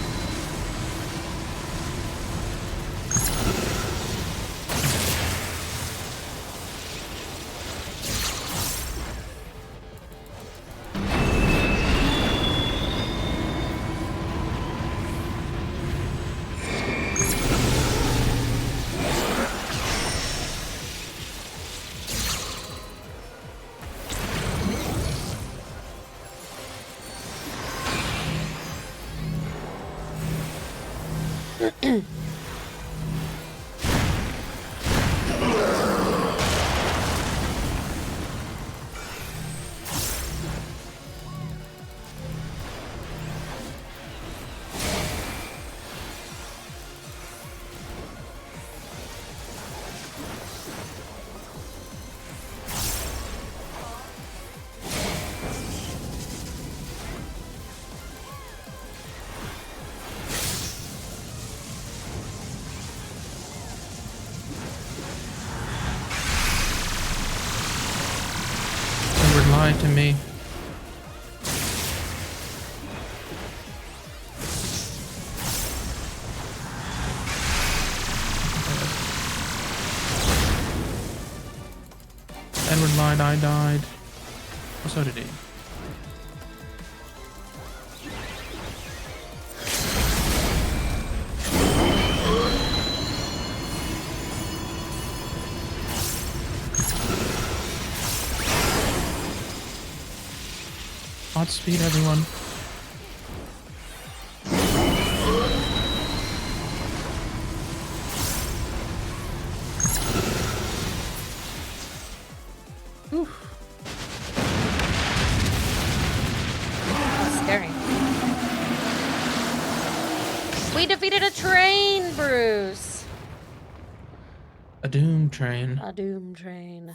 L: Lied to me. Edward lied, I died. Well, so did he. Godspeed, everyone.
A: That's scary. We defeated a train, Bruce.
L: A doom train.
A: A doom train.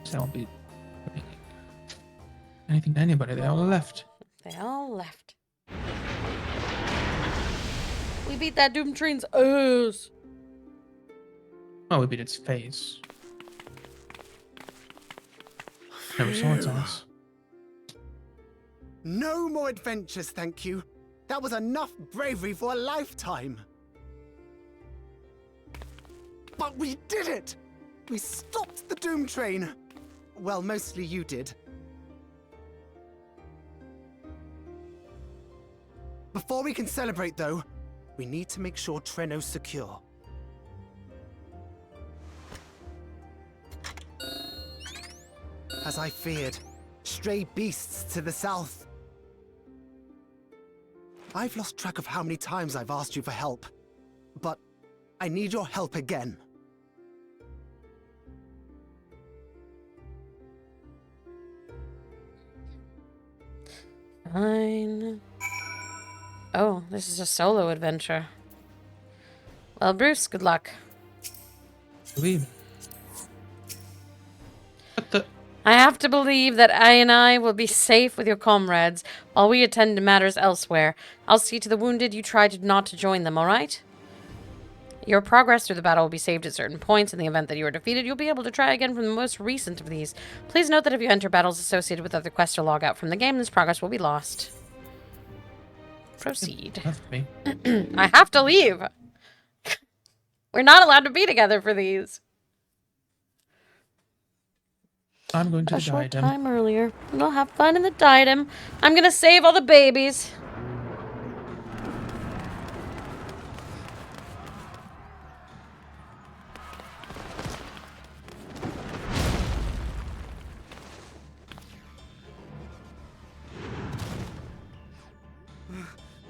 L: They won't be doing anything to anybody. They all left.
A: They all left. We beat that doom train's ass.
L: Oh, we beat its face. Never saw its ass.
I: No more adventures, thank you. That was enough bravery for a lifetime. But we did it! We stopped the Doom Train. Well, mostly you did. Before we can celebrate, though, we need to make sure Treno's secure. As I feared, stray beasts to the south. I've lost track of how many times I've asked you for help, but I need your help again.
A: Fine. Oh, this is a solo adventure. Well, Bruce, good luck. I have to believe that I will be safe with your comrades while we attend to matters elsewhere. I'll see to the wounded you try not to join them, alright? Your progress through the battle will be saved at certain points. In the event that you are defeated, you'll be able to try again from the most recent of these. Please note that if you enter battles associated with other quests or log out from the game, this progress will be lost. Proceed. I have to leave. We're not allowed to be together for these.
L: I'm going to
A: A
L: the
A: short
L: diadem.
A: time earlier. We'll have fun in the diadem. I'm gonna save all the babies.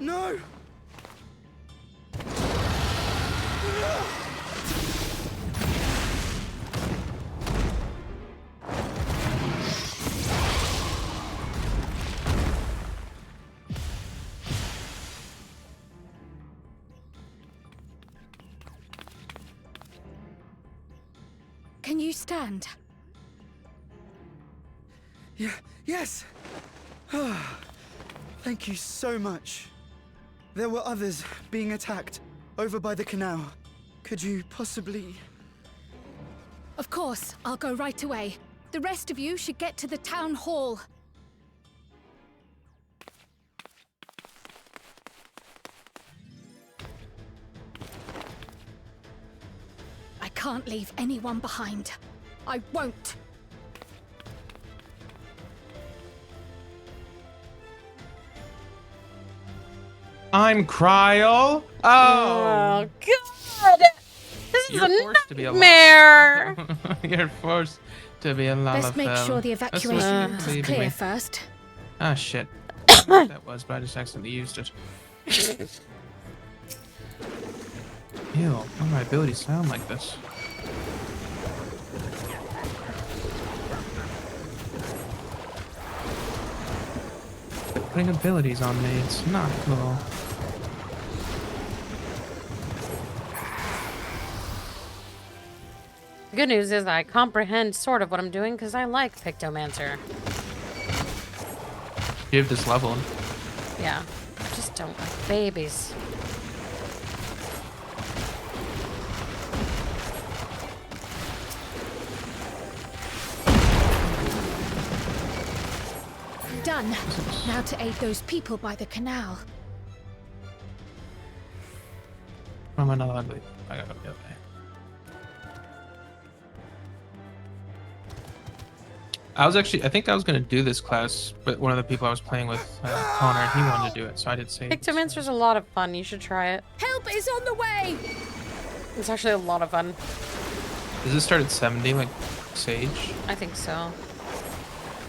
I: No!
G: Can you stand?
M: Yes! Thank you so much. There were others being attacked over by the canal. Could you possibly...
G: Of course, I'll go right away. The rest of you should get to the town hall. I can't leave anyone behind. I won't.
L: I'm Kryl.
A: Oh, God! This is
L: You're
A: a
L: forced to be a
A: nightmare!
L: You're forced to be a Lalafell.
G: Best make sure the evacuation route is clear first.
L: Ah, shit. I don't know what that was, but I just accidentally used it. Ew, why do my abilities sound like this? Putting abilities on me, it's not cool.
A: The good news is I comprehend sort of what I'm doing because I like Pictomancer.
L: You have this level.
A: Yeah, I just don't like babies.
G: Done. Now to aid those people by the canal.
L: I'm another ugly. I gotta go the other way. I think I was gonna do this class, but one of the people I was playing with, Connor, he wanted to do it, so I did say.
A: Pictomancer's a lot of fun. You should try it.
G: Help is on the way!
A: It's actually a lot of fun.
L: Does it start at 70 like Sage?
A: I think so.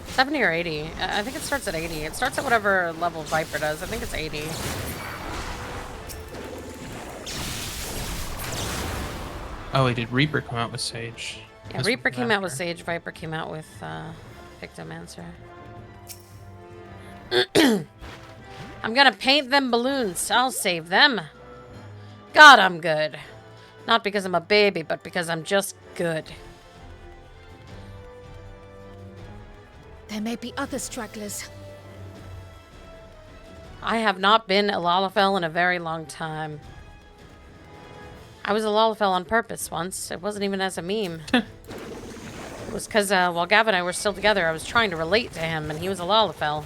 A: 70 or 80. I think it starts at 80. It starts at whatever level Viper does. I think it's 80.
L: Oh, wait, did Reaper come out with Sage?
A: Yeah,
L: This
A: Reaper
L: was
A: came out with
L: after.
A: Sage. Viper came out with Victim Answer. I'm gonna paint them balloons. I'll save them. God, I'm good. Not because I'm a baby, but because I'm just good.
G: There may be other stragglers.
A: I have not been a Lalafell in a very long time. I was a Lalafell on purpose once. It wasn't even as a meme. It was because while Gav and I were still together, I was trying to relate to him, and he was a Lalafell.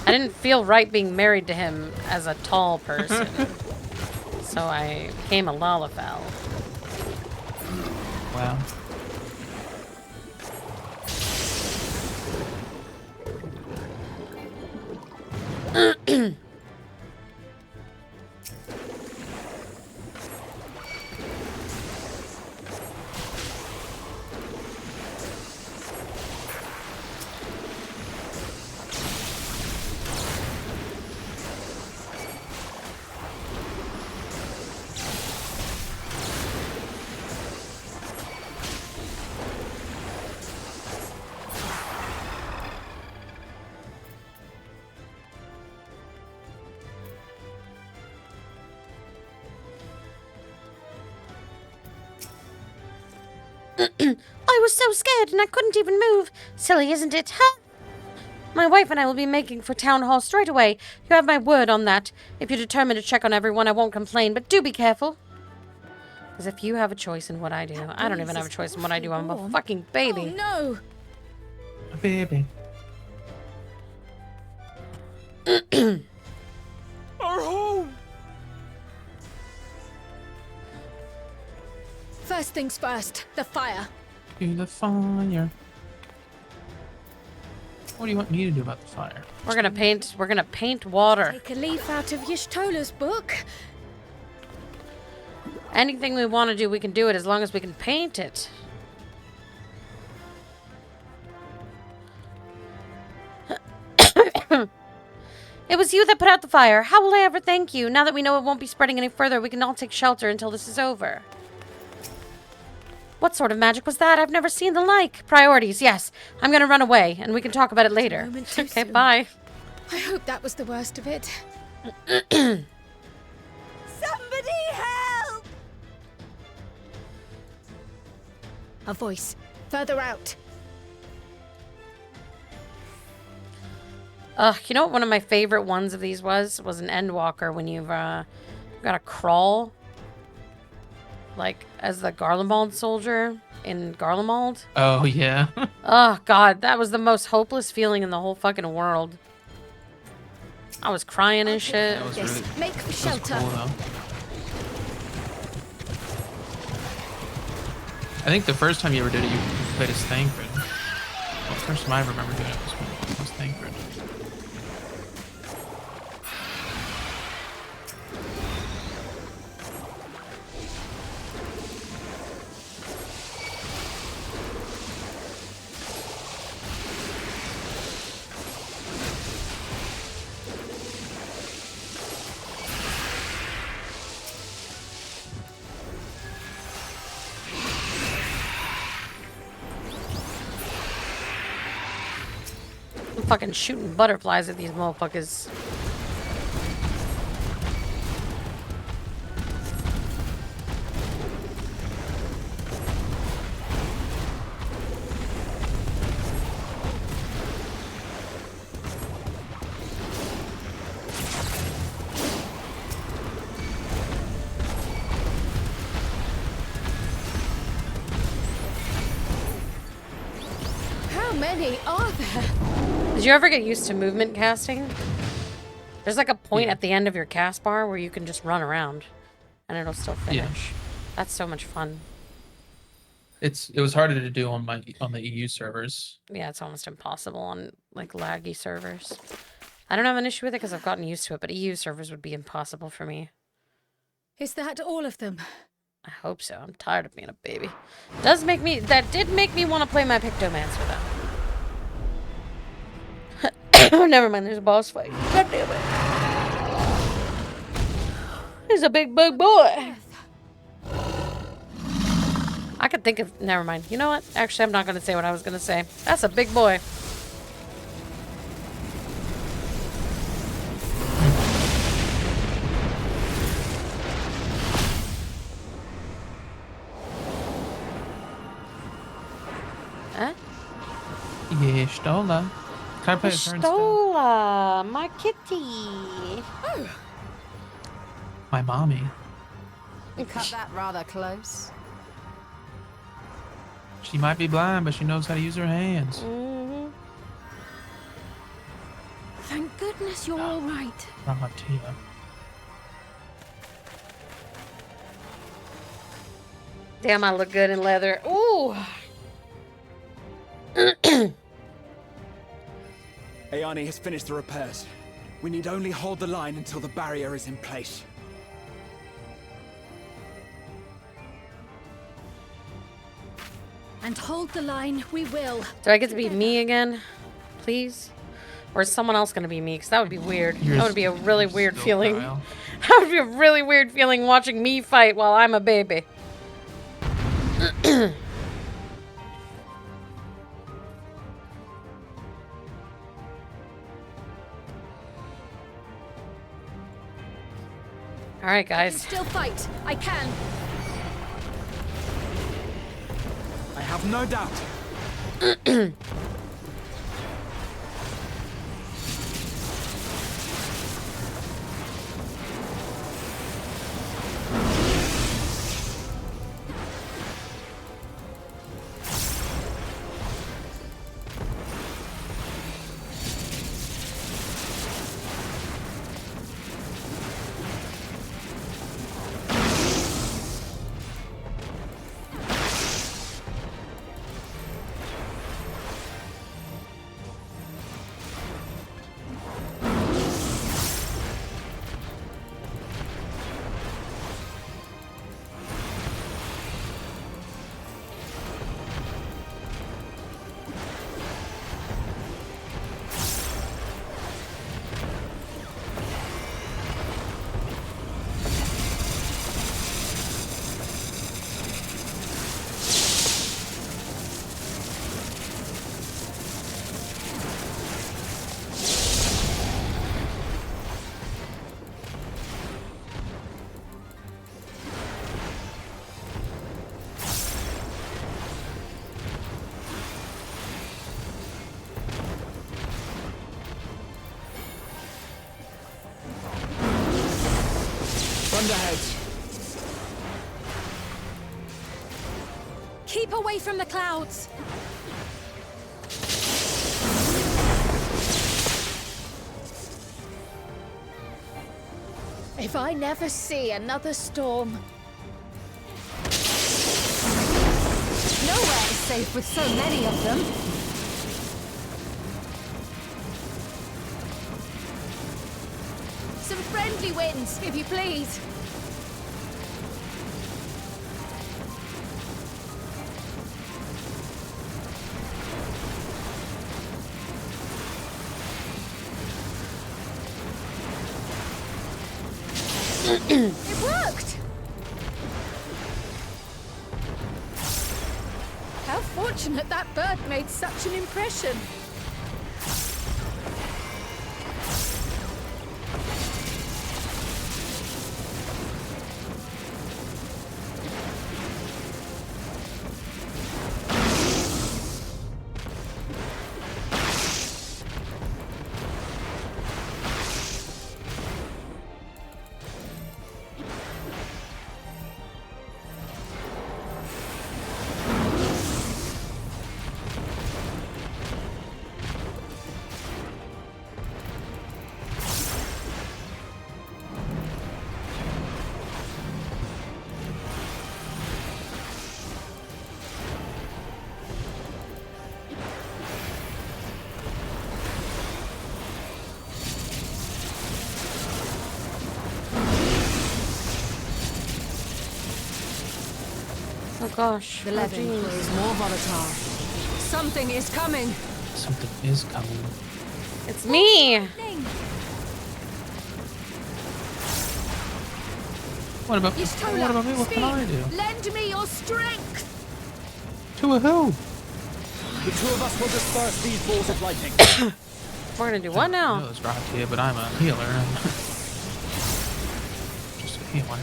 A: I didn't feel right being married to him as a tall person. So I became a Lalafell.
L: Wow.
K: I was so scared and I couldn't even move. Silly, isn't it? Huh? My wife and I will be making for town hall straight away. You have my word on that. If you're determined to check on everyone, I won't complain, but do be careful.
A: Because if you have a choice in what I do, I don't even have a choice in what I do. I'm a fucking baby.
G: Oh, no.
L: A baby.
M: Our home!
G: First things first, the fire.
L: To the fire. What do you want me to do about the fire?
A: We're gonna paint water.
G: Take a leaf out of Y'shtola's book.
A: Anything we want to do, we can do it as long as we can paint it.
K: It was you that put out the fire. How will I ever thank you? Now that we know it won't be spreading any further, we can all take shelter until this is over. What sort of magic was that? I've never seen the like. Priorities, yes. I'm gonna run away, and we can talk about it later.
A: Okay, bye.
G: I hope that was the worst of it.
E: Somebody help!
G: A voice. Further out.
A: You know what one of my favorite ones of these was an Endwalker when you've got to crawl, like as the Garlemald soldier in Garlemald.
L: Oh, yeah.
A: Oh, God, that was the most hopeless feeling in the whole fucking world. I was crying and shit.
L: That was really,
G: Make for
L: that was
G: shelter.
L: cool, though. I think the first time you ever did it, you played as Thancred. Well, the first time I remember doing it was Thancred.
A: I'm fucking shooting butterflies at these motherfuckers.
G: How many are there?
A: Did you ever get used to movement casting? There's like a point at the end of your cast bar where you can just run around and it'll still finish. That's so much fun.
L: It was harder to do on the EU servers.
A: Yeah, it's almost impossible on like laggy servers. I don't have an issue with it because I've gotten used to it, but EU servers would be impossible for me.
G: Is that all of them?
A: I hope so. I'm tired of being a baby. That did make me want to play my Pictomancer though. Oh, never mind. There's a boss fight. God damn it. He's a big bug boy. I could think of... Never mind. You know what? Actually, I'm not going to say what I was going to say. That's a big boy. Huh?
L: Yeah, Stola. Can I play a turn still?
A: Stola, my kitty.
L: My mommy.
T: You cut that rather close.
L: She might be blind, but she knows how to use her hands.
A: Mm-hmm.
G: Thank goodness you're all right.
L: Tia.
A: Damn, I look good in leather. Ooh.
W: Ayani has finished the repairs. We need only hold the line until the barrier is in place.
G: And hold the line, we will.
A: Do I get to be me again? Please? Or is someone else going to be me? Because that would be weird. That would be a really weird feeling. That would be a really weird feeling watching me fight while I'm a baby. Alright, guys.
G: I can still fight. I can.
W: I have no doubt. Thunderheads.
G: Keep away from the clouds. If I never see another storm.
T: Nowhere is safe with so many of them.
G: Some friendly winds, if you please. It worked! How fortunate that bird made such an impression.
A: Oh gosh.
T: The
A: Oh,
T: leaven
A: jeez.
T: grows more volatile. Something is coming.
L: Something is coming.
A: It's me.
L: What about
G: Y'shtola,
L: what about me? What can I
G: speed,
L: do?
G: lend me your strength.
L: To a who?
W: The two of us will disperse these balls of lightning.
A: We're gonna do what now?
L: I was right here, but I'm a healer. I'm just a healer.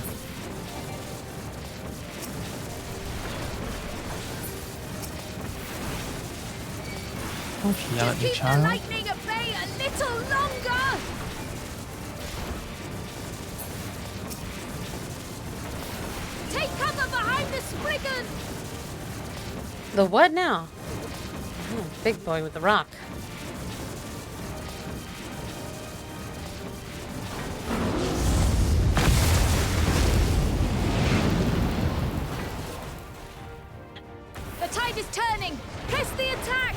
L: Don't yell at me,
G: Keep the
L: child.
G: lightning at bay a little longer. Take cover behind the Spriggan.
A: The what now? Oh, big boy with the rock.
G: The tide is turning. Press the attack.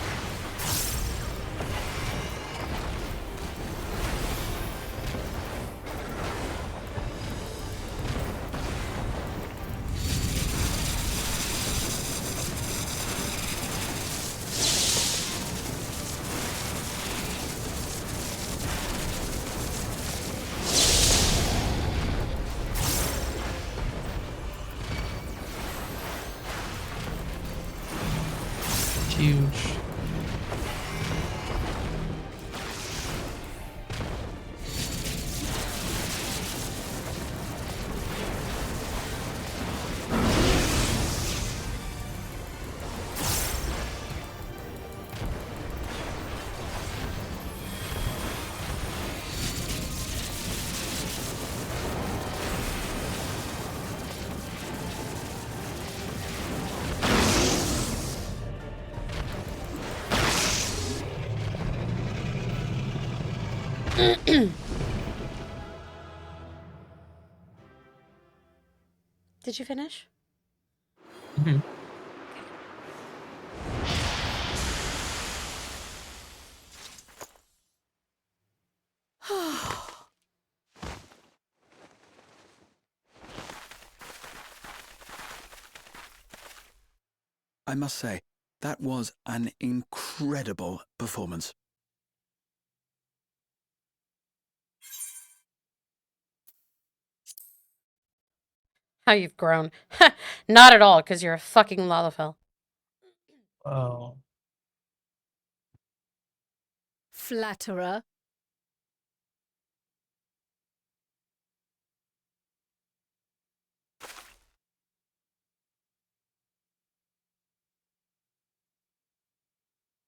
L: Huge.
A: Did you finish?
L: Mm-hmm.
W: I must say, that was an incredible performance.
A: How you've grown. Not at all, because you're a fucking Lalafell.
L: Oh.
G: Flatterer.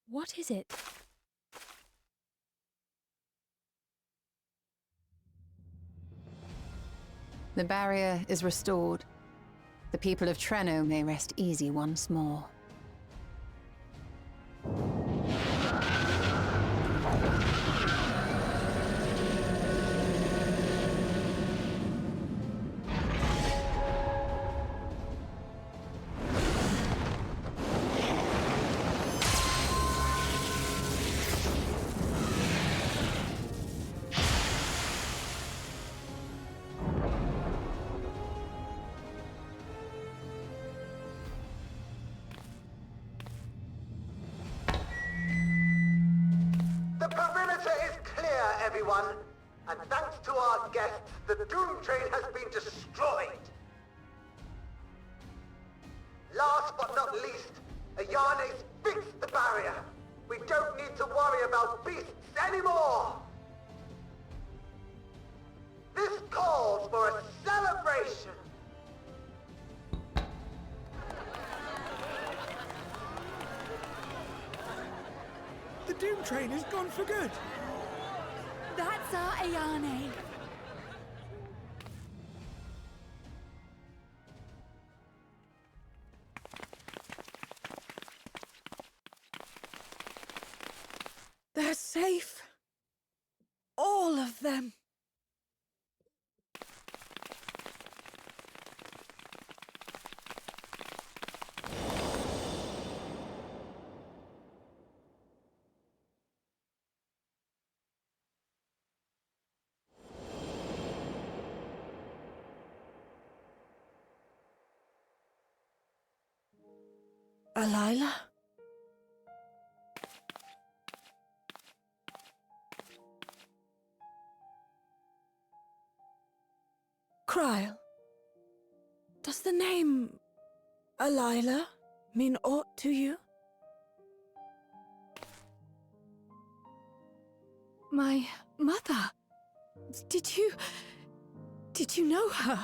G: What is it?
T: The barrier is restored. The people of Treno may rest easy once more.
H: The perimeter is clear, everyone. And thanks to our guests, the Doom Train has been destroyed. Last but not least, Ayane's fixed the barrier. We don't need to worry about beasts anymore. This calls for a celebration.
M: The Doom Train is gone for good.
G: That's our Ayane.
F: They're safe. All of them. Alila? Kryle, does the name Alila mean aught to you?
C: My mother? Did you know her?